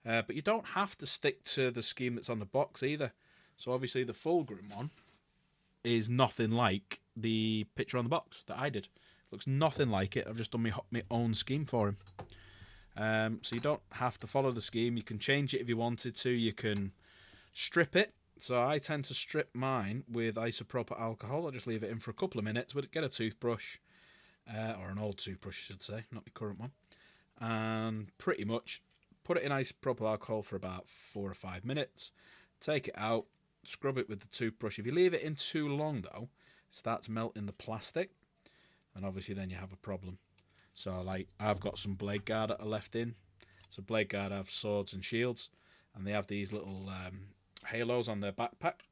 But you don't have to stick to the scheme that's on the box either. So obviously the Fulgrim one is nothing like the picture on the box that I did. It looks nothing like it. I've just done my own scheme for him. So you don't have to follow the scheme. You can change it if you wanted to. You can strip it. So I tend to strip mine with isopropyl alcohol. I just leave it in for a couple of minutes. We'd get a toothbrush, or an old toothbrush, I should say, not my current one, and pretty much put it in isopropyl alcohol for about 4 or 5 minutes. Take it out, scrub it with the toothbrush. If you leave it in too long, though, it starts melting the plastic, and obviously then you have a problem. So, like, I've got some blade guard that are left in. So blade guard have swords and shields, and they have these little halos on their backpack.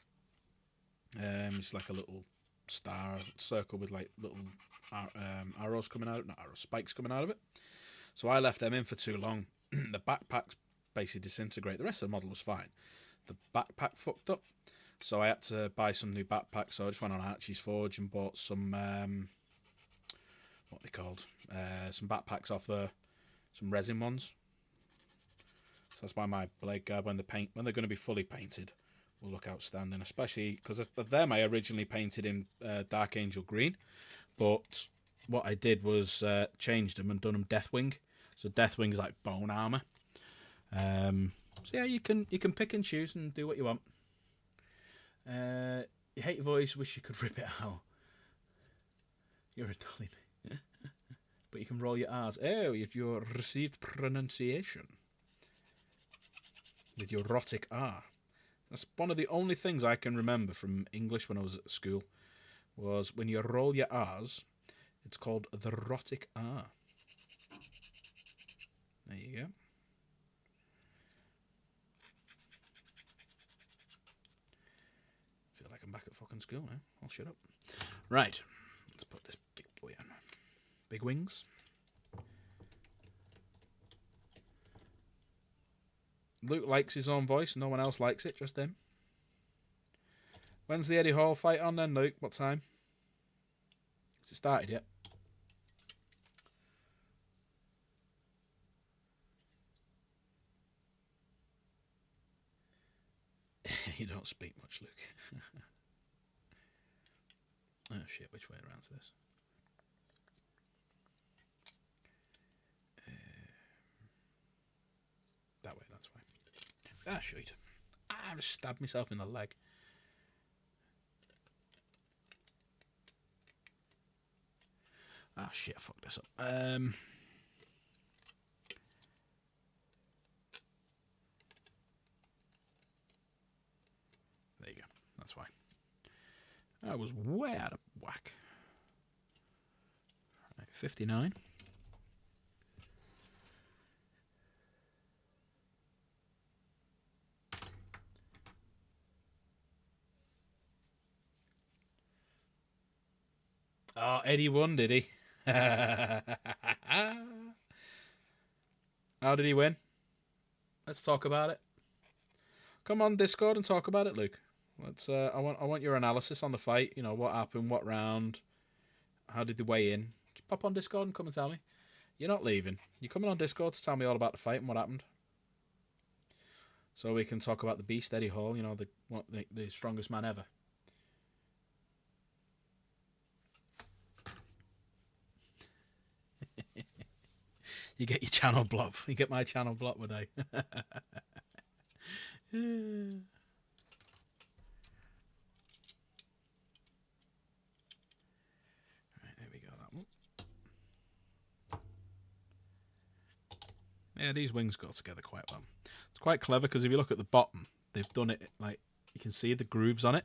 It's like a little star circle with like little arrows coming out, not arrows, spikes coming out of it. So I left them in for too long. The backpacks basically disintegrate. The rest of the model was fine. The backpack fucked up, so I had to buy some new backpacks. So I just went on Archie's Forge and bought some what they called, some backpacks off there, some resin ones. So that's why my blade guard, when they're going to be fully painted, will look outstanding. Especially because of them, I originally painted in Dark Angel green, but what I did was changed them and done them Deathwing. So Deathwing is like bone armor. So yeah, you can pick and choose and do what you want. You hate your voice, wish you could rip it out. You're a dolly. But you can roll your R's. Oh, your received pronunciation. With your rhotic R. That's one of the only things I can remember from English when I was at school, was when you roll your R's, it's called the rhotic R. There you go. Feel like I'm back at fucking school now. I'll shut up. Right, let's put this big boy on. Big wings. Luke likes his own voice. No one else likes it, just him. When's the Eddie Hall fight on then, Luke? What time? Has it started yet? You don't speak much, Luke. Oh shit, which way around's this? That way, that's why. Ah, shit. I just stabbed myself in the leg. Ah, shit, I fucked this up. There you go. That's why. I was way out of whack. Right, 59. Oh, Eddie won, did he? How did he win? Let's talk about it. Come on Discord and talk about it, Luke. Let's. I want your analysis on the fight. You know, what happened, what round, how did they weigh in? Just pop on Discord and come and tell me. You're not leaving. You're coming on Discord to tell me all about the fight and what happened. So we can talk about the beast, Eddie Hall. You know, the strongest man ever. You get your channel blocked. You get my channel blocked one day. Right, there we go. Yeah, these wings go together quite well. It's quite clever because if you look at the bottom, they've done it like you can see the grooves on it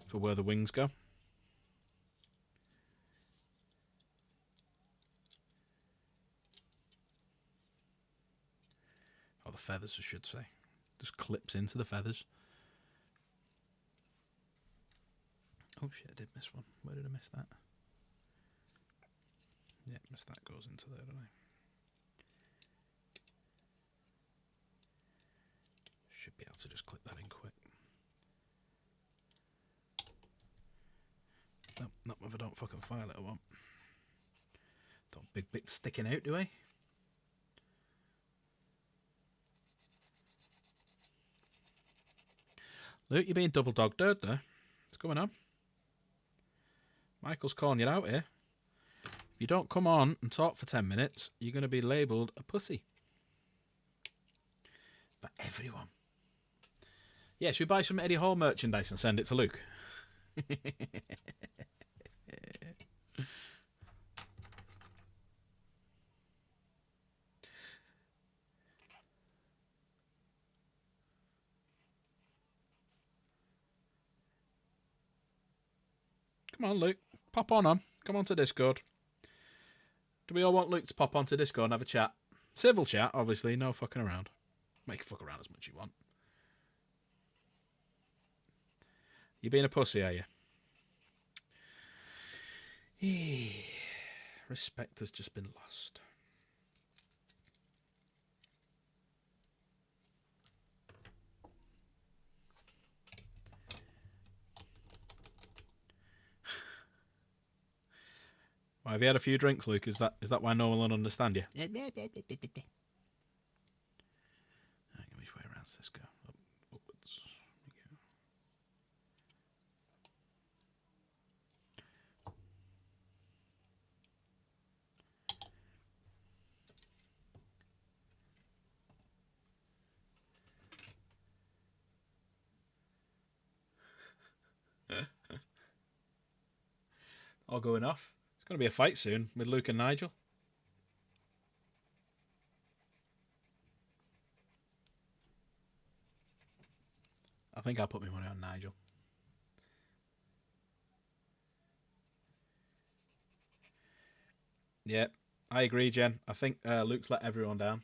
for where the wings go. Or the feathers, I should say. Just clips into the feathers. Oh shit, I did miss one. Where did I miss that? Yeah, missed that goes into there, don't I? Should be able to just clip that in quick. No, not if I don't fucking file it, I won't. Don't big bits sticking out, do I? Luke, you're being double dog dirt there. What's going on? Michael's calling you out here. If you don't come on and talk for 10 minutes, you're going to be labelled a pussy. By everyone. Yeah, should we buy some Eddie Hall merchandise and send it to Luke? Come on, Luke. Pop on. Come on to Discord. Do we all want Luke to pop onto Discord and have a chat? Civil chat, obviously. No fucking around. Make fuck around as much as you want. You being a pussy, are you? Respect has just been lost. Well, have you had a few drinks, Luke? Is that why no one will understand you? Right, which way around does this go? Upwards. All going off. It's going to be a fight soon with Luke and Nigel. I think I'll put my money on Nigel. Yeah, I agree, Jen. I think Luke's let everyone down.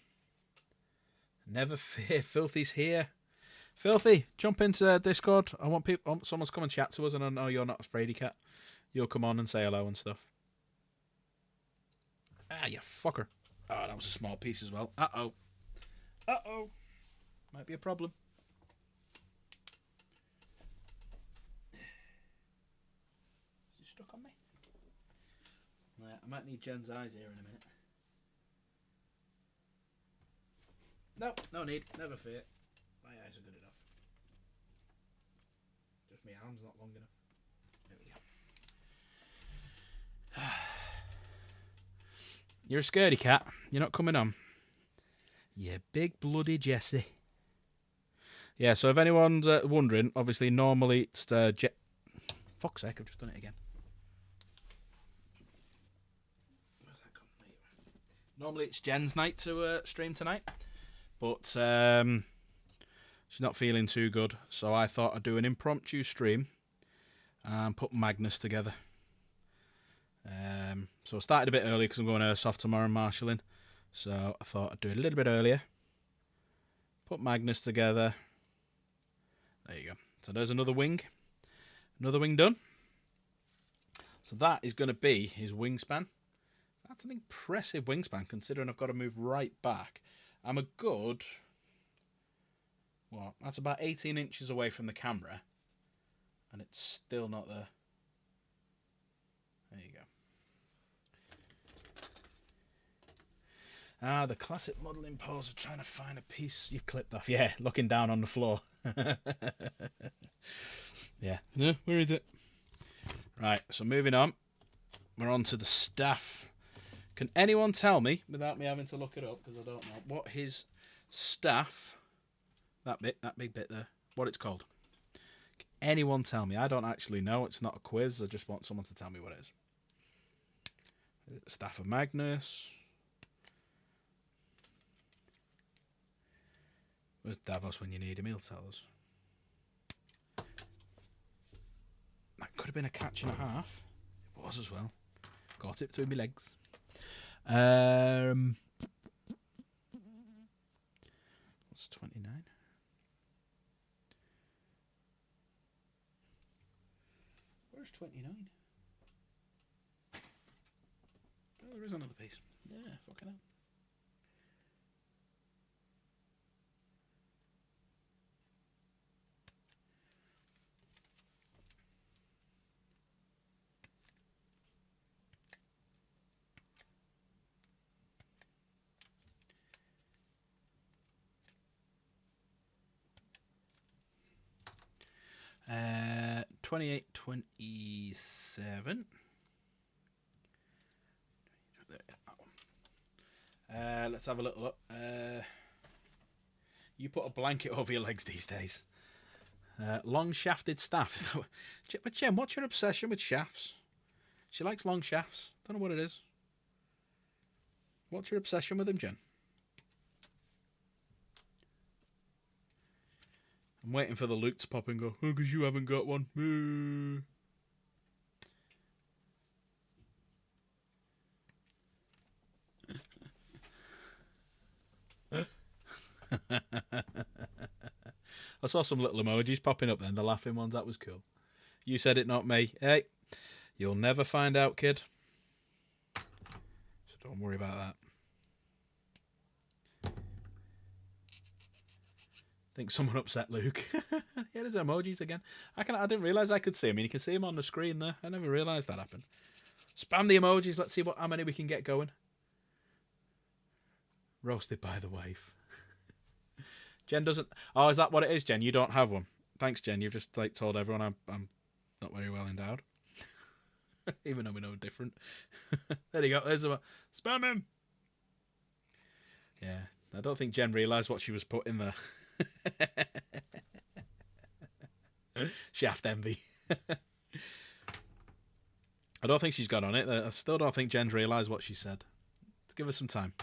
Never fear, Filthy's here. Filthy, jump into Discord. I want someone to come and chat to us, and I know you're not a sparedy cat. You'll come on and say hello and stuff. Ah, you fucker. Oh, that was a small piece as well. Uh-oh. Uh-oh. Might be a problem. Is it stuck on me? Yeah, I might need Jen's eyes here in a minute. No, no need. Never fear. My eyes are good enough. Just my arm's not long enough. There we go. You're a scaredy cat. You're not coming on. You big bloody Jesse. Yeah, so if anyone's wondering, obviously normally it's fuck's sake, I've just done it again. Where's that gone? Normally it's Jen's night to stream tonight, but she's not feeling too good, so I thought I'd do an impromptu stream and put Magnus together. So I started a bit early because I'm going airsoft tomorrow and marshalling. So I thought I'd do it a little bit earlier. Put Magnus together. There you go. So there's another wing. Another wing done. So that is going to be his wingspan. That's an impressive wingspan considering I've got to move right back. I'm a good... What? That's about 18 inches away from the camera. And it's still not there. There you go. Ah, the classic modelling pose of trying to find a piece you've clipped off. Yeah, looking down on the floor. Yeah. No, where is it? Right, so moving on. We're on to the staff. Can anyone tell me, without me having to look it up, because I don't know, what his staff, that big bit there, what it's called? Can anyone tell me? I don't actually know. It's not a quiz. I just want someone to tell me what it is. Staff of Magnus. Where's Davos when you need him? He'll tell us. That could have been a catch and a half. It was as well. Got it between my legs. What's 29? Where's 29? Oh, there is another piece. Yeah, fucking hell. Uh, 28, 27. Let's have a little look. You put a blanket over your legs these days. Long shafted staff. Is that what... But Jen, what's your obsession with shafts? She likes long shafts. Don't know what it is. What's your obsession with them, Jen? I'm waiting for the Luke to pop and go, oh, because you haven't got one. I saw some little emojis popping up then, the laughing ones. That was cool. You said it, not me. Hey, you'll never find out, kid. So don't worry about that. I think someone upset Luke. Yeah, there's emojis again. I didn't realise I could see him. I mean, you can see him on the screen there. I never realised that happened. Spam the emojis. Let's see how many we can get going. Roasted by the wife. Jen doesn't... Oh, is that what it is, Jen? You don't have one. Thanks, Jen. You've just told everyone I'm not very well endowed. Even though we know different. There you go. There's a... Spam him! Yeah. I don't think Jen realised what she was putting there. Shaft envy. I don't think she's got on it. I still don't think Jen's realised what she said. Let's give her some time.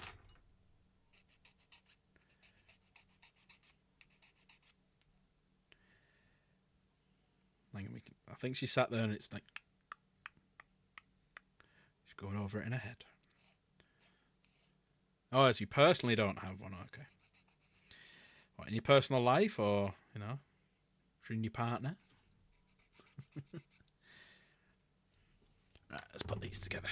I think she sat there and it's like she's going over it in her head. Oh, as you personally don't have one, okay. What, in your personal life or, you know, in your partner? Right, let's put these together.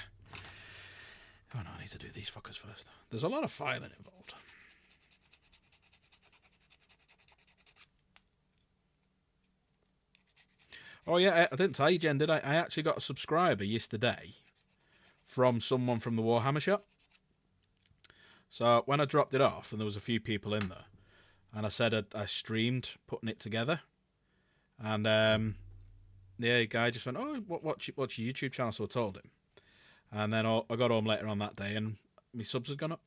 Oh no, I need to do these fuckers first. There's a lot of filing involved. Oh yeah, I didn't tell you, Jen, did I? I actually got a subscriber yesterday from someone from the Warhammer shop. So when I dropped it off, and there was a few people in there, and I said I streamed putting it together, and the guy just went, "Oh, what's your YouTube channel?" So I told him, and then I got home later on that day, and my subs had gone up.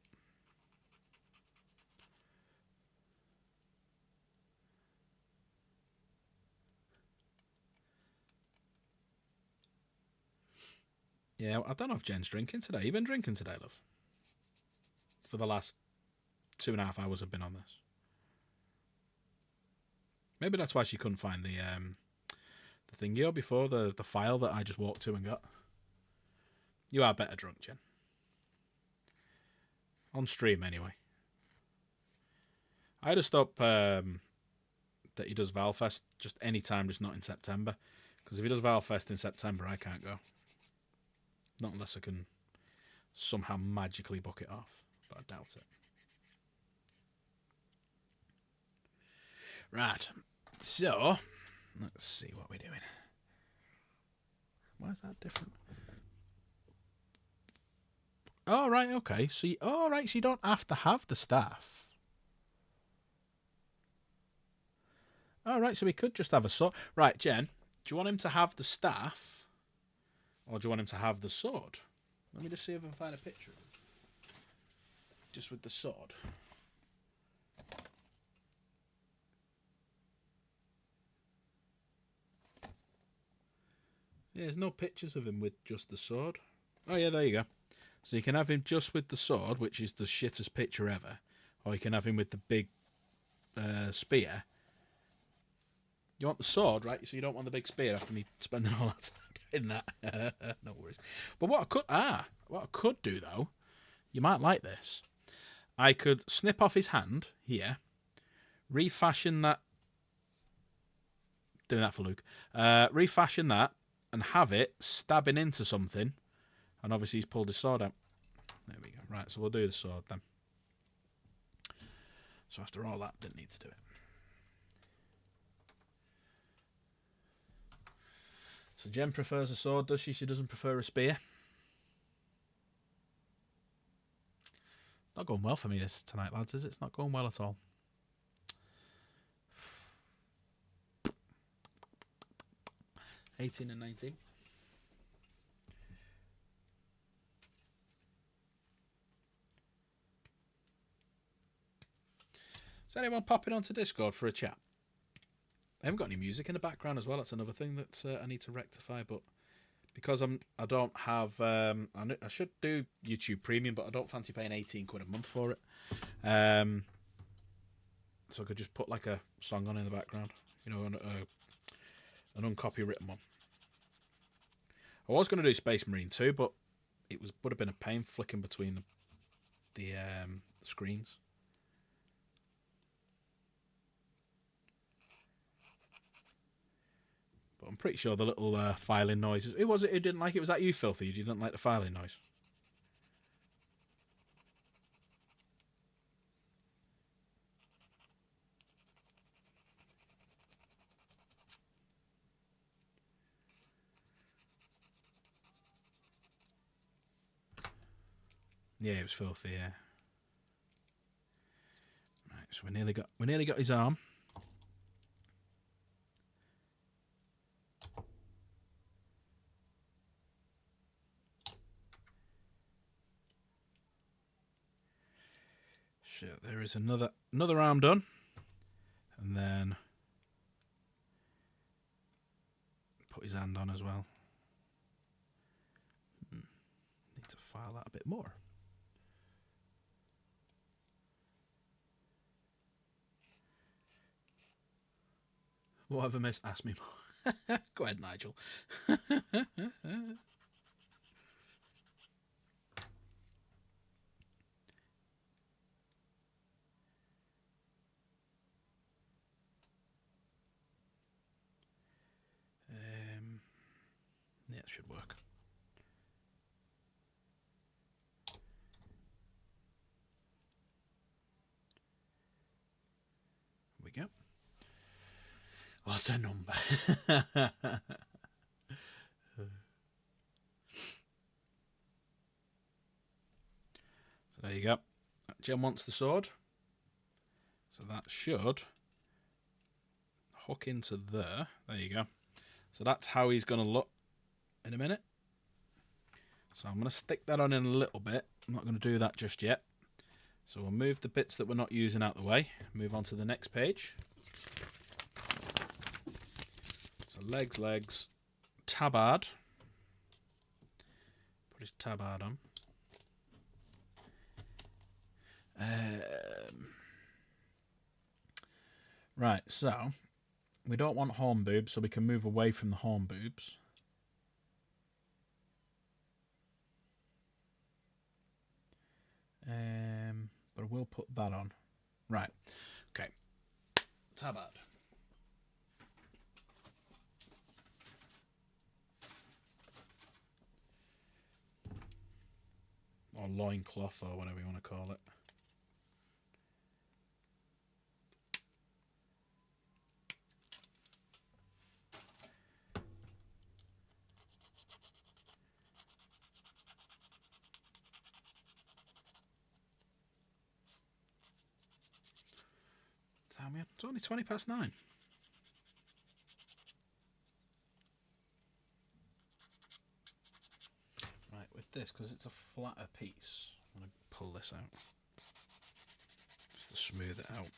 Yeah, I don't know if Jen's drinking today. You been drinking today, love? For the last 2.5 hours I've been on this. Maybe that's why she couldn't find the thing here before, the file that I just walked to and got. You are better drunk, Jen. On stream, anyway. I had to stop that he does Valfest just any time, just not in September. Because if he does Valfest in September, I can't go. Not unless I can somehow magically book it off. But I doubt it. Right. So, let's see what we're doing. Why is that different? Oh, right, okay. So you don't have to have the staff. All right, so we could just have a sword. Right, Jen, do you want him to have the staff? Or do you want him to have the sword? Let me just see if I can find a picture of him. Just with the sword. Yeah, there's no pictures of him with just the sword. Oh yeah, there you go. So you can have him just with the sword, which is the shittest picture ever. Or you can have him with the big spear. You want the sword, right? So you don't want the big spear after me spending all that time in that. No worries. But what I could do though, you might like this. I could snip off his hand here, refashion that. Doing that for Luke. Refashion that and have it stabbing into something. And obviously he's pulled his sword out. There we go. Right, so we'll do the sword then. So after all that, didn't need to do it. So Jen prefers a sword, does she? She doesn't prefer a spear. Not going well for me this tonight, lads, is it? It's not going well at all. $18 and $19. Is anyone popping onto Discord for a chat? I haven't got any music in the background as well. That's another thing that I need to rectify. But because I don't have, I should do YouTube Premium, but I don't fancy paying £18 a month for it. So I could just put like a song on in the background, you know, an uncopywritten one. I was going to do Space Marine 2, but it would have been a pain flicking between the screens. But I'm pretty sure the little filing noises. Who was it who didn't like it? Was that you, Filthy? You didn't like the filing noise? Yeah, it was Filthy. Yeah. Right, so we nearly got his arm. Shit, there is another arm done, and then put his hand on as well. Need to file that a bit more. What have I missed? Ask me more. Go ahead, Nigel. Yeah, it should work. Here we go. What's a number? So there you go. Jen wants the sword. So that should hook into there. There you go. So that's how he's going to look in a minute. So I'm going to stick that on in a little bit. I'm not going to do that just yet. So we'll move the bits that we're not using out the way. Move on to the next page. So legs, tabard. Put his tabard on. Right, so we don't want horn boobs, so we can move away from the horn boobs. But I will put that on. Right, okay. Tabard. Or loincloth, or whatever you want to call it. It's only 20 past 9. Right, with this, because it's a flatter piece, I'm going to pull this out. Just to smooth it out.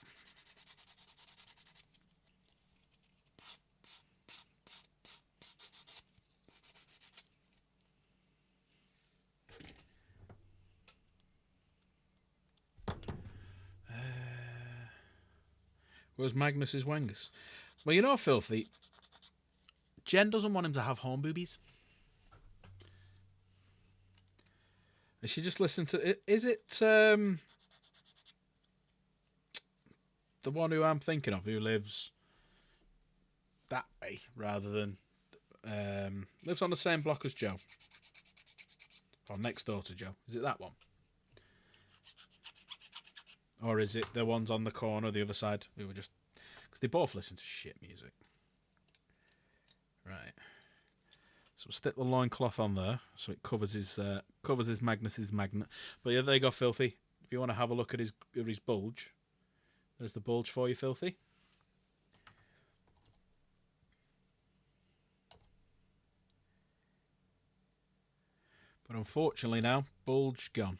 Where's Magnus's Wengus? Well, you know, Filthy, Jen doesn't want him to have home boobies. And she just listened to it. Is it the one who I'm thinking of, who lives that way rather than lives on the same block as Joe, or next door to Joe? Is it that one, or is it the ones on the corner, the other side? We were just because they both listen to shit music. Right. So we'll stick the loincloth on there so it covers his Magnus's magnet. But yeah, there you go, Filthy. If you want to have a look at his bulge, there's the bulge for you, Filthy. But unfortunately now, bulge gone.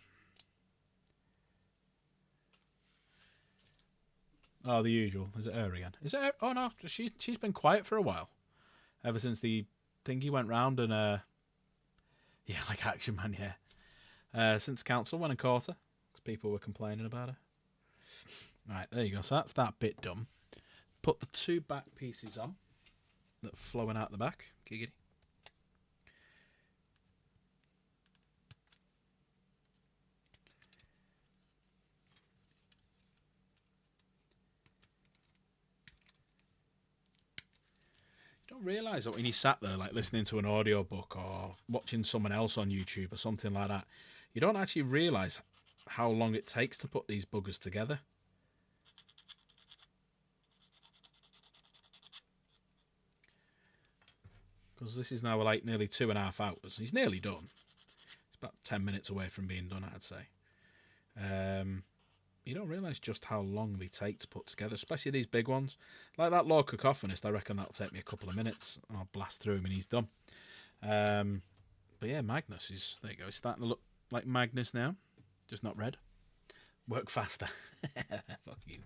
Oh, the usual. Is it her again? Is it her? Oh no, she's been quiet for a while. Ever since the thingy went round and yeah, like Action Man, yeah. Since Council went and caught her, because people were complaining about her. Right, there you go. So that's that bit done. Put the two back pieces on that are flowing out the back. Giggity. You don't realise that when you sat there like listening to an audiobook or watching someone else on YouTube or something like that, you don't actually realise how long it takes to put these buggers together. Because this is now like nearly 2.5 hours. He's nearly done. It's about 10 minutes away from being done, I'd say. You don't realise just how long they take to put together, especially these big ones. Like that Lord Cacophonist, I reckon that'll take me a couple of minutes, and I'll blast through him and he's done. But yeah, Magnus is, there you go, he's starting to look like Magnus now, just not red. Work faster. Fuck you.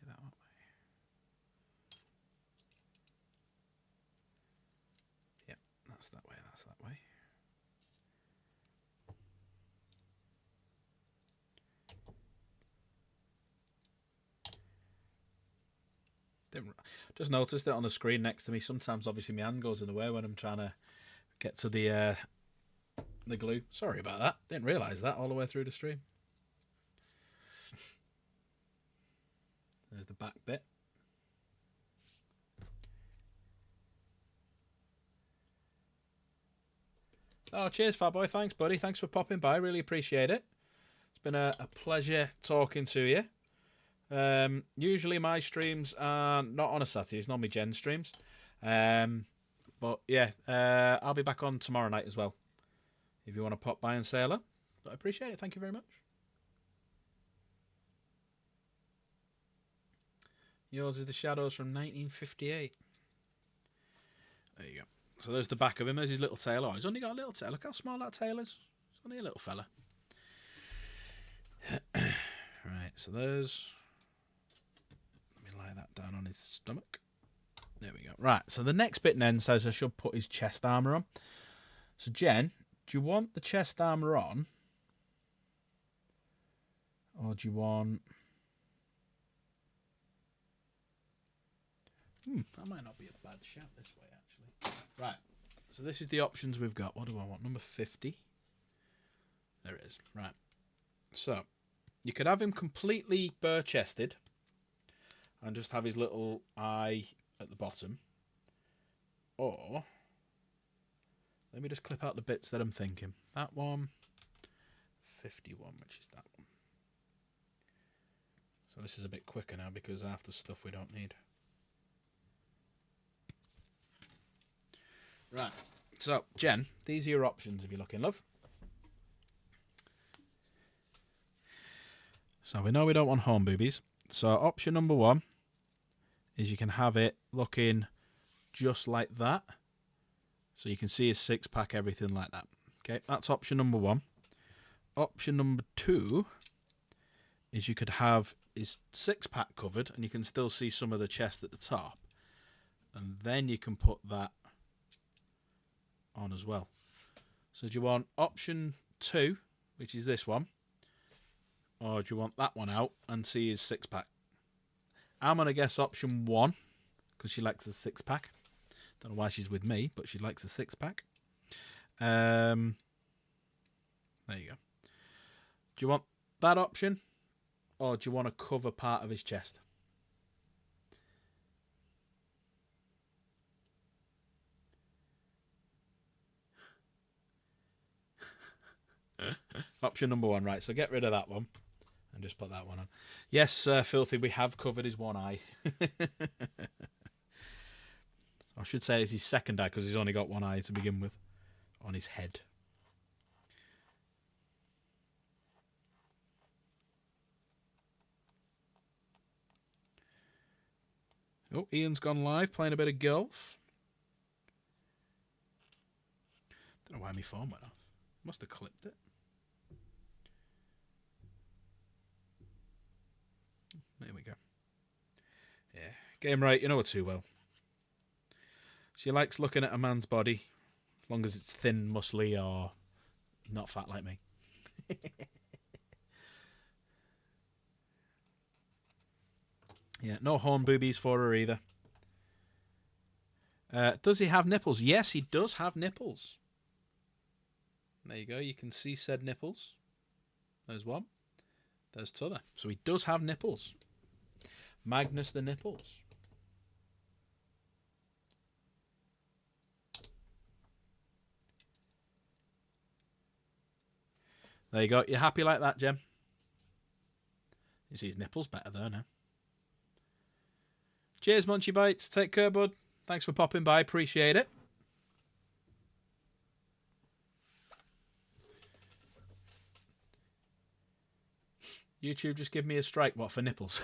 That way. Yep, that's that way. Just noticed it on the screen next to me. Sometimes, obviously, my hand goes in the way when I'm trying to get to the glue. Sorry about that. Didn't realise that all the way through the stream. There's the back bit. Oh, cheers, Fat Boy. Thanks, buddy. Thanks for popping by. Really appreciate it. It's been a pleasure talking to you. Usually my streams are not on a Saturday. It's normally Jen streams. But yeah, I'll be back on tomorrow night as well. If you want to pop by and say hello. But I appreciate it. Thank you very much. Yours is the Shadows from 1958. There you go. So there's the back of him. There's his little tail. Oh, he's only got a little tail. Look how small that tail is. It's only a little fella. Right, so there's... Let me lie that down on his stomach. There we go. Right, so the next bit then says I should put his chest armour on. So, Jen, do you want the chest armour on? Or do you want... that might not be a bad shout this way, actually. Right, so this is the options we've got. What do I want? Number 50. There it is. Right. So, you could have him completely bare-chested and just have his little eye at the bottom. Or, let me just clip out the bits that I'm thinking. That one, 51, which is that one. So this is a bit quicker now because half the stuff we don't need. Right, so Jen, these are your options if you're looking, love. So we know we don't want home boobies. So option number 1 is you can have it looking just like that. So you can see his six-pack, everything like that. Okay, that's option number 1. Option number 2 is you could have his 6-pack covered, and you can still see some of the chest at the top, and then you can put that on as well. So do you want option 2, which is this one, or do you want that one out and see his 6-pack? I'm going to guess option 1, because she likes the 6-pack. Don't know why she's with me, but she likes the 6-pack. There you go. Do you want that option, or do you want to cover part of his chest? Option number 1, right, so get rid of that one and just put that one on. Yes, Filthy, we have covered his one eye. I should say it's his second eye, because he's only got one eye to begin with on his head. Oh, Ian's gone live, playing a bit of golf. Don't know why my phone went off. Must have clipped it. There we go. Yeah, game right, you know her too well. She likes looking at a man's body, as long as it's thin, muscly, or not fat like me. Yeah, no horn boobies for her either. Does he have nipples? Yes, he does have nipples. There you go. You can see said nipples. There's one. There's t'other. So he does have nipples. Magnus the Nipples. There you go. You happy like that, Jem? You see his nipples better there now. Cheers, Munchy Bites. Take care, bud. Thanks for popping by. Appreciate it. YouTube just give me a strike. What, for nipples?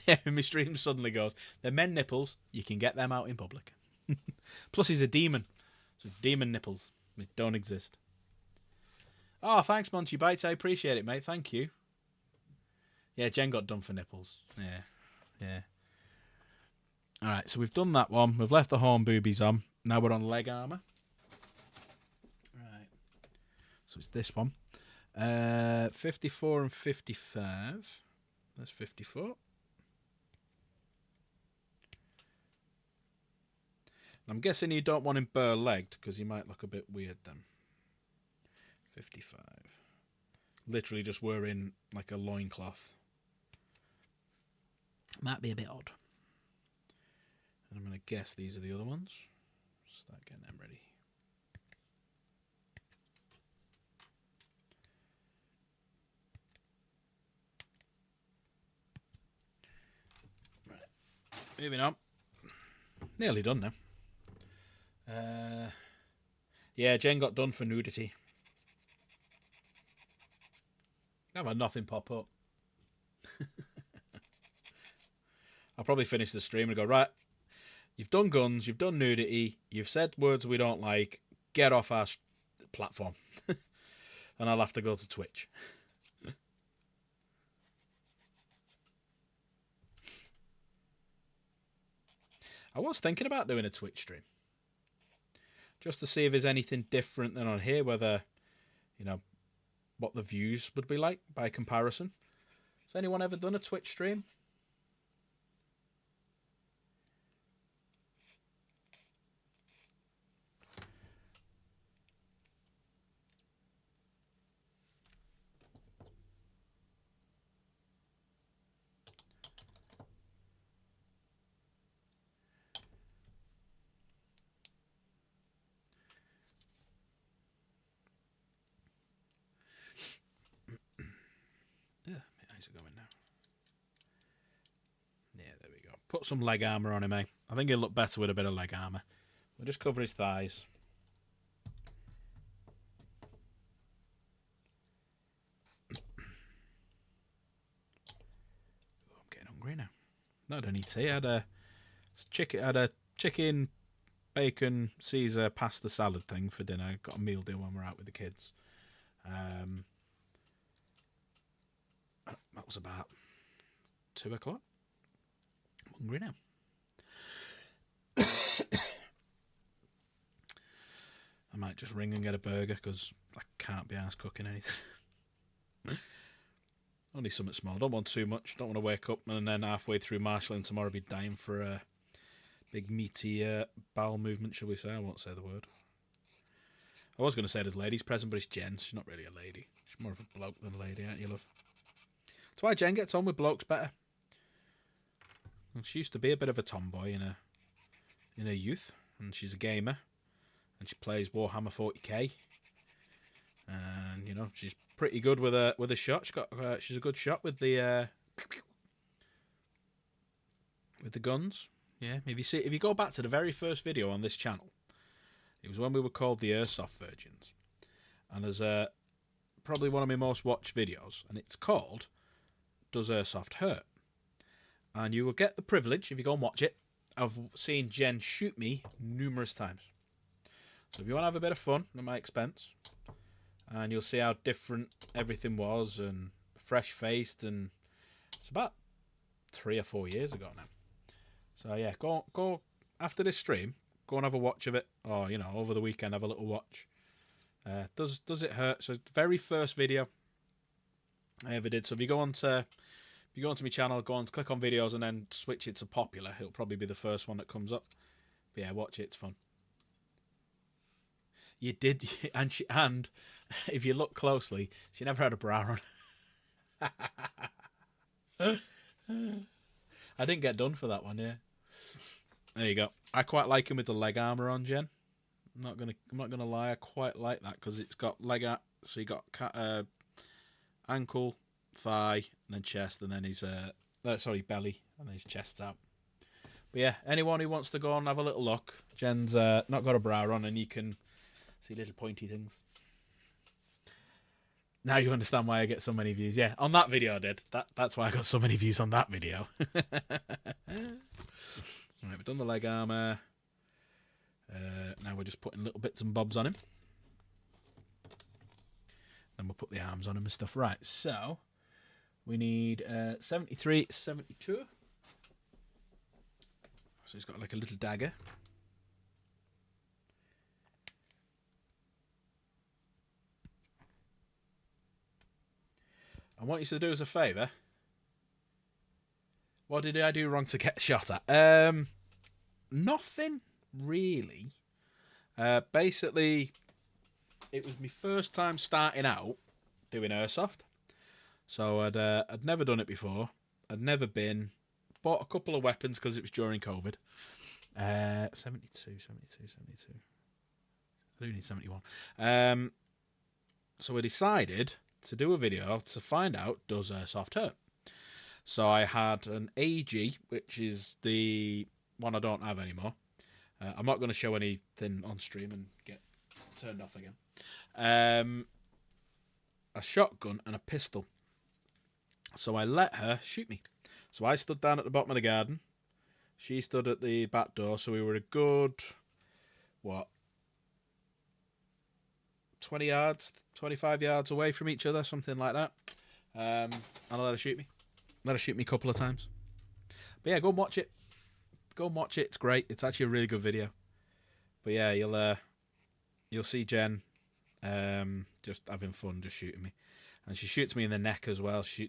Yeah, my stream suddenly goes, they're men nipples. You can get them out in public. Plus he's a demon. So demon nipples. They don't exist. Oh, thanks, Munchy Bites. I appreciate it, mate. Thank you. Yeah, Jen got done for nipples. Yeah, yeah. All right, so we've done that one. We've left the horn boobies on. Now we're on leg armour. Right. So it's this one. 54 and 55. That's 54. I'm guessing you don't want him bare-legged because he might look a bit weird then. 55. Literally just wearing like a loincloth. Might be a bit odd. And I'm going to guess these are the other ones. Start getting them ready. Right. Moving on. Nearly done now. Yeah, Jen got done for nudity. I've had nothing pop up. I'll probably finish the stream and go, right, you've done guns, you've done nudity, you've said words we don't like, get off our platform. And I'll have to go to Twitch. I was thinking about doing a Twitch stream. Just to see if there's anything different than on here, whether, you know, what the views would be like by comparison. Has anyone ever done a Twitch stream? Yeah, my eyes are going now. Yeah, there we go. Put some leg armour on him, eh? I think he'll look better with a bit of leg armour. We'll just cover his thighs. Oh, I'm getting hungry now. No, I don't need to say. I had a chicken bacon Caesar pasta salad thing for dinner. Got a meal deal when we're out with the kids. That was about 2 o'clock. I'm hungry now. I might just ring and get a burger because I can't be arsed cooking anything. Only something small. Don't want too much. Don't want to wake up and then halfway through marshalling tomorrow be dying for a big meaty bowel movement, shall we say. I won't say the word. I was going to say there's ladies present, but it's Jen. She's not really a lady. She's more of a bloke than a lady, aren't you, love? That's why Jen gets on with blokes better. She used to be a bit of a tomboy in her youth, and she's a gamer, and she plays Warhammer 40k, and you know she's pretty good with a shot. She's a good shot with the guns. Yeah, if you go back to the very first video on this channel, it was when we were called the Airsoft Virgins, and there's probably one of my most watched videos, and it's called "Does Airsoft Hurt?" And you will get the privilege, if you go and watch it, of seeing Jen shoot me numerous times. So if you want to have a bit of fun at my expense, and you'll see how different everything was, and fresh-faced, and it's about 3 or 4 years ago now. So yeah, go after this stream, go and have a watch of it, or you know, over the weekend have a little watch. Does it hurt? So the very first video I ever did. So if you go onto my channel, go on to click on videos and then switch it to popular. It'll probably be the first one that comes up. But yeah, watch it. It's fun. You did, and if you look closely, she never had a bra on. I didn't get done for that one. Yeah. There you go. I quite like him with the leg armor on, Jen. I'm not gonna lie. I quite like that because it's got leg. So you got ankle, thigh, and then chest, and then his belly, and then his chest's out. But yeah, anyone who wants to go and have a little look, Jen's not got a bra on, and you can see little pointy things. Now you understand why I get so many views. Yeah, on that video I did. That's why I got so many views on that video. Alright, we've done the leg armour. Now we're just putting little bits and bobs on him. Then we'll put the arms on him and stuff. Right, so we need 73, 72. So he's got like a little dagger. I want you to do us a favour. What did I do wrong to get shot at? Nothing really. Basically, it was my first time starting out doing airsoft. So I'd never done it before. I'd never been. Bought a couple of weapons because it was during COVID. 72. I do need 71. So I decided to do a video to find out, does airsoft hurt? So I had an AG, which is the one I don't have anymore. I'm not going to show anything on stream and get turned off again. A shotgun and a pistol. So I let her shoot me. So I stood down at the bottom of the garden. She stood at the back door. So we were a good, 20 yards, 25 yards away from each other, something like that. And I let her shoot me. Let her shoot me a couple of times. But yeah, go and watch it. Go and watch it. It's great. It's actually a really good video. But yeah, you'll see Jen just having fun, just shooting me. And she shoots me in the neck as well. She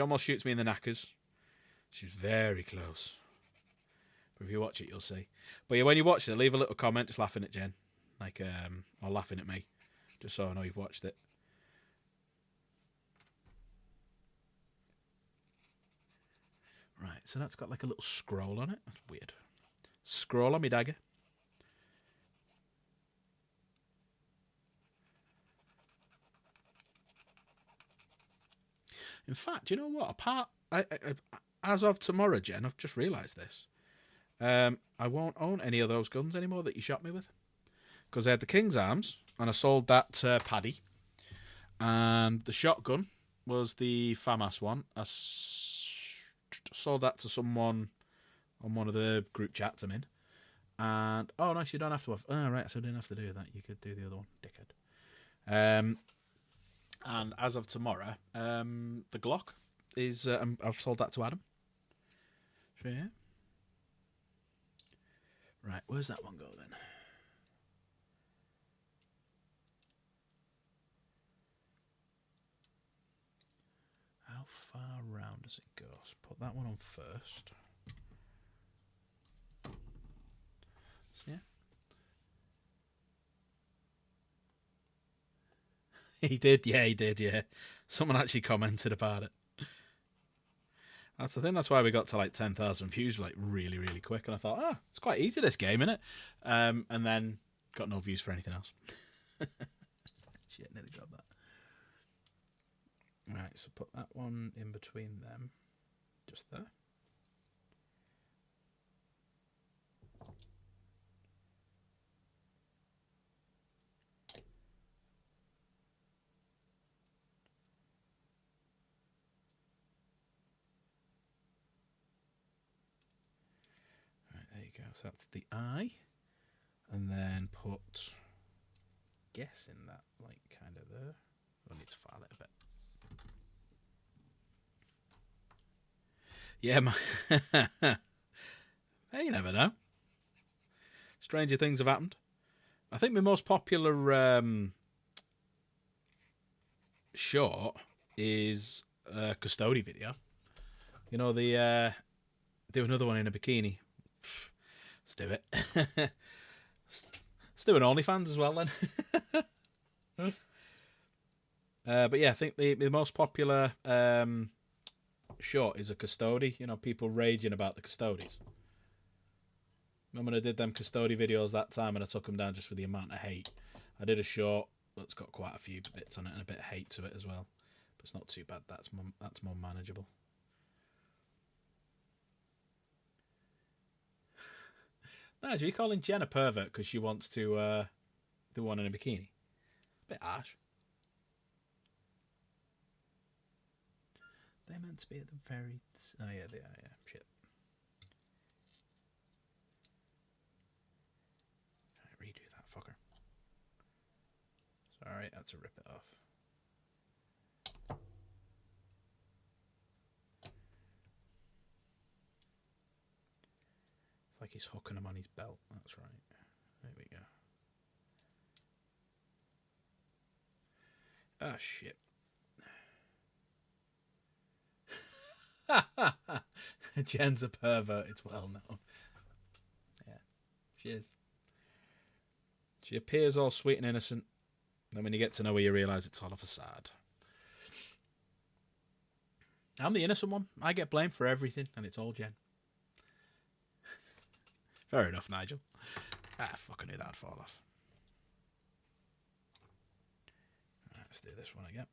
almost shoots me in the knackers. She's very close. But if you watch it, you'll see. But yeah, when you watch it, leave a little comment just laughing at Jen. Or laughing at me. Just so I know you've watched it. Right, so that's got like a little scroll on it. That's weird. Scroll on me dagger. In fact, you know what? As of tomorrow, Jen, I've just realised this. I won't own any of those guns anymore that you shot me with. Because I had the King's Arms, and I sold that to Paddy. And the shotgun was the FAMAS one. I sold that to someone on one of the group chats I'm in. And oh no, you don't have to have. Oh right, so I didn't have to do that. You could do the other one, dickhead. And as of tomorrow, the Glock is. I've sold that to Adam. So yeah. Right, where's that one go then? How far round does it go? So put that one on first. So, yeah. He did, yeah. Someone actually commented about it. I think that's why we got to like 10,000 views like really, really quick. And I thought, it's quite easy this game, isn't it? And then got no views for anything else. Shit, nearly got that. Right, so put that one in between them. Just there. There you go. So that's the eye, and then put guess in that like kind of there. I need to file it a bit. Yeah, hey, you never know. Stranger things have happened. I think my most popular short is a Custody video. You know, the do another one in a bikini. Let's do it. Let's do an OnlyFans as well then. But yeah, I think the most popular short is a Custody. You know, people raging about the Custodies. Remember when I did them Custody videos that time and I took them down just for the amount of hate? I did a short that's got quite a few bits on it and a bit of hate to it as well. But it's not too bad. That's more manageable. Nigel, you're calling Jen a pervert because she wants to do one in a bikini? Bit harsh. They're meant to be at the very... Oh, yeah, they are, yeah. Shit. Right, redo that fucker. Sorry, I had to rip it off. It's like he's hooking him on his belt. That's right. There we go. Oh, shit. Jen's a pervert, it's well known. Yeah, she is. She appears all sweet and innocent. Then when you get to know her, you realise it's all a facade. I'm the innocent one. I get blamed for everything, and it's all Jen. Fair enough, Nigel. Fuck, I knew that'd fall off. Right, let's do this one again.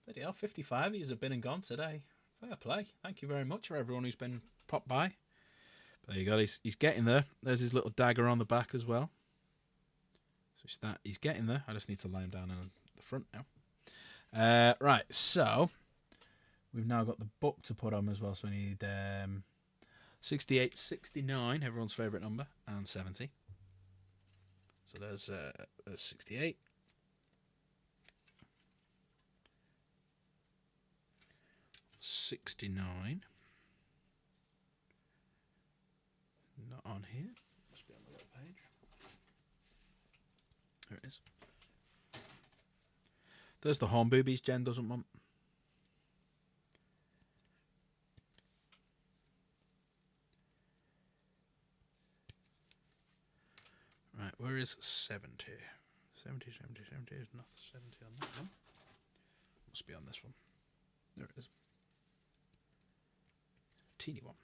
Bloody hell, 55 years have been and gone today. Fair play. Thank you very much for everyone who's been popped by. But there you go. He's getting there. There's his little dagger on the back as well. So he's getting there. I just need to lay him down on the front now. Right, so we've now got the book to put on as well. So we need 68, 69, everyone's favourite number, and 70. So there's 68. $69. Not on here. Must be on the little page. There it is. There's the horn boobies Jen doesn't want. Right, where is 70? 70. There's not 70 on that one. Must be on this one. There it is. Teeny one.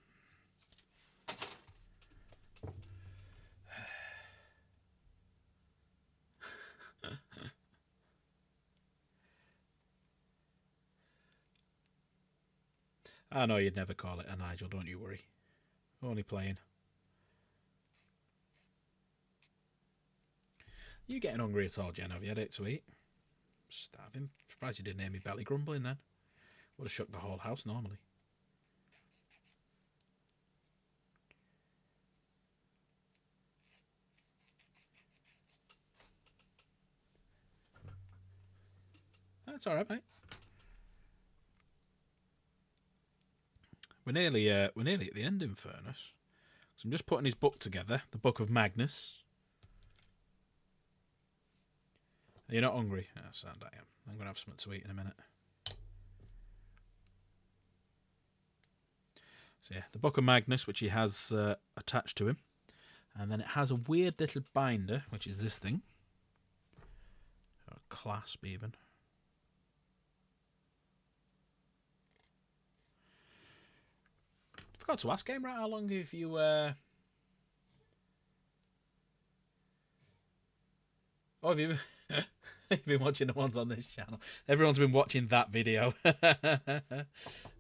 I know you'd never call it a Nigel, don't you worry. Only playing. You getting hungry at all, Jen? Have you had it to eat? Starving. Surprised you didn't hear me belly grumbling then. Would have shook the whole house normally. That's all right, mate. We're nearly at the end, in fairness. So I'm just putting his book together, the Book of Magnus. Are you not hungry? Oh, sad I am. I'm going to have something to eat in a minute. So yeah, the Book of Magnus, which he has attached to him. And then it has a weird little binder, which is this thing. Or a clasp, even. Forgot to ask, Game Right, how long have you... Oh, have you you've been watching the ones on this channel? Everyone's been watching that video.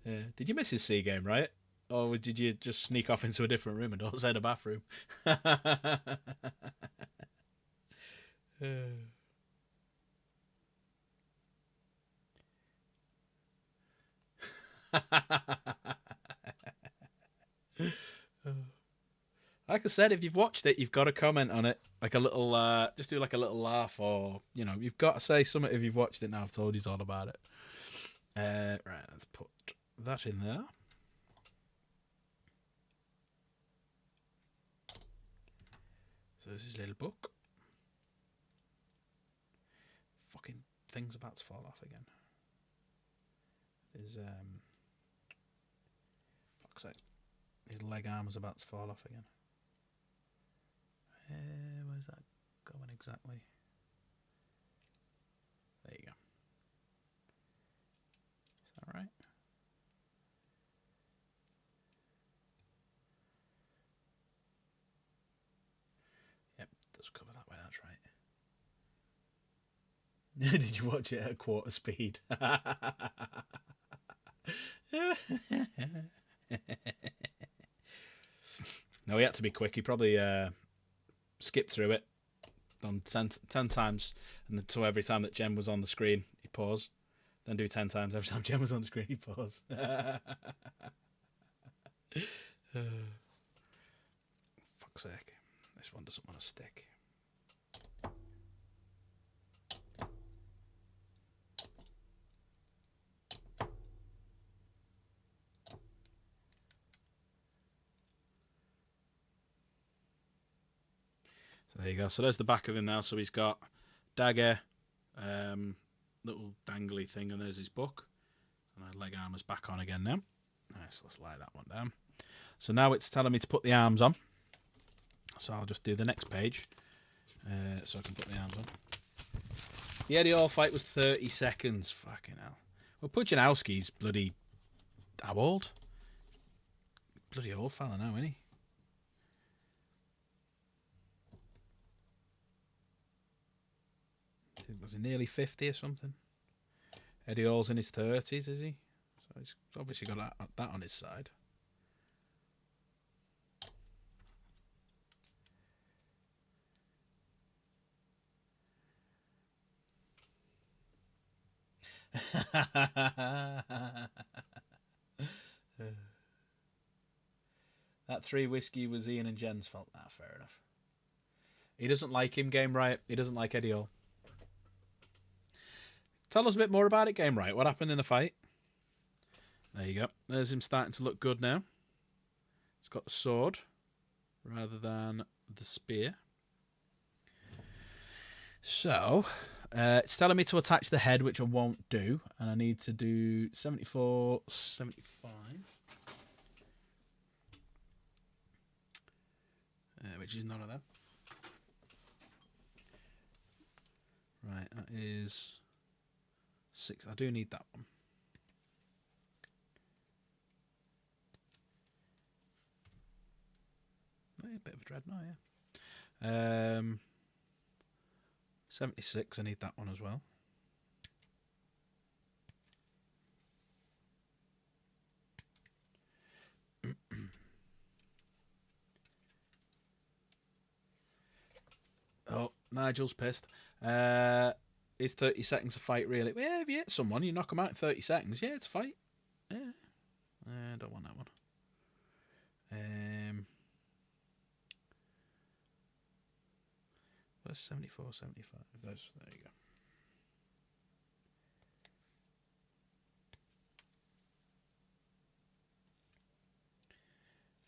Did you miss his C game, right? Or did you just sneak off into a different room and don't say the bathroom? Like I said, if you've watched it, you've got to comment on it. Like a little, just do like a little laugh, or, you know, you've got to say something if you've watched it now. I've told you all about it. Right, let's put that in there. So this is a little book. Fucking thing's about to fall off again. His fuck's sake. His leg arm is about to fall off again. Where's that going exactly? There you go. Is that right? Yep, does cover that way, that's right. Did you watch it at quarter speed? No, he had to be quick. He probably skipped through it, done 10 times, and then so every time that Jen was on the screen, he'd pause. Then do 10 times. Every time Jen was on the screen, he'd pause. Fuck's sake. This one doesn't want to stick. So there you go. So there's the back of him now. So he's got dagger, little dangly thing, and there's his book. And our leg armor's back on again now. Nice, let's lie that one down. So now it's telling me to put the arms on. So I'll just do the next page, so I can put the arms on. The Eddie Hall fight was 30 seconds. Fucking hell. Well, Puchanowski's bloody... How old? Bloody old fella now, isn't he? Was he nearly 50 or something? Eddie Hall's in his 30s, is he? So he's obviously got that on his side. That 3 whiskey was Ian and Jen's fault. Ah, fair enough. He doesn't like him, Game Right. He doesn't like Eddie Hall. Tell us a bit more about it, Game Right. What happened in the fight? There you go. There's him starting to look good now. He's got the sword rather than the spear. So, it's telling me to attach the head, which I won't do. And I need to do 74, 75. Which is none of them. Right, that is 6. I do need that one. Oh, yeah, a bit of a dreadnought, yeah. 76, I need that one as well. Nigel's pissed. Is 30 seconds a fight really? Yeah, if you hit someone, you knock them out in 30 seconds. Yeah, it's a fight. Yeah. I don't want that one. That's 74, 75. There you go.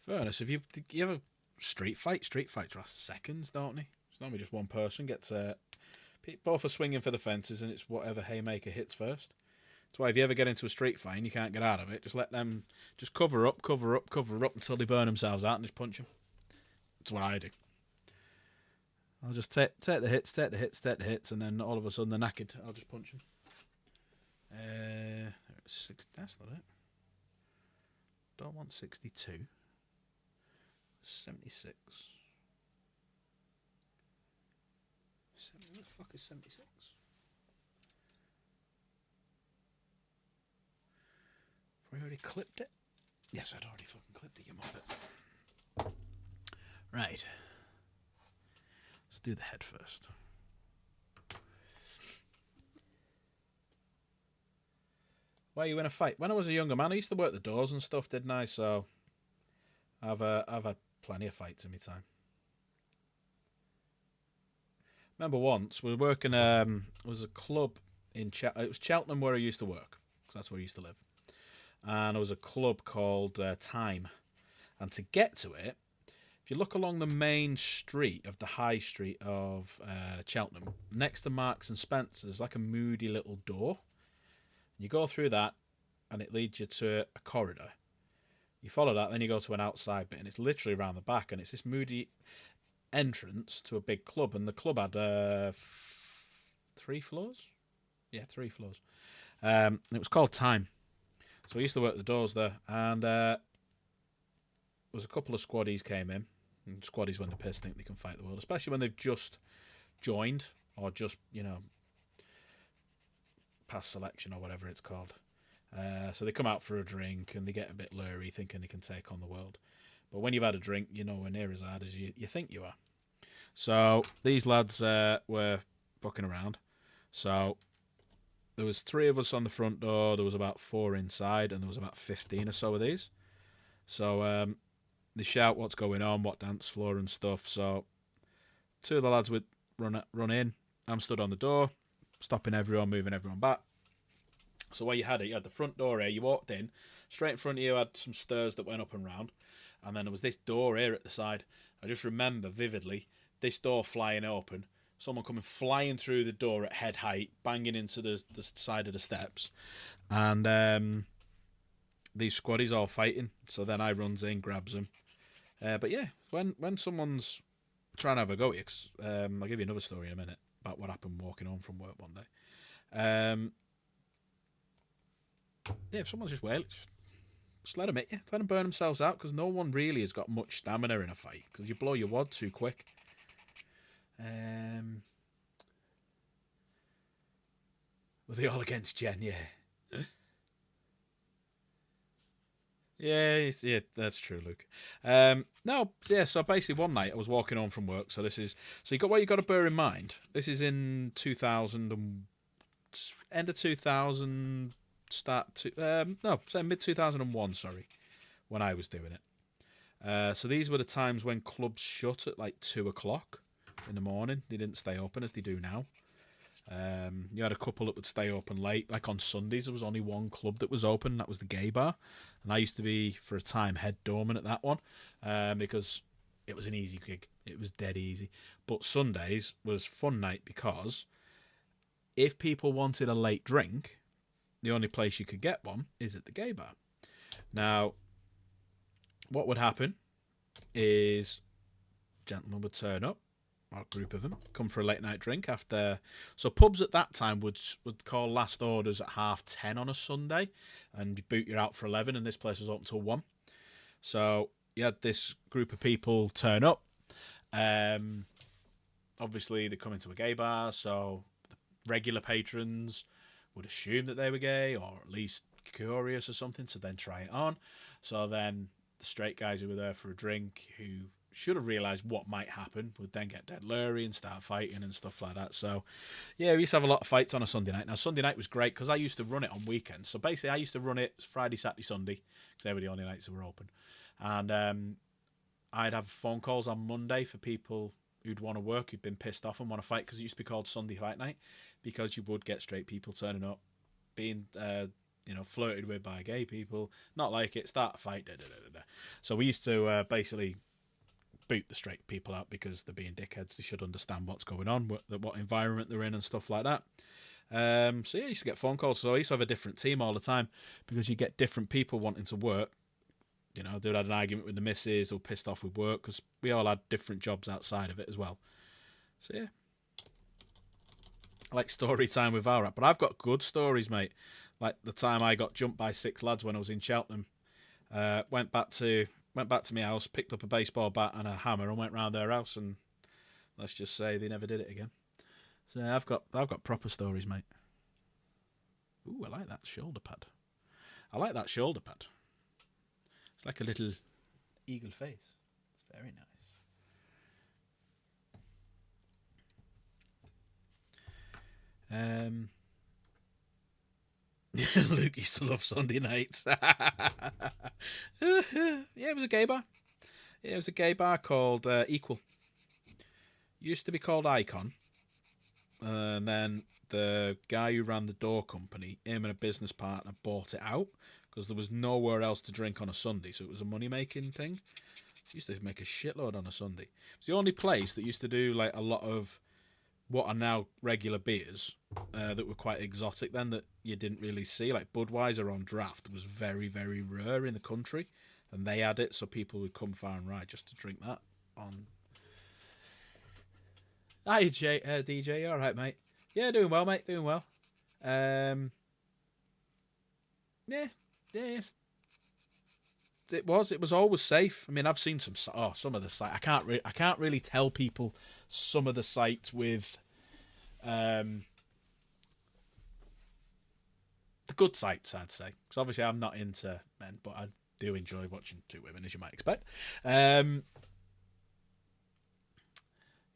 Fairness, if you have a street fights last seconds, don't they? It's normally just one person gets both are swinging for the fences, and it's whatever haymaker hits first. That's why if you ever get into a street fight and you can't get out of it, just let them just cover up until they burn themselves out and just punch them. That's what I do. I'll just take the hits, and then all of a sudden they're knackered. I'll just punch them. That's not it. Don't want 62. 76. What the fuck is 76? Have I already clipped it? Yes, I'd already fucking clipped it, you muppet. Right. Let's do the head first. Why are you in a fight? When I was a younger man, I used to work the doors and stuff, didn't I? So I've had plenty of fights in my time. Remember once we were working. It was a club in it was Cheltenham where I used to work, because that's where I used to live. And there was a club called Time, and to get to it, if you look along the main street of the high street of Cheltenham, next to Marks and Spencer's, there's like a moody little door. You go through that, and it leads you to a corridor. You follow that, then you go to an outside bit, and it's literally around the back, and it's this moody entrance to a big club, and the club had 3 floors? Yeah, 3 floors. And it was called Time. So I used to work the doors there, and there was a couple of squaddies came in. And squaddies, when they're pissed, think they can fight the world, especially when they've just joined or just, past selection or whatever it's called. So they come out for a drink and they get a bit leery, thinking they can take on the world. But when you've had a drink, you're nowhere near as hard as you think you are. So these lads were fucking around. So there was 3 of us on the front door. There was about 4 inside, and there was about 15 or so of these. So they shout what's going on, what dance floor and stuff. So 2 of the lads would run in. I'm stood on the door, stopping everyone, moving everyone back. So where you had the front door here. You walked in, straight in front of you had some stairs that went up and round, and then there was this door here at the side. I just remember vividly this door flying open, someone coming flying through the door at head height, banging into the side of the steps, and these squaddies all fighting. So then I runs in, grabs them. But yeah, when someone's trying to have a go at you, I'll give you another story in a minute about what happened walking home from work one day. Yeah, if someone's just wailing, just let them hit you. Let them burn themselves out, because no one really has got much stamina in a fight, because you blow your wad too quick. Were they all against Jen? Yeah. Yeah, that's true, Luke. No, yeah. So basically, one night I was walking home from work. So you got to bear in mind. This is in 2000 and end of 2000, say mid 2001. Sorry, when I was doing it. So these were the times when clubs shut at like 2:00 in the morning. They didn't stay open as they do now. You had a couple that would stay open late. Like on Sundays, there was only one club that was open, and that was the Gay Bar. And I used to be, for a time, head doorman at that one, because it was an easy gig. It was dead easy. But Sundays was fun night, because if people wanted a late drink, the only place you could get one is at the Gay Bar. Now, what would happen is gentlemen would turn up, or a group of them, come for a late night drink after. So pubs at that time would call last orders at 10:30 on a Sunday, and boot you out for 11, and this place was open till 1. So you had this group of people turn up. Obviously they come into a gay bar, so the regular patrons would assume that they were gay, or at least curious or something, so then try it on. So then the straight guys who were there for a drink, who should have realised what might happen, would then get dead leery and start fighting and stuff like that. So, yeah, we used to have a lot of fights on a Sunday night. Now, Sunday night was great because I used to run it on weekends. So, basically, I used to run it Friday, Saturday, Sunday because they were the only nights that were open. And I'd have phone calls on Monday for people who'd want to work, who'd been pissed off and want to fight, because it used to be called Sunday Fight Night, because you would get straight people turning up, being flirted with by gay people, not like it, start a fight, So we used to basically boot the straight people out because they're being dickheads. They should understand what's going on, what environment they're in and stuff like that. So yeah, I used to get phone calls. So I used to have a different team all the time because you get different people wanting to work. You know, they'd had an argument with the missus or pissed off with work because we all had different jobs outside of it as well. So yeah, I like story time with Valrat, but I've got good stories, mate. Like the time I got jumped by 6 lads when I was in Cheltenham. Went back to my house, picked up a baseball bat and a hammer, and went round their house, and let's just say they never did it again. So yeah, I've got proper stories, mate. Ooh, I like that shoulder pad. It's like a little eagle face. It's very nice. Luke used to love Sunday nights. Yeah, it was a gay bar. Yeah, it was a gay bar called Equal. Used to be called Icon. And then the guy who ran the door company, him and a business partner, bought it out because there was nowhere else to drink on a Sunday, so it was a money-making thing. Used to make a shitload on a Sunday. It's the only place that used to do like a lot of what are now regular beers that were quite exotic then that you didn't really see. Like Budweiser on draft was very, very rare in the country, and they had it, so people would come far and wide just to drink that on. Hi, DJ, you all right, mate? Yeah, doing well, mate, doing well. Yes. It was always safe. I mean, I've seen some of the sites. I can't really tell people some of the sites with the good sites, I'd say, because obviously I'm not into men, but I do enjoy watching two women, as you might expect. You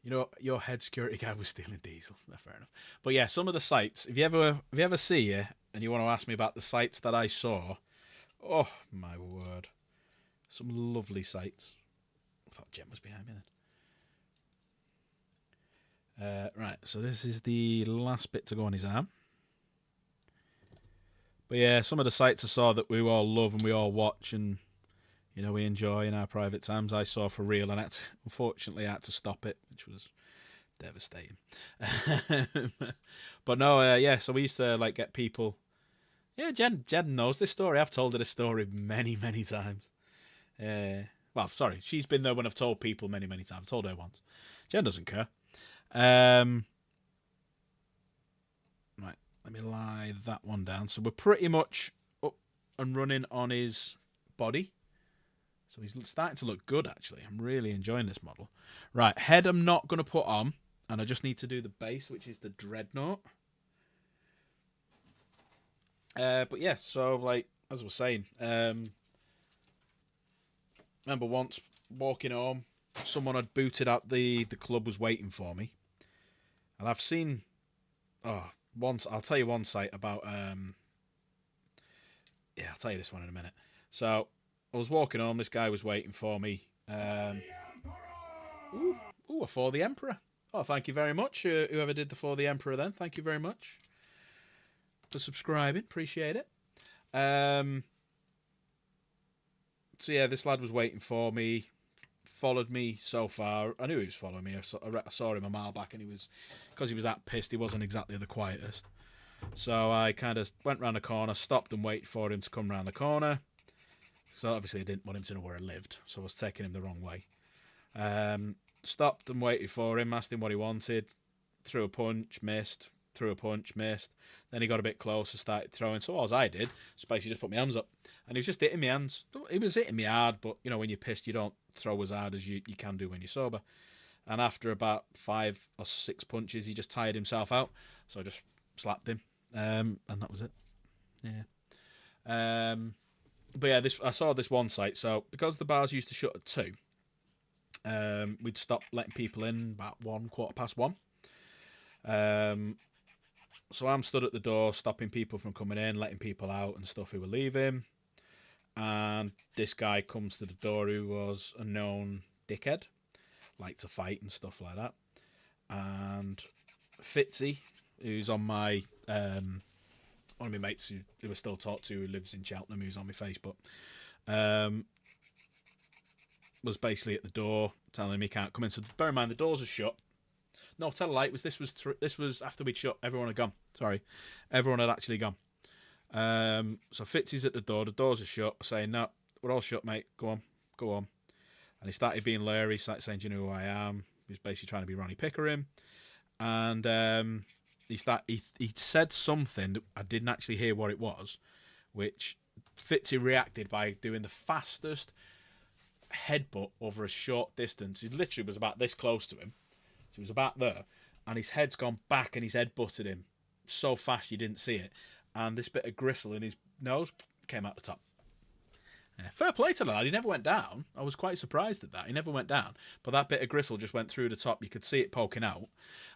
know, your head security guy was stealing diesel. Fair enough. But yeah, some of the sites. If you ever see it and you want to ask me about the sites that I saw, oh my word, some lovely sites. I thought Jen was behind me then. Right, so this is the last bit to go on his arm. But yeah, some of the sites I saw that we all love and we all watch and, you know, we enjoy in our private times, I saw for real, and unfortunately I had to stop it, which was devastating. But no, yeah, so we used to like get people. Yeah, Jen knows this story. I've told her this story many, many times. Well, sorry, she's been there when I've told people many, many times. I've told her once. Jen doesn't care. Right, let me lie that one down. So we're pretty much up and running on his body. So he's starting to look good, actually. I'm really enjoying this model. Right, head I'm not going to put on, and I just need to do the base, which is the Dreadnought. But yeah, so like, as I was saying, remember once walking home, someone had booted out the club was waiting for me. And I've seen, once, I'll tell you one site about, I'll tell you this one in a minute. So, I was walking home, this guy was waiting for me. I For the Emperor. Oh, thank you very much, whoever did the For the Emperor then. Thank you very much for subscribing. Appreciate it. So yeah, this lad was waiting for me, followed me so far. I knew he was following me. I saw him a mile back, and because he was that pissed, he wasn't exactly the quietest. So I kind of went round the corner, stopped and waited for him to come round the corner. So obviously I didn't want him to know where I lived, so I was taking him the wrong way. Stopped and waited for him, asked him what he wanted, threw a punch, missed, threw a punch, missed. Then he got a bit closer, started throwing. So all I did was basically just put my hands up. And he was just hitting my hands. He was hitting me hard, but, you know, when you're pissed, you don't throw as hard as you can do when you're sober. And after about 5 or 6 punches, he just tired himself out. So I just slapped him. And that was it. Yeah. But yeah, I saw this one site. So because the bars used to shut at 2, we'd stopped letting people in about 1:15. So I'm stood at the door, stopping people from coming in, letting people out and stuff who were leaving. And this guy comes to the door who was a known dickhead, liked to fight and stuff like that. And Fitzy, who's on my one of my mates who I still talk to, who lives in Cheltenham, who's on my Facebook, was basically at the door telling him he can't come in. So bear in mind the doors are shut. No, tell a lie. This was after we'd shut. Everyone had gone. Sorry, everyone had actually gone. So Fitzy's at the door. The doors are shut. Saying, "No, we're all shut, mate. Go on." And he started being leery. He started saying, "Do you know who I am?" He was basically trying to be Ronnie Pickering. And he said something that I didn't actually hear what it was, which Fitzy reacted by doing the fastest headbutt over a short distance. He literally was about this close to him. So he was about there, and his head's gone back and his head butted him so fast you didn't see it. And this bit of gristle in his nose came out the top. Yeah, fair play to the lad. He never went down. I was quite surprised at that. He never went down. But that bit of gristle just went through the top. You could see it poking out.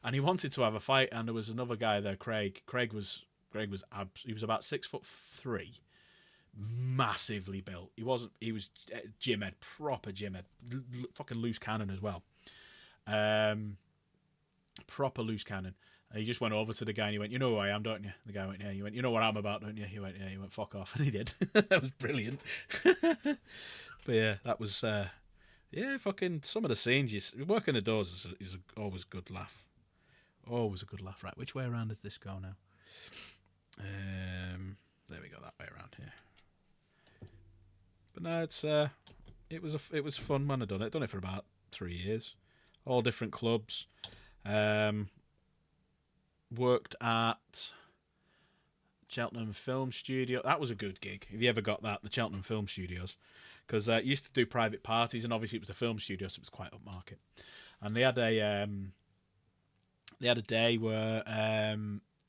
And he wanted to have a fight. And there was another guy there, Craig. He was about 6'3", massively built. He was gym head, proper gym head, fucking loose cannon as well. Proper loose cannon. And he just went over to the guy and he went, "You know who I am, don't you?" The guy went, "Yeah." He went, "You know what I'm about, don't you?" He went, "Yeah." He went, "Fuck off." And he did. That was brilliant. But yeah, that was fucking some of the scenes. Working the doors is always a good laugh. Always a good laugh. Right, which way around does this go now? There we go, that way around here. But no, it was fun when I done it. Done it for about 3 years, all different clubs. Worked at Cheltenham Film Studio. That was a good gig. If you ever got that, the Cheltenham Film Studios, because used to do private parties, and obviously it was a film studio, so it was quite upmarket. And they had a day where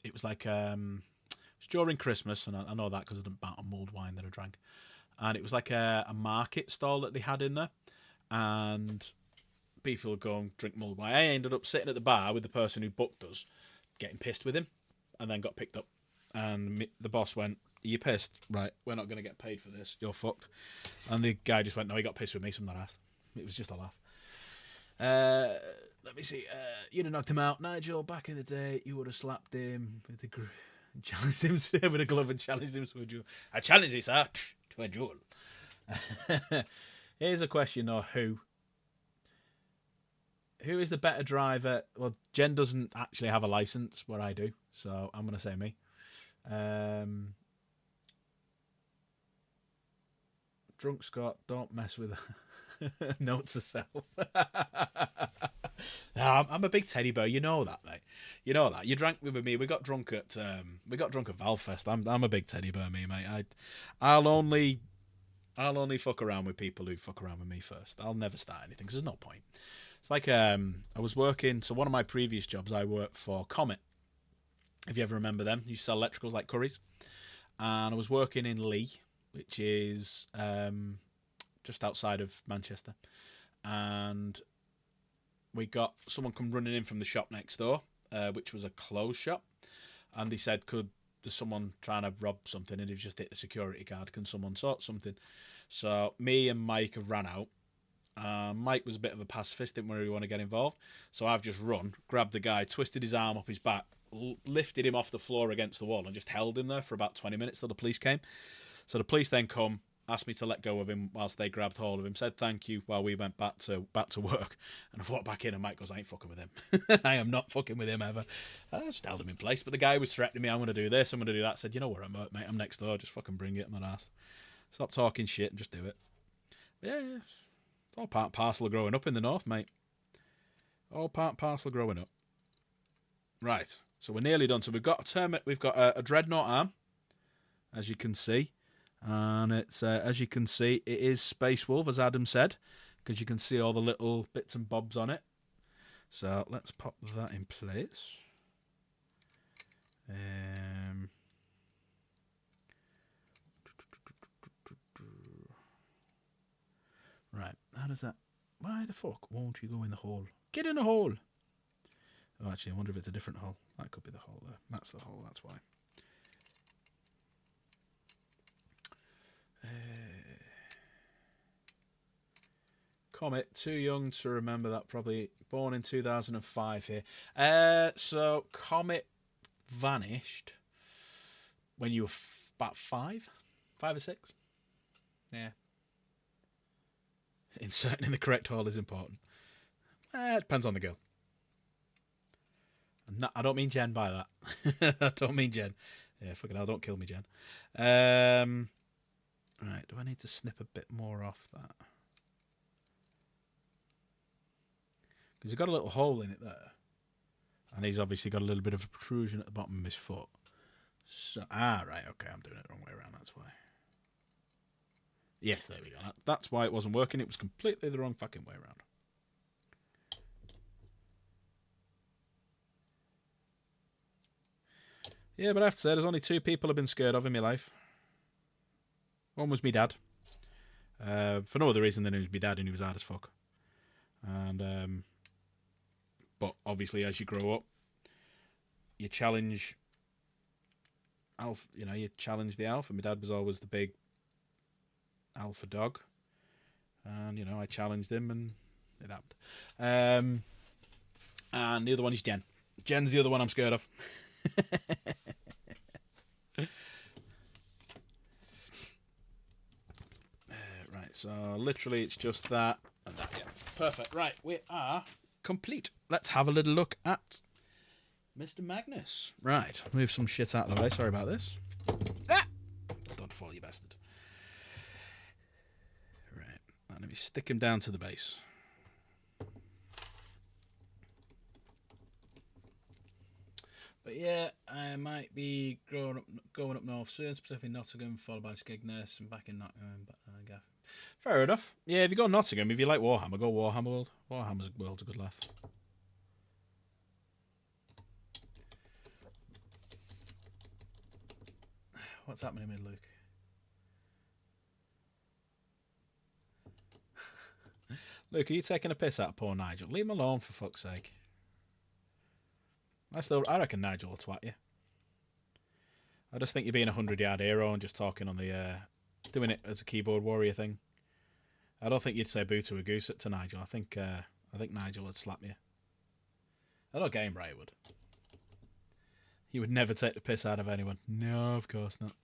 it was like it was during Christmas, and I know that because of the amount of mulled wine that I drank. And it was like a market stall that they had in there, and people would go and drink mulled wine. I ended up sitting at the bar with the person who booked us, getting pissed with him, and then got picked up. And the boss went, "Are you pissed? Right, we're not going to get paid for this. You're fucked." And the guy just went, "No, he got pissed with me, so I'm not asked." It was just a laugh. Let me see. You'd have knocked him out, Nigel. Back in the day, you would have slapped him with a challenged him with a glove and challenged him to a duel. I challenge you, sir, to a duel. Here's a question, though. Who is the better driver? Well, Jen doesn't actually have a license, where I do, so I'm going to say me. Drunk Scott, don't mess with her. Note to self. No, I'm a big teddy bear. You know that, mate. You know that. You drank with me. We got drunk at Valfest. I'm a big teddy bear, me, mate. I'll only fuck around with people who fuck around with me first. I'll never start anything because there's no point. It's like I was working. So one of my previous jobs, I worked for Comet. If you ever remember them, you sell electricals like Currys. And I was working in Lee, which is just outside of Manchester. And we got someone come running in from the shop next door, which was a clothes shop. And they said, there's someone trying to rob something and they've just hit the security guard. Can someone sort something? So me and Mike have ran out. Mike was a bit of a pacifist, didn't really want to get involved. So I've just run, grabbed the guy, twisted his arm up his back, lifted him off the floor against the wall and just held him there for about 20 minutes till the police came. So the police then come, asked me to let go of him whilst they grabbed hold of him, said thank you while we went back to work. And I walked back in and Mike goes, "I ain't fucking with him." I am not fucking with him ever. I just held him in place. But the guy was threatening me, "I'm going to do this, I'm going to do that." I said, "You know where I'm at, mate. I'm next door. Just fucking bring it. I'm not asked. Stop talking shit and just do it." But yeah. It's all part and parcel of growing up in the north, mate. All part and parcel of growing up. Right. So we're nearly done. So we've got a dreadnought arm, as you can see. And it's as you can see, it is Space Wolf, as Adam said, because you can see all the little bits and bobs on it. So let's pop that in place. Right, how does that Why the fuck won't you go in the hole? Get in the hole! Oh, actually, I wonder if it's a different hole. That could be the hole there. That's the hole, that's why. Comet, too young to remember that, probably. Born in 2005 here. So, Comet vanished when you were about 5? 5 or 6? Yeah. Inserting in the correct hole is important. It depends on the girl. No, I don't mean Jen by that. I don't mean Jen. Yeah, fucking hell, don't kill me, Jen. Right, do I need to snip a bit more off that? Because he's got a little hole in it there. And he's obviously got a little bit of a protrusion at the bottom of his foot. So, right, okay, I'm doing it the wrong way around, that's why. Yes, there we go. That's why it wasn't working. It was completely the wrong fucking way around. Yeah, but I have to say, there's only 2 people I've been scared of in my life. One was my dad. For no other reason than he was my dad and he was hard as fuck. And, but obviously as you grow up, you challenge alpha, you challenge the alpha. My dad was always the big alpha dog. And, I challenged him and it happened. And the other one is Jen. Jen's the other one I'm scared of. Right, so literally it's just that and that. Yeah, perfect. Right, we are complete. Let's have a little look at Mr. Magnus. Right, move some shit out of the way. Sorry about this. Ah! Don't fall, you bastard. Right, let me stick him down to the base. But yeah, I might be going up north soon, specifically Nottingham, followed by Skegness, and back in Nottingham. Fair enough. Yeah, if you go Nottingham, if you like Warhammer, go Warhammer World. Warhammer's World's a good laugh. What's happening with Luke? Luke, are you taking a piss out of poor Nigel? Leave him alone, for fuck's sake. I reckon Nigel will twat you. I just think you're being a 100-yard hero and just talking on the, doing it as a keyboard warrior thing. I don't think you'd say boo to a goose to Nigel. I think Nigel would slap you. I know Game Ray would. He would never take the piss out of anyone. No, of course not.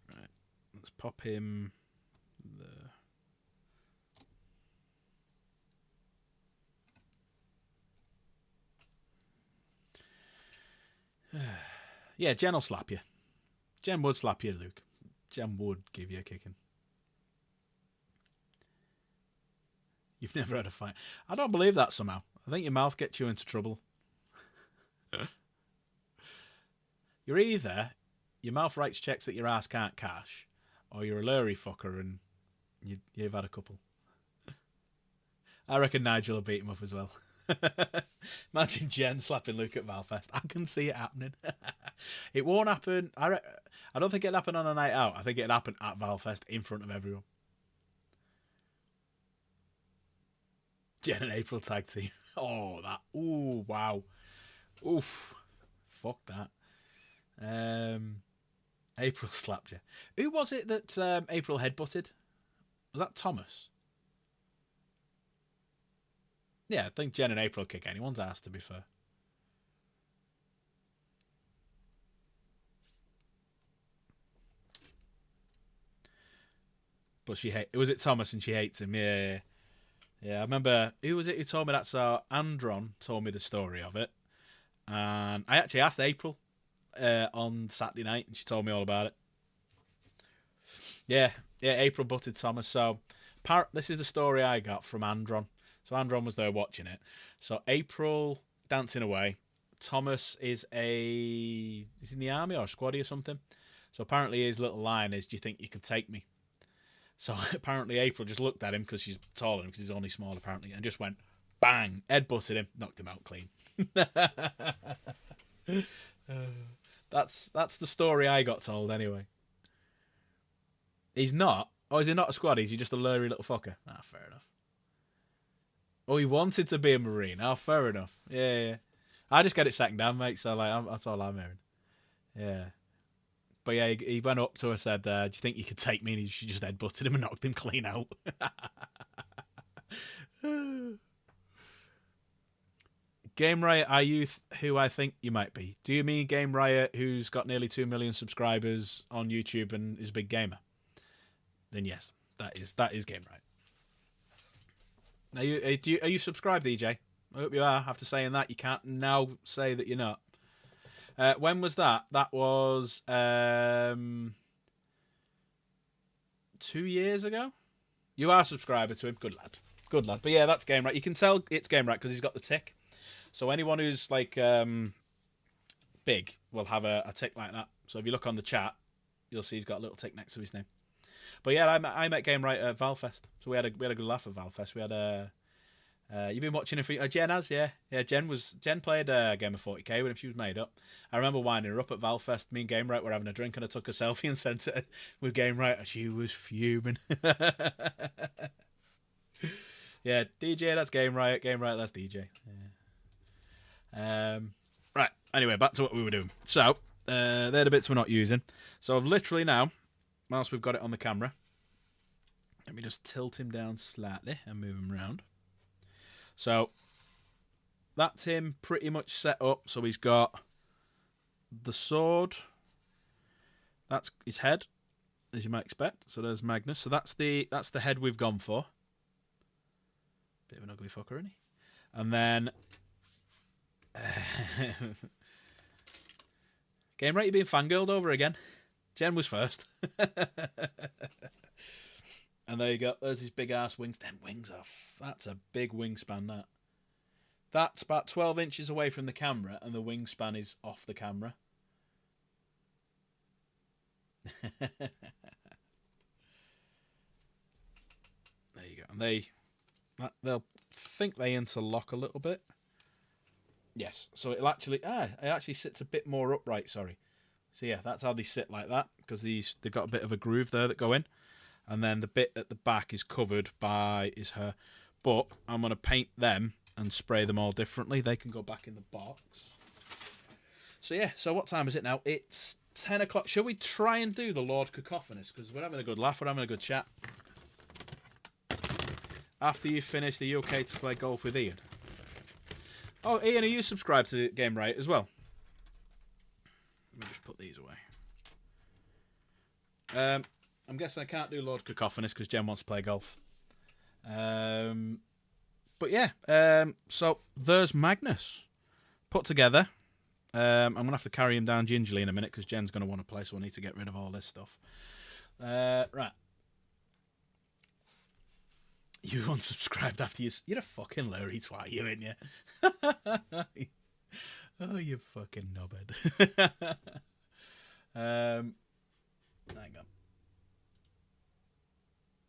Right, let's pop him there. Yeah, Jen will slap you. Jen would slap you, Luke. Jen would give you a kicking. You've never had a fight. I don't believe that somehow. I think your mouth gets you into trouble. You're either your mouth writes checks that your ass can't cash, or you're a lurry fucker and you've had a couple. I reckon Nigel will beat him up as well. Imagine Jen slapping Luke at Valfest. I can see it happening. It won't happen. I don't think it'll happen on a night out. I think it'll happen at Valfest in front of everyone. Jen and April tag team. Oh, that. Ooh, wow. Oof. Fuck that. April slapped you. Who was it that April headbutted? Was that Thomas? Yeah, I think Jen and April kick anyone's ass, to be fair. But was it Thomas and she hates him? Yeah. Yeah, I remember, who was it who told me that? So Andron told me the story of it. And I actually asked April on Saturday night and she told me all about it. Yeah, April butted Thomas. So this is the story I got from Andron. So Andron was there watching it. So April dancing away. Thomas is he's in the army or squaddy or something. So apparently his little line is, "Do you think you can take me?" So apparently April just looked at him because she's taller than him, because he's only small apparently, and just went bang, headbutted him, knocked him out clean. That's the story I got told anyway. He's not. Oh, is he not a squad? Is he just a lurry little fucker? Ah, fair enough. Oh, he wanted to be a Marine. Oh, fair enough. Yeah. I just get it second hand, mate. So like, that's all I'm hearing. Yeah. But yeah, he went up to her, said, "Do you think you could take me?" And she just headbutted him and knocked him clean out. Game Riot, are you who I think you might be? Do you mean Game Riot, who's got nearly 2 million subscribers on YouTube and is a big gamer? Then yes, that is Game Riot. Are you subscribed, DJ? I hope you are. After saying that, you can't now say that you're not. When was that? That was 2 years ago. You are a subscriber to him. Good lad. Good lad. But yeah, that's Game Riot. You can tell it's Game Riot because he's got the tick. So anyone who's like big will have a tick like that. So if you look on the chat, you'll see he's got a little tick next to his name. But yeah, I met Game Riot at Valfest. So we had a good laugh at Valfest. We had a you've been watching it for Jen has, yeah. Jen played Game of 40k with him. She was made up. I remember winding her up at Valfest. Me and Game Riot were having a drink, and I took a selfie and sent it with Game Riot. And she was fuming. Yeah, DJ, that's Game Riot. Game Riot, that's DJ. Yeah. Right. Anyway, back to what we were doing. So they're the bits we're not using. So I've literally now, whilst we've got it on the camera, let me just tilt him down slightly and move him around. So that's him pretty much set up. So he's got the sword. That's his head, as you might expect. So there's Magnus. So that's the head we've gone for. Bit of an ugly fucker, isn't he? And then Game Right, you're being fangirled over again. Jen was first. And there you go. There's his big ass wings. Them wings are... That's a big wingspan, that. That's about 12 inches away from the camera, and the wingspan is off the camera. There you go. And they'll think they interlock a little bit. Yes. So it actually sits a bit more upright, sorry. So yeah, that's how they sit like that, because they've got a bit of a groove there that go in. And then the bit at the back is covered by his hair. But I'm going to paint them and spray them all differently. They can go back in the box. So yeah, so what time is it now? It's 10 o'clock. Shall we try and do the Lord Cacophonous? Because we're having a good laugh. We're having a good chat. After you've finished, are you okay to play golf with Ian? Oh, Ian, are you subscribed to Game Right as well? Let me just put these away. I'm guessing I can't do Lord Cacophonous because Jen wants to play golf. But yeah, so there's Magnus put together. I'm going to have to carry him down gingerly in a minute because Jen's going to want to play, so I need to get rid of all this stuff. Right. You unsubscribed after you're a fucking Larry twat, you ain't you? Oh, you fucking knobhead. Hang on.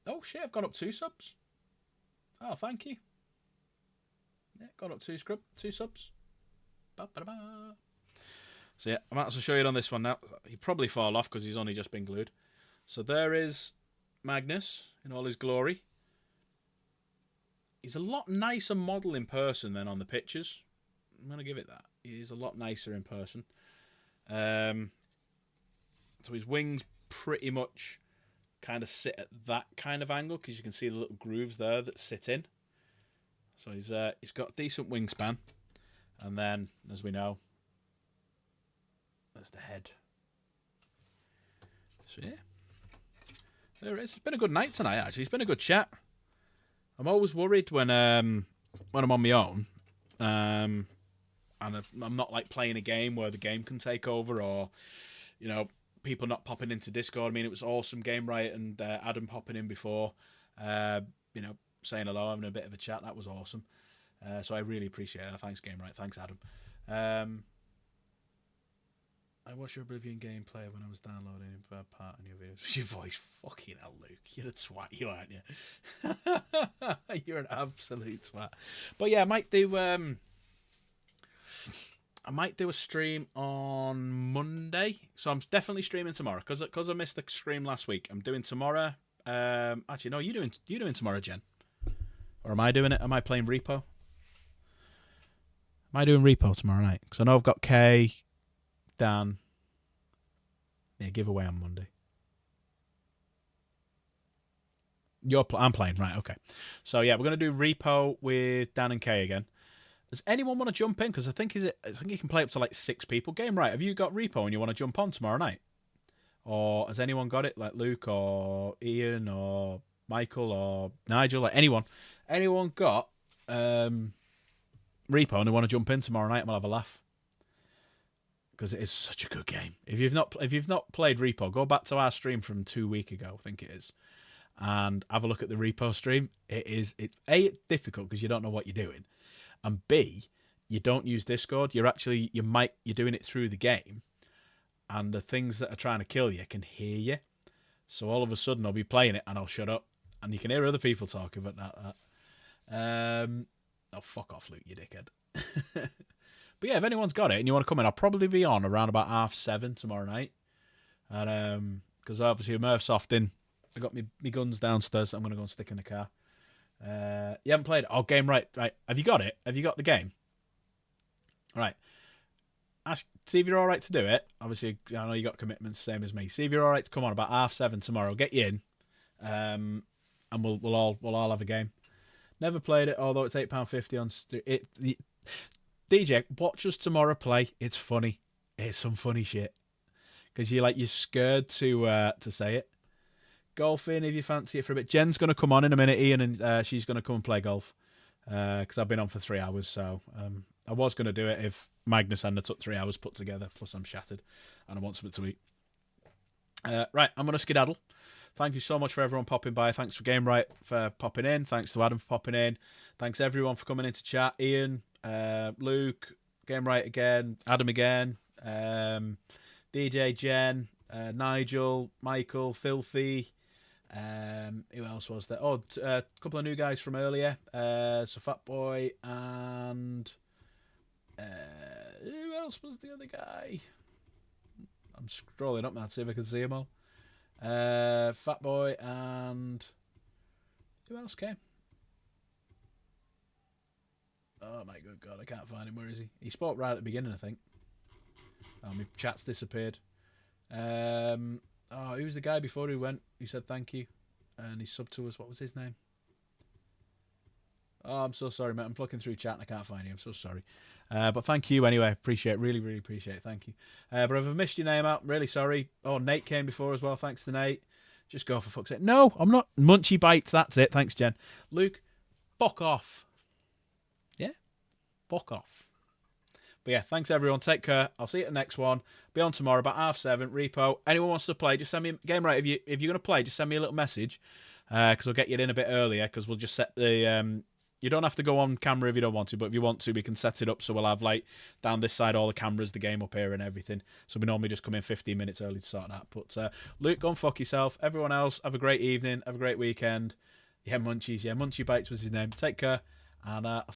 Oh shit, I've gone up 2 subs. Oh, thank you. Yeah, gone up 2 subs. Ba-ba-da-ba. So yeah, I might as well show you it on this one now. He'll probably fall off because he's only just been glued. So there is Magnus in all his glory. He's a lot nicer model in person than on the pictures. I'm going to give it that. He's a lot nicer in person. So his wings pretty much kind of sit at that kind of angle because you can see the little grooves there that sit in. So he's got a decent wingspan. And then, as we know, there's the head. So yeah. There it is. It's been a good night tonight, actually. It's been a good chat. I'm always worried when I'm on my own, and I'm not like playing a game where the game can take over, or people not popping into Discord. I mean, it was awesome, Game Riot and Adam popping in before, saying hello, having a bit of a chat. That was awesome. So I really appreciate it. Thanks, Game Riot. Thanks, Adam. I watched your Oblivion gameplay when I was downloading part of your videos. Your voice, fucking hell, Luke. You're a twat, you aren't you? You're an absolute twat. But yeah, I might do a stream on Monday. So I'm definitely streaming tomorrow because I missed the stream last week. I'm doing tomorrow. Actually, no, you're doing tomorrow, Jen. Or am I doing it? Am I playing Repo? Am I doing Repo tomorrow night? Because I know I've got Kay, Dan. Yeah, giveaway on Monday. I'm playing, right? Okay. So yeah, we're gonna do Repo with Dan and Kay again. Does anyone want to jump in? Because I think you can play up to like 6 people. Game right? Have you got Repo and you want to jump on tomorrow night? Or has anyone got it? Like Luke or Ian or Michael or Nigel? Like anyone got Repo and they want to jump in tomorrow night? And we'll have a laugh. Because it is such a good game. If you've not played Repo, go back to our stream from 2 weeks ago. I think it is. And have a look at the Repo stream. It's difficult because you don't know what you're doing, and B, you don't use Discord. You're doing it through the game, and the things that are trying to kill you can hear you. So all of a sudden I'll be playing it and I'll shut up, and you can hear other people talking about that. Oh, fuck off, Luke, you dickhead. But yeah, if anyone's got it and you want to come in, I'll probably be on around about 7:30 tomorrow night, and because obviously Murphsoft in. I got me guns downstairs that I'm going to go and stick in the car. You haven't played it? Oh, game right. Have you got it? Have you got the game? Right. See if you're all right to do it. Obviously, I know you got commitments, same as me. See if you're all right to come on about 7:30 tomorrow. Get you in, and we'll all have a game. Never played it, although it's £8.50 on DJ, watch us tomorrow play. It's funny. It's some funny shit because you're scared to say it. Golfing, if you fancy it for a bit. Jen's going to come on in a minute, Ian, and she's going to come and play golf because I've been on for 3 hours. So I was going to do it if Magnus hadn't took 3 hours put together. Plus, I'm shattered and I want something to eat. Right, I'm going to skedaddle. Thank you so much for everyone popping by. Thanks for Game Right for popping in. Thanks to Adam for popping in. Thanks everyone for coming in to chat. Ian, Luke, Game Right again, Adam again, DJ, Jen, Nigel, Michael, Filthy. Who else was there? Oh, a couple of new guys from earlier. So Fatboy and who else was the other guy? I'm scrolling up now to see if I can see them all. Fatboy and who else came? Oh my good God, I can't find him. Where is he? He spoke right at the beginning, I think. Oh, my chat's disappeared. Oh, who was the guy before he went? He said thank you, and he subbed to us. What was his name? Oh, I'm so sorry, mate. I'm looking through chat and I can't find you. I'm so sorry. But thank you anyway. Appreciate it. Really, really appreciate it. Thank you. But if I've missed your name out, really sorry. Oh, Nate came before as well. Thanks to Nate. Just go for fuck's sake. No, I'm not. Munchy Bites. That's it. Thanks, Jen. Luke, fuck off. Yeah? Fuck off. But yeah, thanks everyone. Take care. I'll see you at the next one. Be on tomorrow about 7:30. Repo. Anyone wants to play, just send me a game right. If you're going to play, just send me a little message. Because I'll get you in a bit earlier. Because we'll just set the... you don't have to go on camera if you don't want to. But if you want to, we can set it up. So we'll have like down this side all the cameras, the game up here and everything. So we normally just come in 15 minutes early to sort that. But Luke, go and fuck yourself. Everyone else, have a great evening. Have a great weekend. Yeah, Munchies. Yeah, Munchy Bites was his name. Take care. And